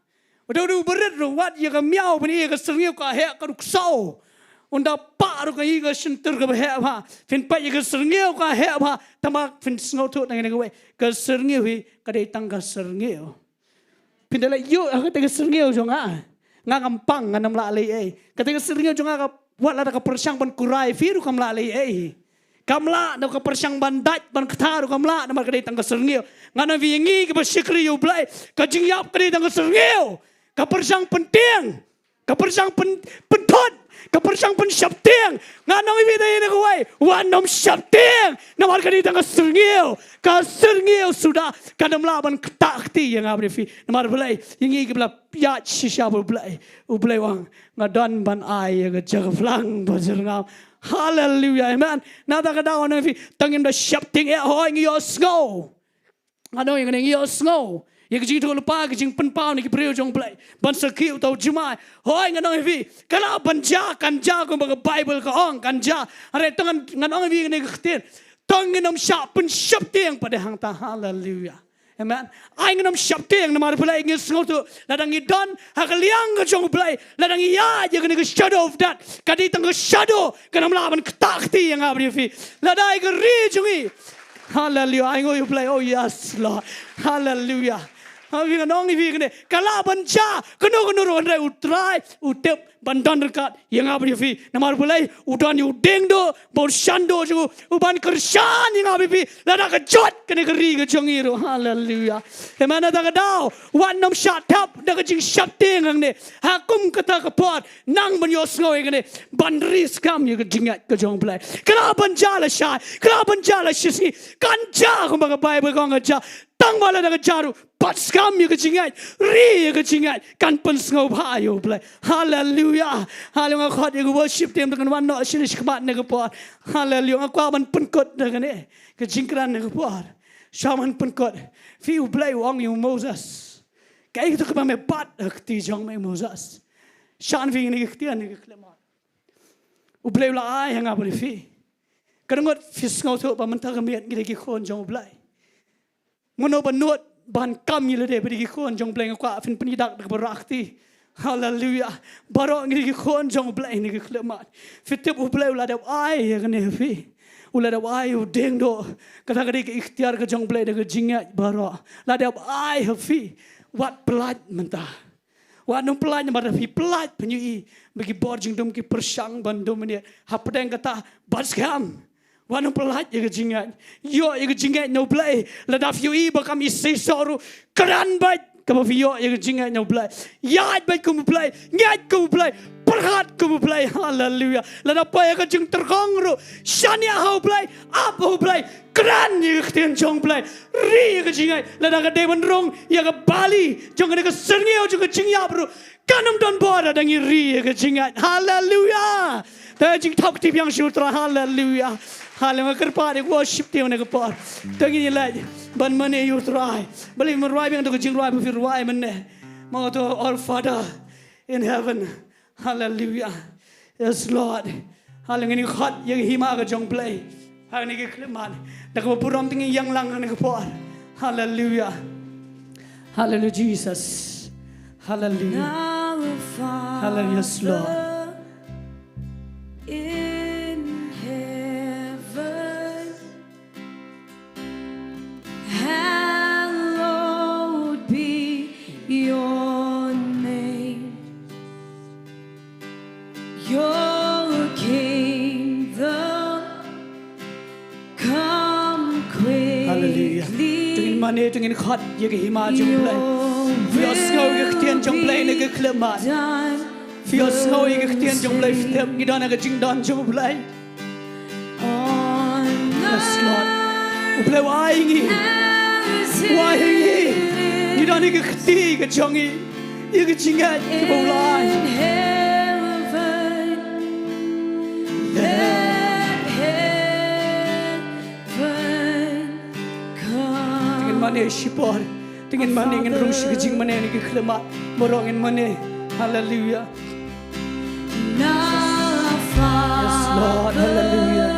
Udah berat ruat ye ke miau pani ye ke Sngi ka he ka ruksau unda pa ru ka ye ke sentur ke he ba fin pa ye ke Sngi ka he ba tama fin sngo tu nang ne ke Sngi wi ka dei tang ka Sngi fin dela yu ka te ke Sngi jong nga gampang nganam la le ai ka te ke Sngi jong ka wat la ka persang ban kurai fi ru kam la le ai kamla na ka persang bandat ban kthar kamla na mar ka dei tang ka Sngi ngana wi ngi ke Ri-Bhoi U Blei ka jingiap ka dei tang ka Sngi ka persang penting ka persang pentot kepercang pun syapting nganong ibida ini kuai wanom syapting namar kadi tang kaserngiu sudah kadam laban ketakti yang abri fi namar belai yang bela ya shisha belai belai wang ngadan ban ai ga jagflang bajer ngam hallelujah amen nada kada ono fi tangin da syapting hoi ngio snow ano yang ngio snow yang jing tu lupa jing penpau ni kipriu jong belai ban sekiu tau jumai hoi nganong fi kala banja kanja ko baga bible ko ong kanja are tangan nganong fi ni khtien tangin om syap pen syapting pada hang ta hallelujah amen ai ngam syapting namar belai ngis ngotu ladang idon hakaliang ke jong belai ladang ya je ke shadow of that kadi tang shadow kanam laban ketakti yang abri fi ladai ke ri jongi hallelujah ai ngoi belai oh yes lord hallelujah Hawi nong ni fi kala banca keno ro ndai utrai utep bandan dekat yang abri fi namar belai udan yu Diengdoh bor shando ju uban kersan yang abri fi lada ke jot kene keri ke jongiro hallelujah emana da dau wan nom shat tap da ke jing shat ting ang ne hakum kata ke pot nang ban yos ngoi kene bandris kam ye ke jingat ke jong belai kala banca la sha kala banca la shisi kanja ko ba bible ko ngaja tang bala da jaru pat skam ye ke jingat ri ye ke jingat kan pen sngo ba yo belai hallelujah hallelujah khot ye worship tem dengan wan no shilish kmat ne ke pot hallelujah kwa man penkot dengan ne ke jingkran ne ke pot shaman penkot fi u belai wang you Moses kai tu ke me pat ti jong me Moses shan vi ni ke tian ni ke klemat u belai la ai hang abri fi kadngot fi sngo tu ba man ta kemiat ngi ke khon jong belai ngono banut ban kam yile de beri khon jong bleng kwa fin penidak de berakti hallelujah barok ngi khon jong bleng ni klemat fitip u bleng la de ai ne fi ula de ai u Diengdoh kata kadi ke ikhtiar ke jong bleng de jingat barok la de ai fi wat pelat mentah wat no pelat mar fi pelat penyui bagi bor jingdom ki persang bandom ni hapdeng kata baskam Wanu pelat ye jingat, yo ye jingat no blai. Ladaf yo I bakam isi soru keran bat kamu yo ye jingat no blai. Yat bat kamu blai, ngat kamu blai, perhat kamu blai. Hallelujah. Ladaf pa ye jing terkongru, shania hau blai, apa hau blai, keran ye Ktien jong blai. Ri ye jingat, ladaf dewan rong ye Bali, jong ke Sngi jong ke jingiaroh. Kanam donbor ada ngi ri ye jingat. Hallelujah. Ta jing top tip yang syutra hallelujah. Hallelujah kerpa de worship te ne kerpa tangi la ban mane you try bali man rai bang to jing rai bu fir rai man ne mo to our father in heaven hallelujah yes lord hallelujah ni khat ye hima ka jong play ha ni ke kleman da ko puram tingi yang lang ne kerpa hallelujah hallelujah Jesus hallelujah hallelujah yes lord Hallowed be your name. Your kingdom come quickly. Hallelujah. Tungin mane tungin khat ye ke hima jong blai. Fios ngau ye Ktien jong blai ne ke klemat. Fios ngau ye Ktien jong blai step ngidana ke jingdan jong blai. Yes Lord. Ublai wai ngi. Why he? You don't need to see the jongi. You can sing it to Mawlai. Let heaven come. Tingin mane shipor. Tingin mane ngin rung shi jingmane ni klemat. Morong ngin mane. Hallelujah. Yes Lord. Hallelujah.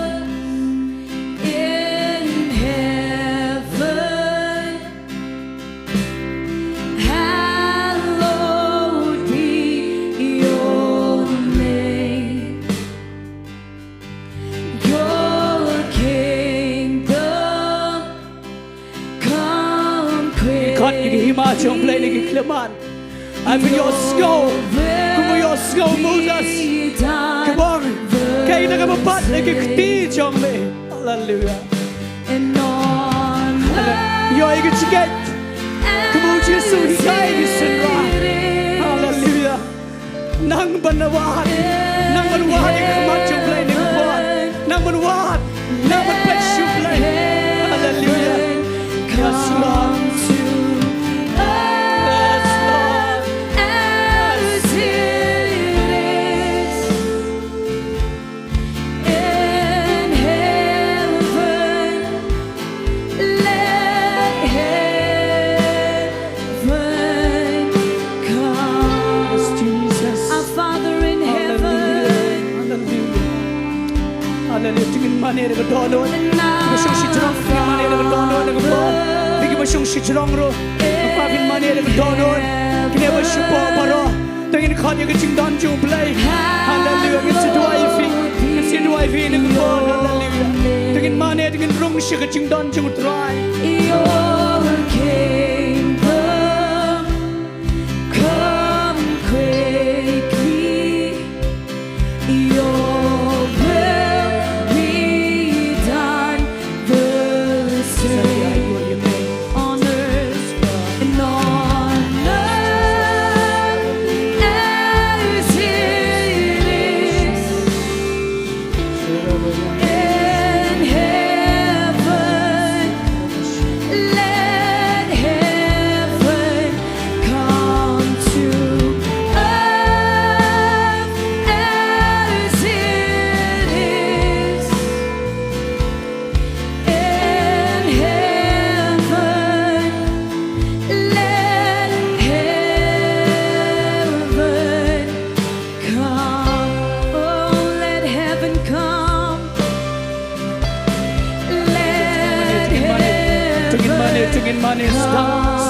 Jong play ni kleman. I feel your skull. Come your skull Moses. Come on. Kay na kapat ni kiti jong le. Hallelujah. And on yo ay get. Come on Jesus, he died is right. Hallelujah. nang banawat yang maju play ni buat nang banawat nang berpesu play hallelujah yes Lord Mane dengan dono, masuk si jerong, mane dengan dono dengan bol, bagi masuk si jerong ro, apa mane dengan dono, kini masuk poro, dengan kau yang Jingduwai U Blei, hallelujah, dengan Jingduwai dengan bol, hallelujah, dengan mane dengan rong si Jingduwai U Blei. Your kingdom come quickly, your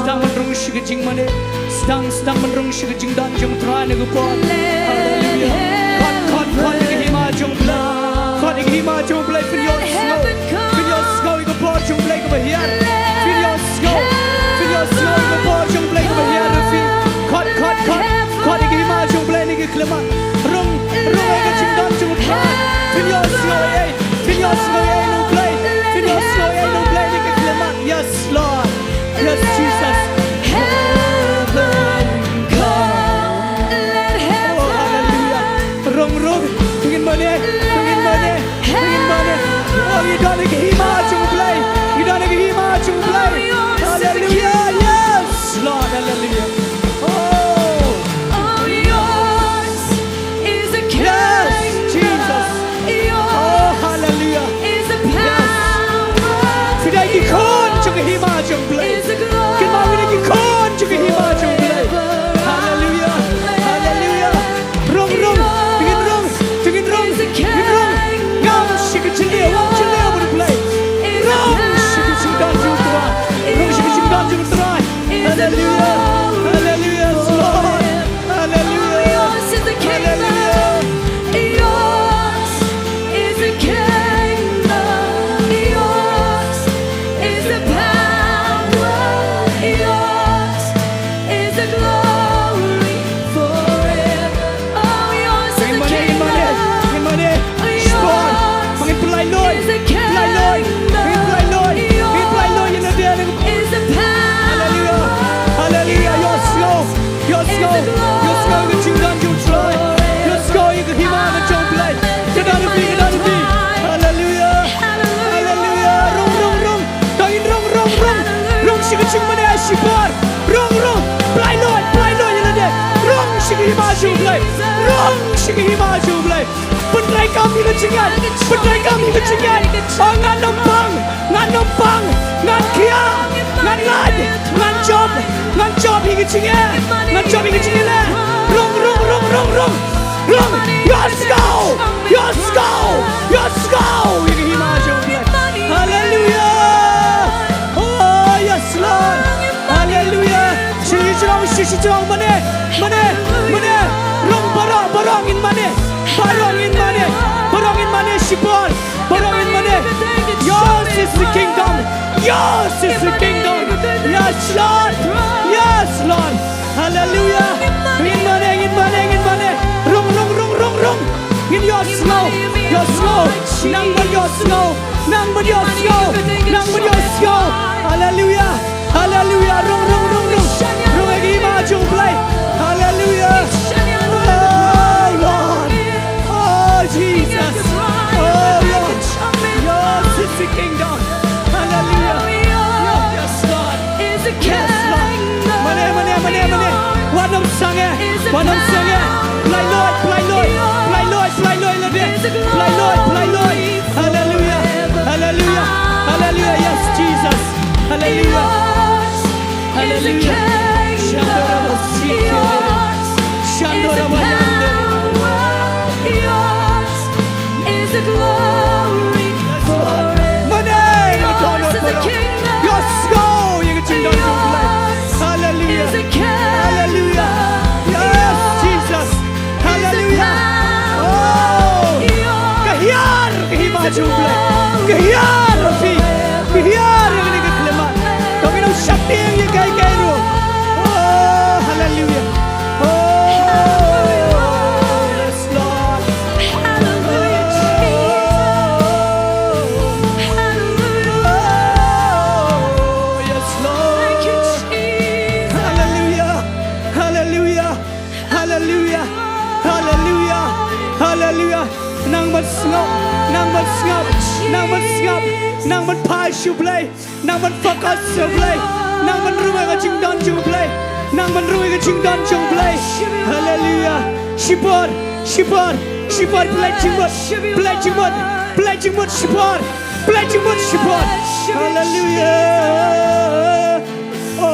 sedang menrungsi ke jingmane sedang menrungsi ke Jingduwai U Blei ni gupon hallelujah kon ke hima U Blei kon ke hima U Blei filios go ke port U Blei ke bahian filios go ke port U Blei ke bahian kon ke hima U Blei ni ke klema rung ke Jingduwai U Blei filios go U Blei filios go U Blei ni ke klema yes Lord yes Jesus heaven come let heaven oh hallelujah rong ingin mana oh you don't get hima U Blei hallelujah yes Lord hallelujah oh yours is the kingdom yes Jesus oh hallelujah is the power tidak ikon juga hima U Blei Benrai kami kecingan oh ngan numpang ngan kia ngan job hingga cingan rong yes go hallelujah oh yes Lord hallelujah sisi jerong mana rong barangin mana Shibor barangin mana yours is the kingdom yes Lord hallelujah ingin mana rong in your snow nang ber your snow hallelujah rong lagi maju play hallelujah Hallelujah. Hallelujah. Hallelujah. Yes, Jesus. Hallelujah. Hallelujah. Yours is the glory forever. Yours is the kingdom. Yours is the kingdom. Hallelujah. Yes, Jesus. Hallelujah. Oh, kahiyar kahimaju blai. Kahiyar fi. Kahiyar yang ni keklamat. Kami nak syakti yang kai ro. Oh, hallelujah. Nang man pai shu blai, nang man fokus shu blai, nang man ruai ka jingdan shu blai, nang man ruai ka jingdan shu blai. Hallelujah. Shipor pledging shipor. Hallelujah. Oh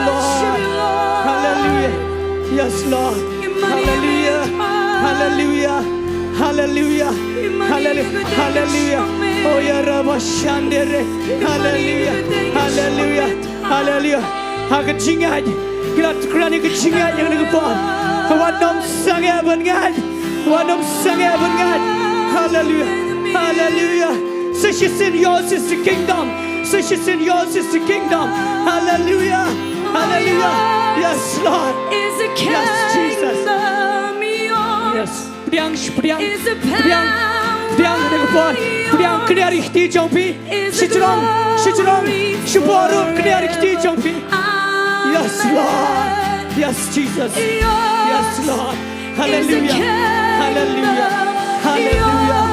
Lord. Hallelujah. Yes Lord. Hallelujah. Hallelujah. Hallelujah. Hallelujah. Oh ya Rabba Shandere. Hallelujah. Hallelujah. Hallelujah. Haga jingai. Gelat kerani ke jingai yang negepon. Wadom sangat bengat. Hallelujah. Hallelujah. Such is in yours is the kingdom. Hallelujah. Hallelujah. Yes Lord. Yes Jesus. Yes. Priang kena rikti jompi. Shichrong, shiporu kena rikti jompi. Yes Lord. Yes Jesus. Yes Lord. Hallelujah. Hallelujah. Hallelujah.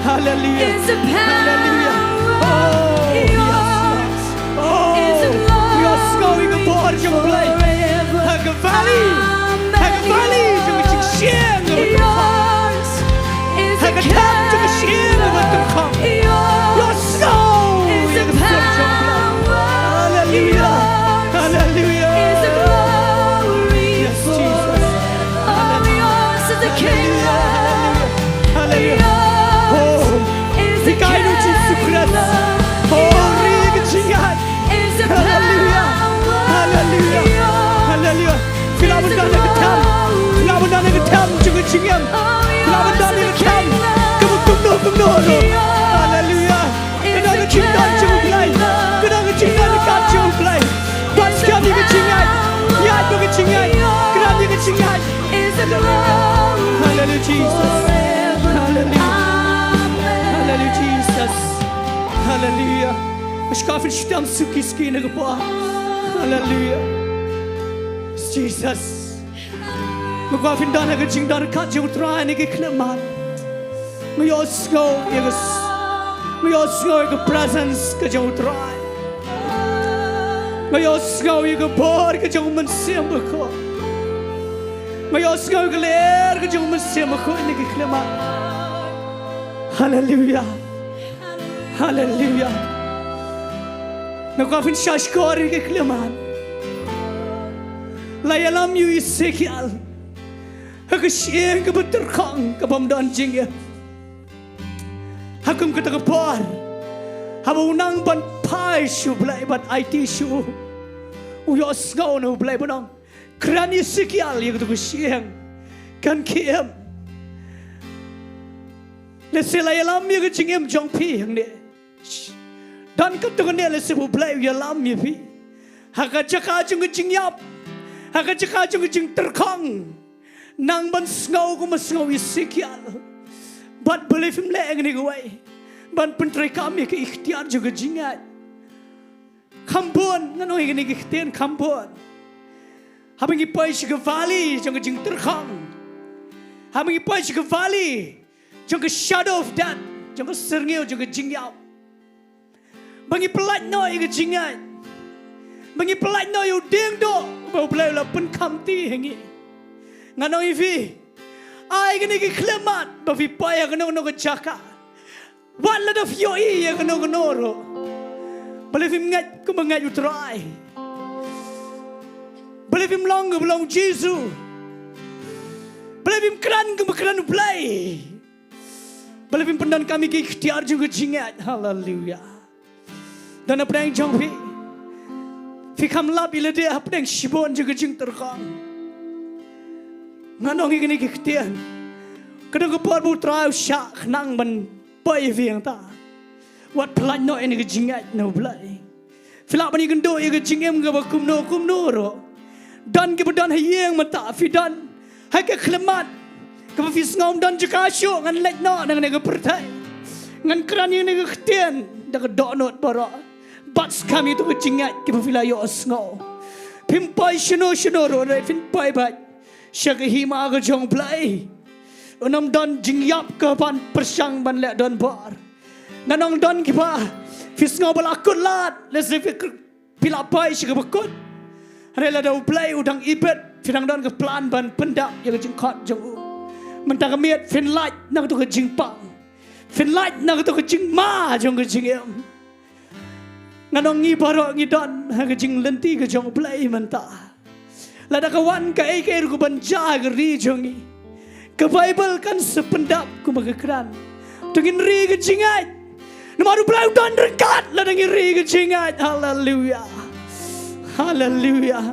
Hallelujah. Hallelujah. Oh yes. Oh yes. Going aboard your blade. Haga Valley. Your soul is the power. Hallelujah. Hallelujah. Is the glory. Yes, Jesus. Yours is the kingdom. Hallelujah. Oh, is the kingdom. Oh, Ri-Bhoi. Hallelujah. Hallelujah. Hallelujah. Filabutan ke tam juga jingiam. Filabutan ke tam. Kynduh. Hallelujah. Kena ke cinta Jowai Blai. Kena ke cinta dekat Jowai Blai. Tuan sekali ke cingat. Ya tu ke cingat. Kena ke cingat. Hallelujah Jesus. Hallelujah. Hallelujah Jesus. Hallelujah. Meskafin stam suki skine gepa. Hallelujah. Jesus. Meskafin dana ke cinta dekat Jowai Blai ni ke kelaman. May your snow, your presence, ke Jowai Blai. May your snow, your bor, ke Jowai Mensiam berko. May your snow, your leer, ke Jowai Mensiam berko ini ke kelima. Hallelujah, Hallelujah. Nakafin shashkor ke kelima. Layalam you Ezekiel. Hakashien ke beterkang ke pemdan jingia. Hakum kata kepar, haba unang ban pai shu blai ban IT shu, uyo sngau nu blai banang, kerani sekial yang tu kusiang, kan kiem, leselai alam yang kecingem jong pi yang ni, dan kata kene lesebu blai alam yang pi, haka Jaka jong kecingap, haka Jaka jong kecing terkang, nang ban sngau ku masngau sekial. But believe him laying in away. But pentrai kami ke ikhtiar juga jingat. Kampun, ngano ini ikhtiar kampun. Habis ipai juga valley, juga jing terkang. Habis ipai juga valley, juga shadow of death, juga serngeu juga jingiao. Bangi pelat no juga jingat. Bangi pelat no you Diengdoh, bau belai la pen kamti hengi. Ngano ifi. ai kan iki klemat bafi paya kan no Jaka wala da fio iya kan no ro belevim ngat ku mengat you try belevim long belong Jesus belevim kran ku kran Blei belevim pendan kami ki ikhtiar juga jingat haleluya dan apa yang jong fi kam lab ile dia apa yang shibon juga jing terkang nganong ini ikhtiar kadang ke por putra syak nang ban pai viang ta wat pelan no ini ke jingat no Blei filak bani gendo ye ke jingem ke kum no ro dan ke bedan hayeng mata fi dan hai ke klemat ke fi ngom dan Jaka syok ngan let no nang ne ke pertai ngan kran ye ne ke ikhtiar da ke dok not bara bats kami tu ke jingat ke fila yo sngo pimpai shino ro re pimpai ba syak hima ke jong Blei unam don jingiap ke pan persang ban lek donbor nanong don kiba fis ngobal akut lat lesri pila pai syak bekut rela da Blei udang ibet finang don ke plan ban pendak ye ke jingkot jong mentang miet fin light nang tu ke jingpang fin light nang tu ke jingma jong ke jingem nganong ngi baro ngi don ha ke jing lenti ke jong Blei menta lada kawan ka ek ku banja ke ri jongi ke Bible kan sependap ku magakran tungin ri ke jingat namaru Blei don rekat lada ngi ri ke jingat haleluya haleluya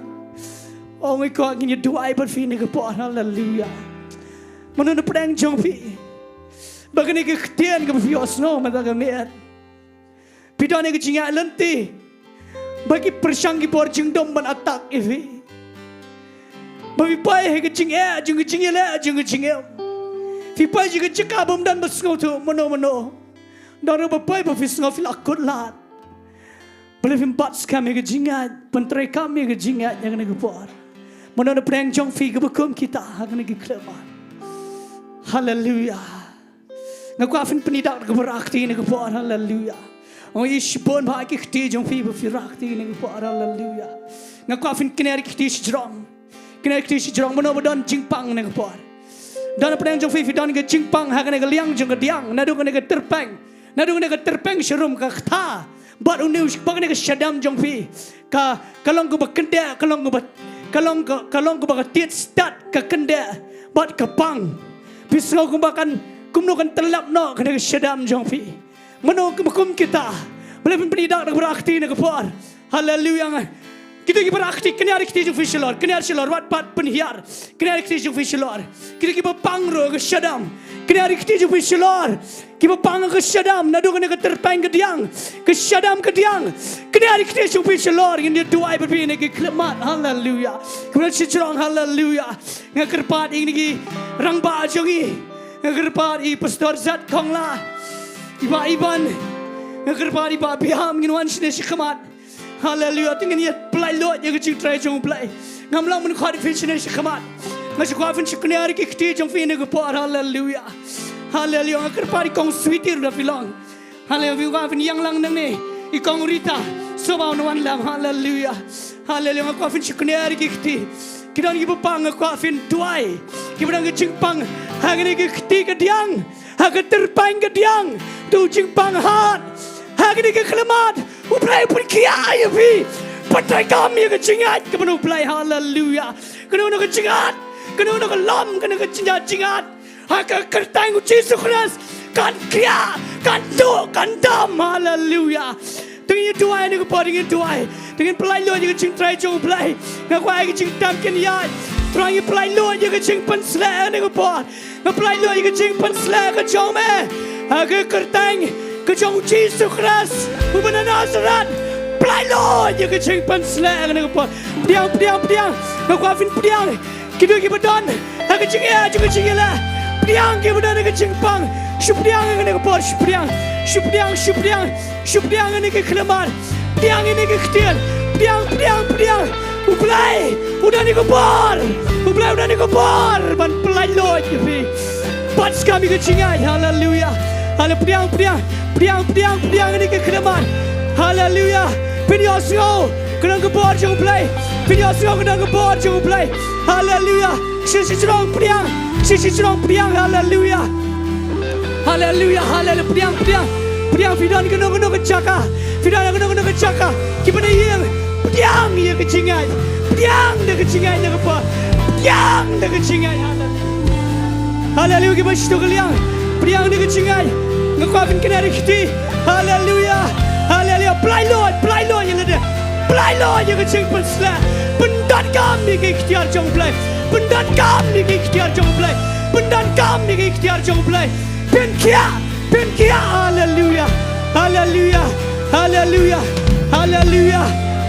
oh my god ngi Jowai berfini ke por haleluya menun pedang jong pi bagani ke Ktien ke fios no mata ke met pidane ke jingat lenti bagi persanggi por jingdom ban atak ifi babi pai ke jingiaroh fi pai juga Jaka bom dan besngau tu mono daro bapai ba fi sngo fi lakut lat boleh fi bat kami ke jingat pentrai kami ke jingat yang ne ke por mono na preng jong fi ke bekum kita hang ne ke klemat haleluya ngaku afin penidak ke berakti ne ke por haleluya oh ishbon ba ke khti jong fi ba fi rakti ne ke por haleluya ngaku afin kner khti strong kena kisi jerong meno badon jingpang ne por dan apa yang jong fi dan ke jingpang ha ne ke liang jong ke diang nadu ne ke terpeng serum ka kha bat unius bang ne ke syadam jong fi ka kalong ku bekenda kalong ku tiet start ka kenda bat ke pang pisau ku bakan kumno kan telap no ke syadam jong fi meno ke bekum kita boleh penidak berakti ne ke por haleluya kita berakti kena rikti jong Shillong kena Shillong wat pat penhiar kena rikti jong Shillong kita pangro ke syadam kena rikti jong Shillong kita pang ke syadam nadu kena ke terpeng ke diang ke syadam ke diang kena rikti jong Shillong ini Jowai berpini ke klemat haleluya kemudian Shillong haleluya ngakerpat ini rangba jongi ngakerpat i pastor zat kongla iban ngakerpat i Paham nginwan sini sykemat haleluya tingin ya pelai lot ya kecil try jong Blei ngamlang men khadi fiction ne shikamat ngasih khafin shikne ari ki kti jong fi ne ko por haleluya haleluya ngakar pari kong sweetir da filong haleluya khafin yang lang nang ne I kong rita sobaw no wan lang haleluya haleluya khafin shikne ari ki kti kidan ki pang khafin Jowai kidan ki jingpang hangni ki kti ke diang ha ke terpang ke diang tu jingpang hat hagni ke klemat U Blei pun kia ya fi patrai kami ke jingat ke U Blei haleluya kena ke jingat kena ke lam kena ke jingat ha ke kertang Jesus Christ kan kia kan do kan dam haleluya dengan Jowai ni ke dengan Jowai dengan pelai lo ke jing trai jong Blei ngaku ai ke jing tam ken yai trang pelai lo ke jing pen sla ni ke por pelai lo ke jing pen sla ke jong me ha ke kertang ke jong Jesus Christ u Nazaret pelai lo ke jing pen sla ni ke por diang ngaku afin diang kidu ki badon ha ke jing ya juga jing la diang ki badon ke jing pang Syupriang ini ke por syupriang ini ke keleman piang ini ke Ktien piang U Blei udah ni ke por U Blei udah ni ke por ban pelai lo je pas kami ke Jingai haleluya haleluya piang ini ke keleman haleluya video show kena ke por je U Blei video show kena ke por je U Blei haleluya Shillong piang Sisi Shillong priang haleluya. Haleluya, haleluya, priang fidan kena ke Jaka. Fidan kena ke Jaka. Kita yang priang ya ke jingai. Priang dah ke jingai nak apa? Priang dah ke jingai haleluya. Kita situ kalian. Priang dah ke jingai. Ngakapin kena rekti. Haleluya. Haleluya. Play Lord yang ada. Play Lord yang ke jing pensla. Pendan kami ke ikhtiar Jong Blei. Pendan kami ke ikhtiar Jong Blei. Pendan kami ke ikhtiar Jong Blei. Penkia. Haleluya. Haleluya. Haleluya. Haleluya.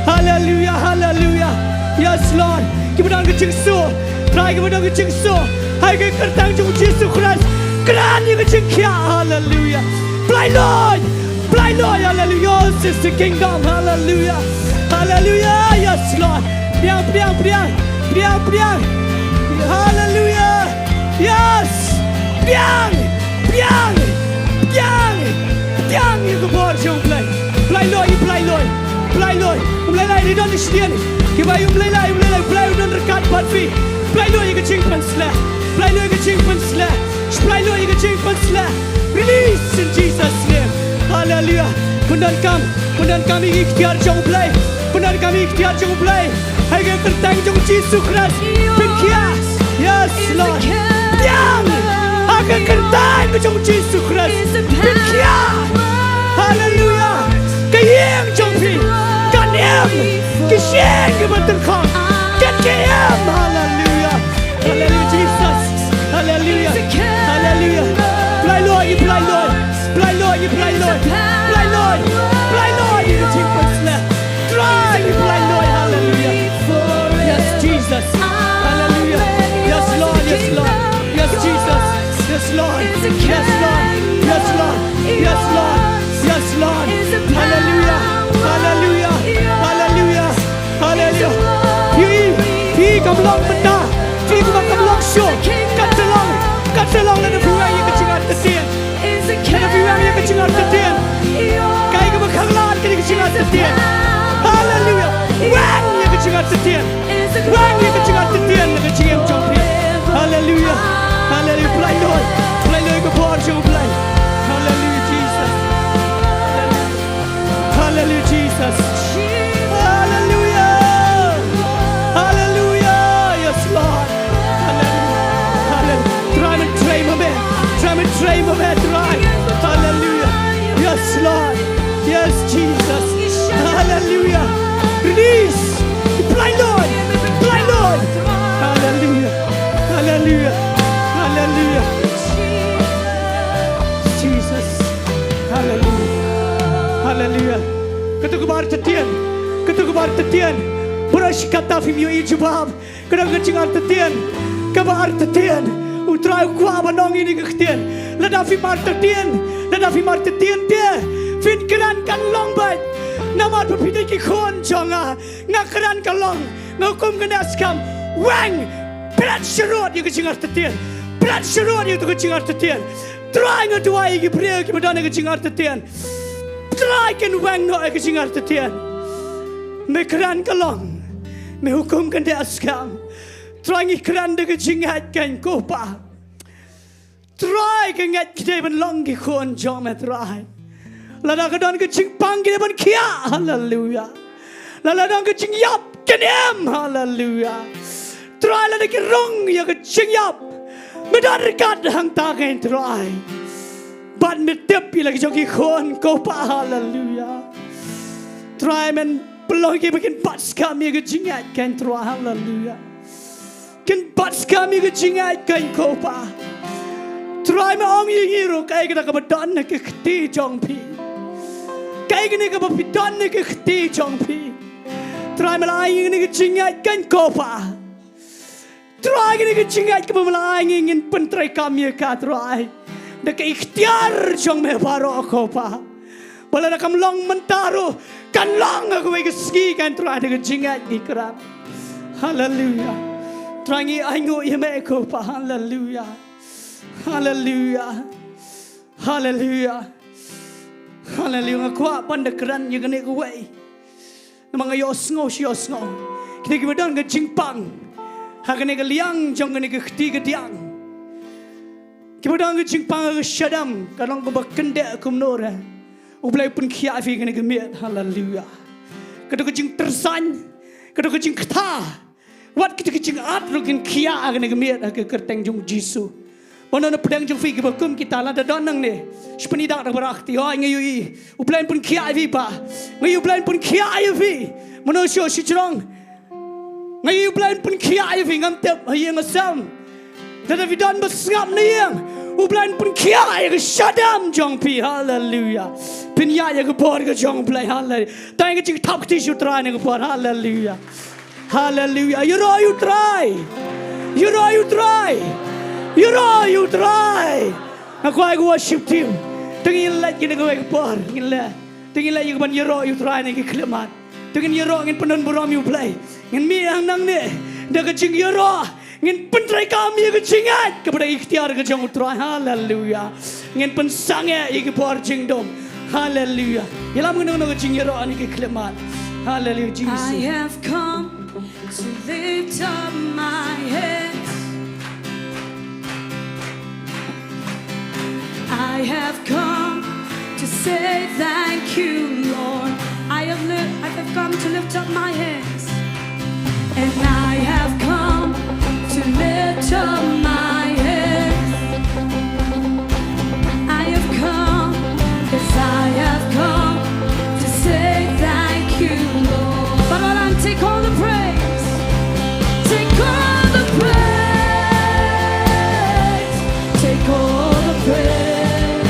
Haleluya. Haleluya. Yes Lord. Kita dah ke jing so. Try kita dah ke jing so. Hai ke kertang Jong Yesus Kristus. Keran yang ke jing kia. Haleluya. Play Lord. Haleluya. This is the kingdom. Haleluya. Haleluya. Yes Lord. Priang. Haleluya. Yes. Priang. Yang kebor Jong Blei. Play Lord. Mawlai di dalam istian. Kita Mawlai don rekat patfi. Play Lord yang kecing pensla. Play Lord yang kecing pensla. Release in Jesus name. Haleluya. Pendan kami ikhtiar Jong Blei. Hai ke kertang Jong Yesus Kristus. Penkia. Yes Lord. Yang akan kertang Jong Yesus Kristus. Penkia. Haleluya. Kayeng Jong Pi. Kanem. Kisheng ke berterkong. Kayem. Haleluya. Haleluya Jesus. Haleluya. Play Lord. You take what's left. Try. Play Lord. Hallelujah. Yes Jesus. Hallelujah. Yes Lord. Yes Jesus. Yes Lord. Hallelujah. Pi kamlong Bynta. Pi kamlong show. Kat selong le buang yang kecil tertien. Le buang yang kecil tertien. Kai ke bakanglan ke kecil tertien. Hallelujah. Wang yang kecil tertien. Le kecil Jong Pi. Hallelujah. Play Lord ke bor Jong Blei. Hallelujah Jesus. Yes Lord. Try my man. Hallelujah. Yes Lord. Yes Jesus. Hallelujah. Release. Play Lord. Hallelujah. Jesus. Hallelujah. Ketuk bar tetian. Purash kata fimio ijubab. Kadang kecingar tetian. Kabar tetian. Utrai kwa banong ini Ktien. Ladafi mar tetian dia. Fin keran kan long bai. Namat berpindah ke kon jonga. Ngakaran kalong. Ngakum kena skam. Wang. Berat syarot yang kecingar tetian. Try ngeduai ke pria ke badan ke jingar tetian. Try kan wang no ke jingar tetian. Me keran kalong. Me hukum kan dia skam. Try keran de ke jingat kan kopa. Try kan ngat kita ben long ke kon jong me try. Lada kedan ke jingpang kita ben kia. Haleluya. Lada ke jingyap kenem. Haleluya. Try lada ke rong ya ke jingyap. Medan rekat hang tangan try. Ban metep lagi jogi kon kopa. Haleluya. Try men pelong ke bikin pas kami ke jingat kan try. Haleluya. Kan pas kami ke jingat kan kopa. Try me ong jingiaroh kai kita ke badan ke kti jong pi. Kai kini ke badan ke kti jong pi. Try me lai ni ke jingat kan kopa. Try kini ke jingat ke bamalai ingin pentrai kami ka try. Dek ikhtiar jong me baro kopa. Bala nak long mentaro kan long aku ke ski kan try dek jingat ni kerap. Haleluya. Try ngi aingo ye me kopa. Haleluya. Haleluya. Kuat pandekeran yang kena kuai. Namang ayo sngo. Kini kita dan ke jingpang. Hakane ke liang jong kene ke kti ke tiang. Kibadang jingpang shadam kalong babakende kumnora. U Blei pun kia fi kene gemit. Hallelujah. Kadang jing tersan, kadang jing kata. Wat kita jing at rukin kia kene gemit ke kerteng jung Jisu. Mana na pedang jung fi ke bakum kita la da donang ne. Speni dak berakti oh ngayu U Blei pun kia fi pa. Ngayu Blei pun kia fi. Manusia si cerong. Ngayu Blei pun kia fi ngam tep hayang asam. Dada vidon bersngap niang. U Blei pun kia ke shadam jong pi. Hallelujah. Pinya ya ke bor ke jong Blei. Hallelujah. Tai ke jing tap ti sutra ne ke bor. Hallelujah. Hallelujah. You know you try. You know you try. You know you try. Aku ai worship team. Tengin la kini ke bor. Tengin la you ban you know you try ne ke klemat. Tengin you know ngin penon borom U Blei. Ngin mi ang nang ne. Da ke jingiaroh. Ngin pentrai kami ke jingat kepada ikhtiar ke jong utrai. Hallelujah. Ngin pensange ke bor Jingduwai. Hallelujah. Yalam ngin ke jingiaroh ani ke klemat. Hallelujah Jesus. I have come to lift up my hands. I have come to say thank you, Lord. I have come to lift up my hands. And I have come to lift up my hands. I have come, yes, I have come to say thank you, Lord. Balang, take all the praise. Take all the praise. Take all the praise.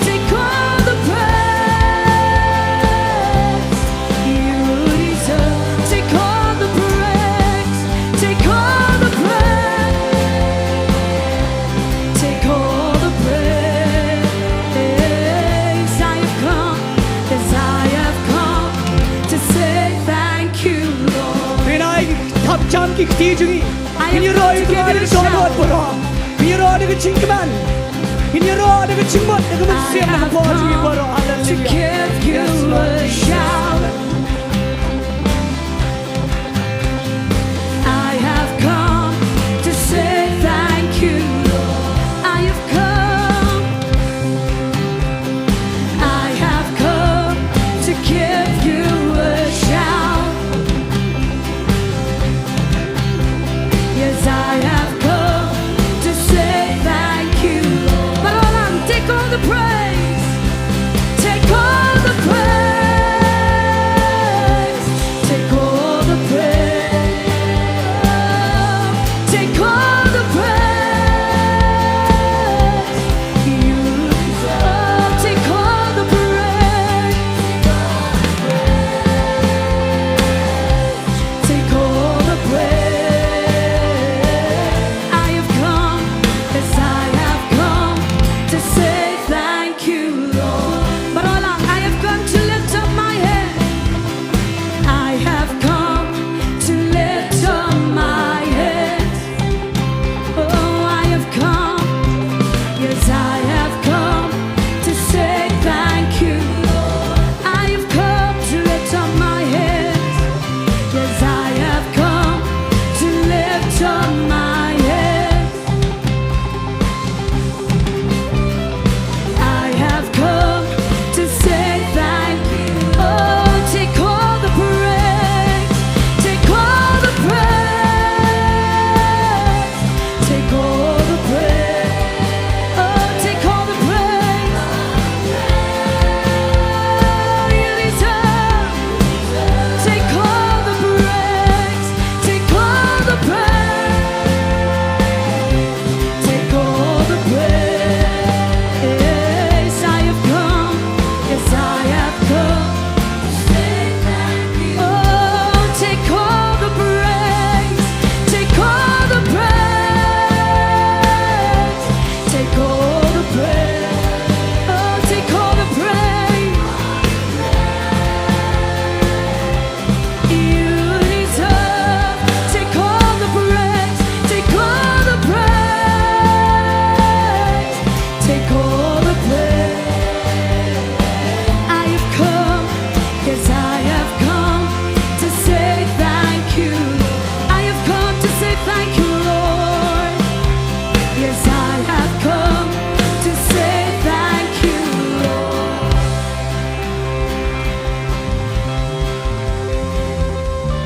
Take all the praise. You deserve. Take all the praise. Take all the praise. Take all the praise. I have come, yes, I have come to say thank you, Lord. When I tap jam ki kti jungi. I When you have roll come you to get give it it a so shout. not borom. When you roll the jingman. When you roll the jingmot the I sim the have bor jungi come borom. to Hallelujah. give you a shout. I have come to say thank you, Lord. I have come. I have come to give you a shout. Yes, I have come to say thank you, Lord. Balang, take all the praise. Take all the praise.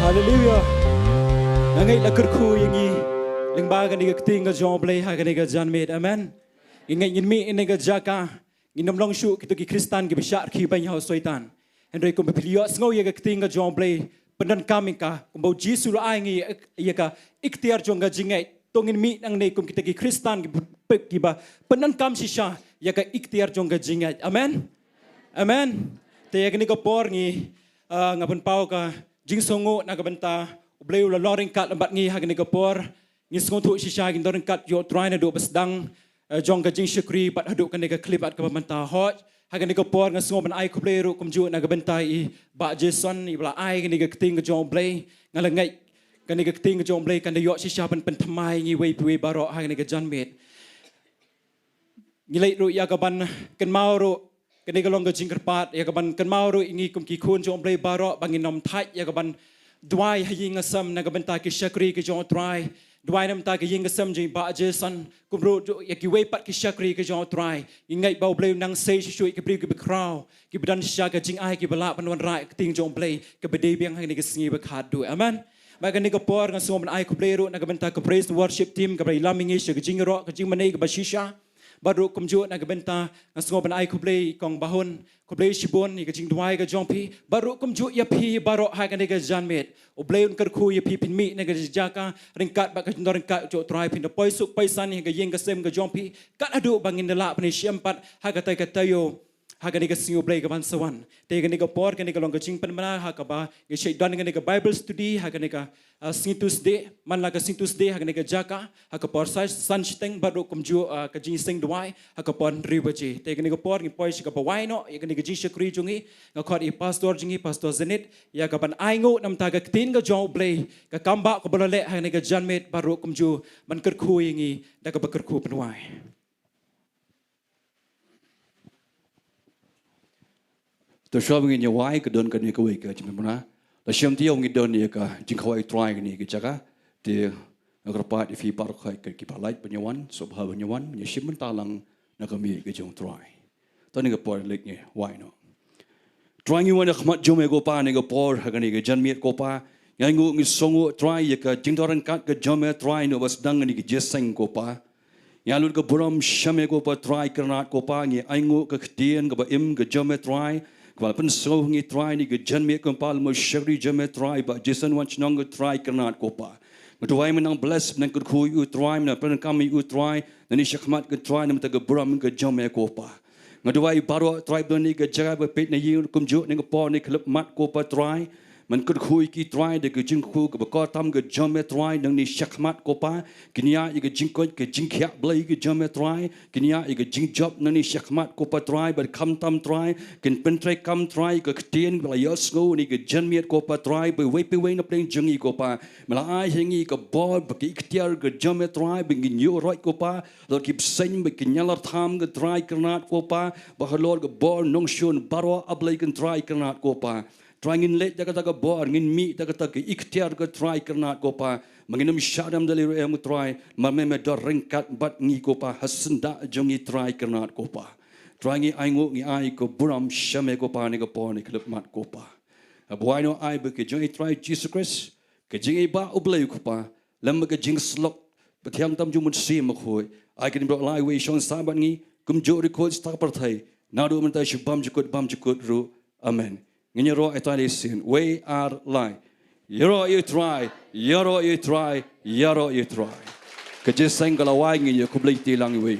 Hallelujah. Nangai la kyrkhu yangi lyngba kan ni Ktien U Blei ha kan ni janmet. Amen. Ingai inmi ini ga Jaka nginam long shu kitu ki Kristan ki bisyar ki banyaw soitan. Hendoi kum pilio sngo ye ga Ktien U Blei pendan kami ka kumbau Jisu la ai ngi ye ka ikhtiar jonga jingai tongin mi nang nei kum kita ki Kristan ki ba pendan kam sisha ye ka ikhtiar jonga jingai. Amen. Amen. Te ye ni ko por ngi ngapun pau ka jingsongo na ka Bynta Blei la loring kat lambat ngi ha ni ko por ngi sngo thu sisha gi loring kat yo try na do besdang jong ka jing shukri pat haduk kan ni ka clip at ka Bynta hot ha ni ko por nga sngo ban ai ko Blei ru kum ju na ka Bynta I ba Jason I bla ai ni ka Ktien U Blei ngala ngai kan ni ka Ktien U Blei kan de yo sisha ban pen thamai ngi wei pui baro ha ni ka janmet ngi lei ru ya ka ban kan mau ru kan ni ka long ka jingkerpat ya ka ban kan mau ru ngi kum ki khun U Blei baro bangin nom thai ya ka ban Jowai haying asam na ka Bynta ki shakri ki Sohthri Jowai nam ta ki ying asam jing ba Jason kumro ya ki wei pat ki shakri ki Sohthri ingai bau Blei nang sei shui ki bri ki bekrau ki bedan sha ka jing ai ki bala panwan rai Ktien U Blei ka bede biang hang ni ka sngi ba khat du amen ba ka ni ka por nga som ai ko Blei ru na ka Bynta ka praise worship team ka Blei lamingi shi ka jingiaroh ka jingmane ka bashisha baru kumju na ka Bynta nga som ai ko Blei kong bahon ko Blei shibon ni ka Jingduwai ka jongpi baru kumju ya pi baro ha ka ni ka janmet U Blei kyrkhu ya pi pinmi na ka Jaka ringkat ba ka ringkat Sohthri pin poi suk pai san ni ka jingiaseng ka jongpi kat adu bangin dela pani siampat ha ka tai ka tayo ha ka ni ka U Blei ka ban sawan te ka ni ka por ka ni ka long ka jing panmana ha ka ba ka shaidan ka ni ka Bible study ha ka ni ka Sngi Tuesday man la ka Sngi Tuesday ha ka ni ka Jaka ha ka por san steng baru kumju ka Jingiasyllok ha ka pon Ri-Bhoi te ka ni ka por ngi poi shi ka bawai no ya ka ni ka jishakri jungi nga khot I pastor jingi pastor zenit ya ka ban ai ngo nam ta ka Ktien U Blei ka kamba ko bolole ha ni ka janmet baru kumju man kyrkhu ngi da ka kyrkhu penwai tôi so với người Jowai cái đơn cái này cái cái chúng mình nói là xem tiêu người đơn này cái jingkyrkhu try cái này cái Jaka thì người part if you part cái palai punya wan subha punya wan ni sim talang nak kami cái jong try tôi này cái part like ni why no try ni wan khmat jom ego pa ni cái part cái này cái janmiet ko pa ngai ngu ngi songo try cái jingdoran kat cái jom try no bas dang ni cái jeseng ko pa ya lut cái buram shame ko pa try karnat ko pa ngi ai ngu cái Ktien cái ba im cái jom try Kalau pun sahut ni try ni kejan mek kempal mau syari jam try ba Jason wan chnong try karnat kopa. Jowai menang bless menang kyrkhu U try menang pernah kami U try dan ni syakmat ke try nam taga buram ke jam kopa. Jowai baru try ni ke jaga bepet ni ying kumjuk ni ke por ni klub mat kopa try man kyrkhu ki try de ke jingkyrkhu ke bakar tam ke jam try dan ni syakmat kopa kinia i ke jingkot ke Ktien U Blei ke jam try kinia i ke jingjob dan ni syakmat kopa try ber kam tam try ken pentre kam try ke Ktien U Blei yosgo ni ke janmiet kopa try be we na pleng jengi kopa malai hengi ke bor bagi ikhtiar ke jam try bengin yo roi kopa lor kip sen be kinyalar tham ke try karnat kopa bahalor ke bor nongshun baro ablai ken try karnat kopa try ngin let jaga taga bor ngin mi taga taga ikhtiar ke try karnat kopa menginam syadam dali ru try me dor ringkat bat ngi kopa hasenda jongi try karnat kopa try ngi aingo ngi ai ko buram shame kopa ni ko por ni klub mat kopa abuaino ai be ke jongi try Jesus Christ ke jingi ba U Blei kopa lam ke Jingiasyllok bethiam tam jumun sim khoi ai kin bro lai we shon sabat ngi kum jo record sta par thai na do man ta shubam jukut ru amen Jingiaroh etali sin we are lie Yoro you try Yoro you try Yoro you try Ke jeseng kalau wai ngi ko Blei tilang we